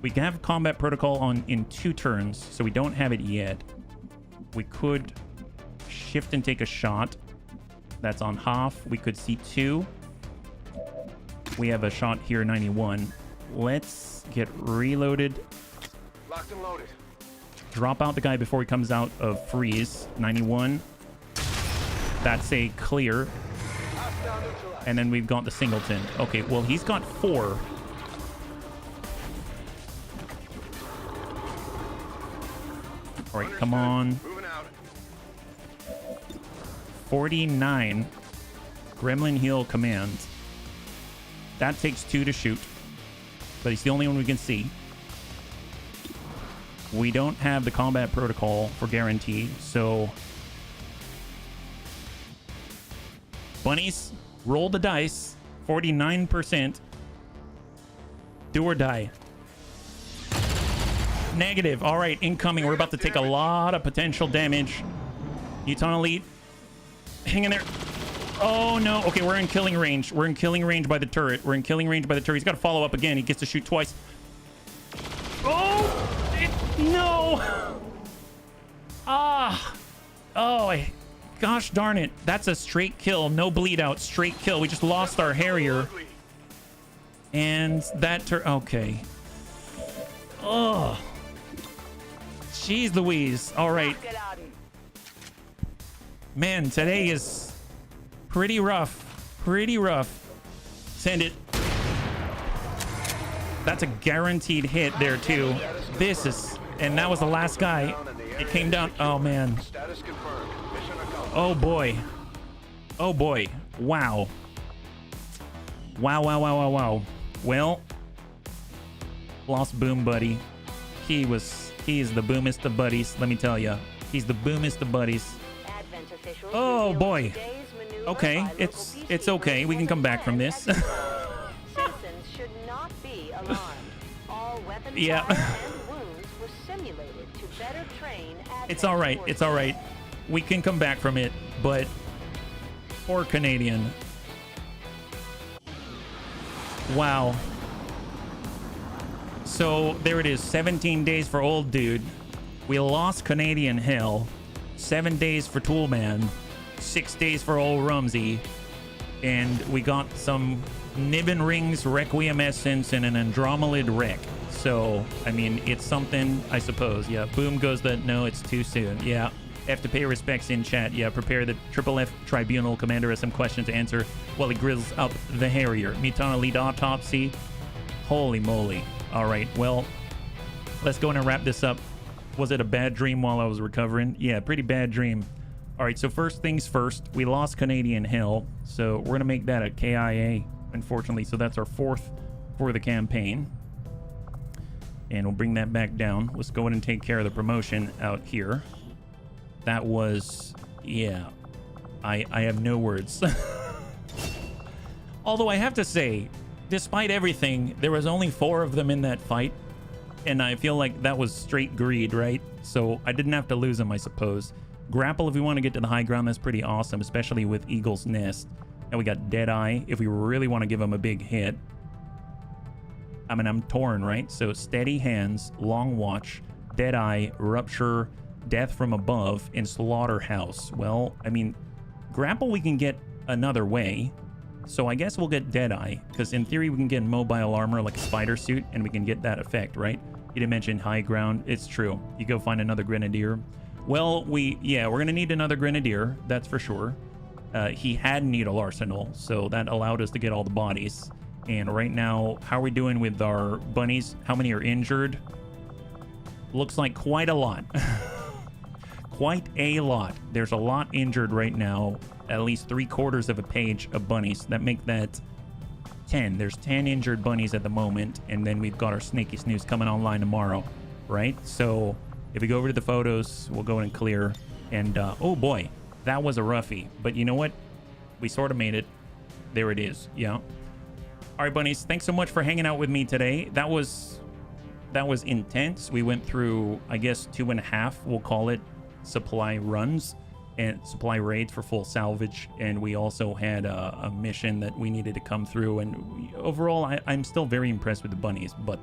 Speaker 1: We can have combat protocol on in 2 turns, so we don't have it yet. We could shift and take a shot. That's on half. We could see 2. We have a shot here, 91. Let's get reloaded.
Speaker 5: Locked and loaded.
Speaker 1: Drop out the guy before he comes out of freeze. 91. That's a clear. And then we've got the singleton. Okay, well, he's got 4. All right, come on. 49. Gremlin heal command. That takes 2 to shoot. But he's the only one we can see. We don't have the combat protocol for guarantee, so... Bunnies, roll the dice. 49%. Do or die. Negative. All right, incoming. We're about to take a lot of potential damage. Utah Elite. Hang in there. Oh, no. Okay, we're in killing range. We're in killing range by the turret. We're in killing range by the turret. He's got to follow up again. He gets to shoot twice. Oh! No! Ah! Oh, gosh darn it. That's a straight kill. No bleed out. Straight kill. We just lost our Harrier. And that okay. Oh. Jeez Louise. All right. Man, today is pretty rough. Pretty rough. Send it. That's a guaranteed hit there, too. This is... And that was the last guy. It came down... Oh, man. Oh, boy. Oh, boy. Wow. Wow, wow, wow, wow, wow. Well, lost Boom Buddy. He is the boomest of buddies, let me tell you. He's the boomest of buddies. Oh, boy. Okay, it's okay. We can come back from this.
Speaker 3: Citizens should not be alarmed. All weapons
Speaker 1: Yeah.
Speaker 3: and wounds were simulated to better train
Speaker 1: It's all right. It's all right. We can come back from it, but poor Canadian. Wow. So there it is. 17 days for old dude. We lost Canadian Hell. 7 days for Toolman. 6 days for old Rumsey. And we got some Nibbin Rings, Requiem Essence, and an Andromelid Wreck. So, I mean, it's something, I suppose. Yeah, Boom goes the, no, it's too soon. Yeah, have to pay respects in chat. Yeah, prepare the Triple F Tribunal Commander has some questions to answer while he grills up the Harrier. Mitana lead autopsy. Holy moly. All right, well, let's go in and wrap this up. Was it a bad dream while I was recovering? Yeah, pretty bad dream. All right, so first things first, we lost Canadian Hill, so we're going to make that a KIA, unfortunately. So that's our 4th for the campaign. And we'll bring that back down. Let's go in and take care of the promotion out here. That was, yeah, I have no words. Although I have to say, despite everything, there was only 4 of them in that fight. And I feel like that was straight greed, right? So I didn't have to lose them, I suppose. Grapple if we want to get to the high ground, that's pretty awesome, especially with Eagle's Nest. And we got Deadeye if we really want to give him a big hit. I mean, I'm torn, right? So Steady Hands, Long Watch, Deadeye, Rupture, Death from Above, and Slaughterhouse. Well, I mean, Grapple we can get another way. So I guess we'll get Deadeye, because in theory we can get mobile armor like a spider suit, and we can get that effect, right? You didn't mention high ground. It's true. You go find another Grenadier. Well, we're going to need another Grenadier, that's for sure. He had Needle Arsenal, so that allowed us to get all the bodies. And right now, how are we doing with our bunnies? How many are injured? Looks like quite a lot. Quite a lot. There's a lot injured right now. At least 3/4 of a page of bunnies. That make that 10. There's 10 injured bunnies at the moment. And then we've got our Snaky Snooze coming online tomorrow. Right? So if we go over to the photos, we'll go in and clear. And, oh boy, that was a roughie. But you know what? We sort of made it. There it is. Yeah. All right, bunnies. Thanks so much for hanging out with me today. That was intense. We went through, I guess, 2.5, we'll call it, supply runs and supply raids for full salvage. And we also had a mission that we needed to come through. And overall, I'm still very impressed with the bunnies. But,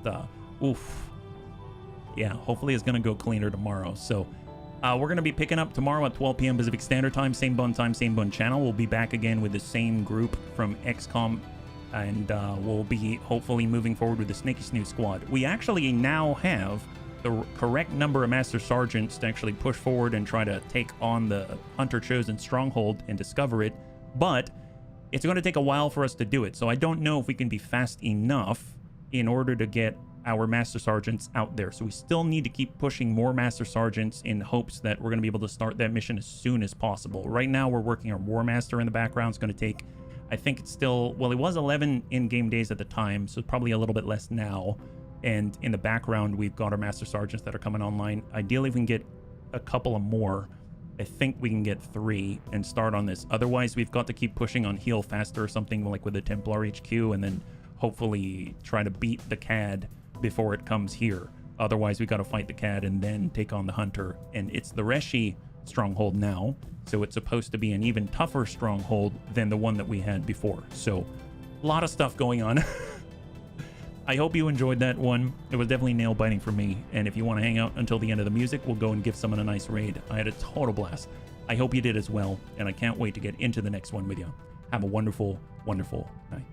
Speaker 1: oof. Yeah, hopefully it's going to go cleaner tomorrow. So we're going to be picking up tomorrow at 12 p.m. Pacific Standard Time. Same bun time, same bun channel. We'll be back again with the same group from XCOM. And we'll be hopefully moving forward with the Snaky Snooze squad. We actually now have the correct number of Master Sergeants to actually push forward and try to take on the Hunter Chosen Stronghold and discover it. But it's going to take a while for us to do it. So I don't know if we can be fast enough in order to get our Master Sergeants out there. So we still need to keep pushing more Master Sergeants in hopes that we're going to be able to start that mission as soon as possible. Right now, we're working on War Master in the background. It's going to take... I think it's still, well, it was 11 in-game days at the time, so it's probably a little bit less now. And in the background, we've got our Master Sergeants that are coming online. Ideally, if we can get a couple of more, I think we can get 3 and start on this. Otherwise, we've got to keep pushing on heal faster or something like with the Templar HQ, and then hopefully try to beat the CAD before it comes here. Otherwise, we got to fight the CAD and then take on the Hunter. And it's the Reshi stronghold now, so it's supposed to be an even tougher stronghold than the one that we had before. So a lot of stuff going on. I hope you enjoyed that one. It was definitely nail biting for me. And if you want to hang out until the end of the music, we'll go and give someone a nice raid. I had a total blast. I hope you did as well. And I can't wait to get into the next one with you. Have a wonderful, wonderful night.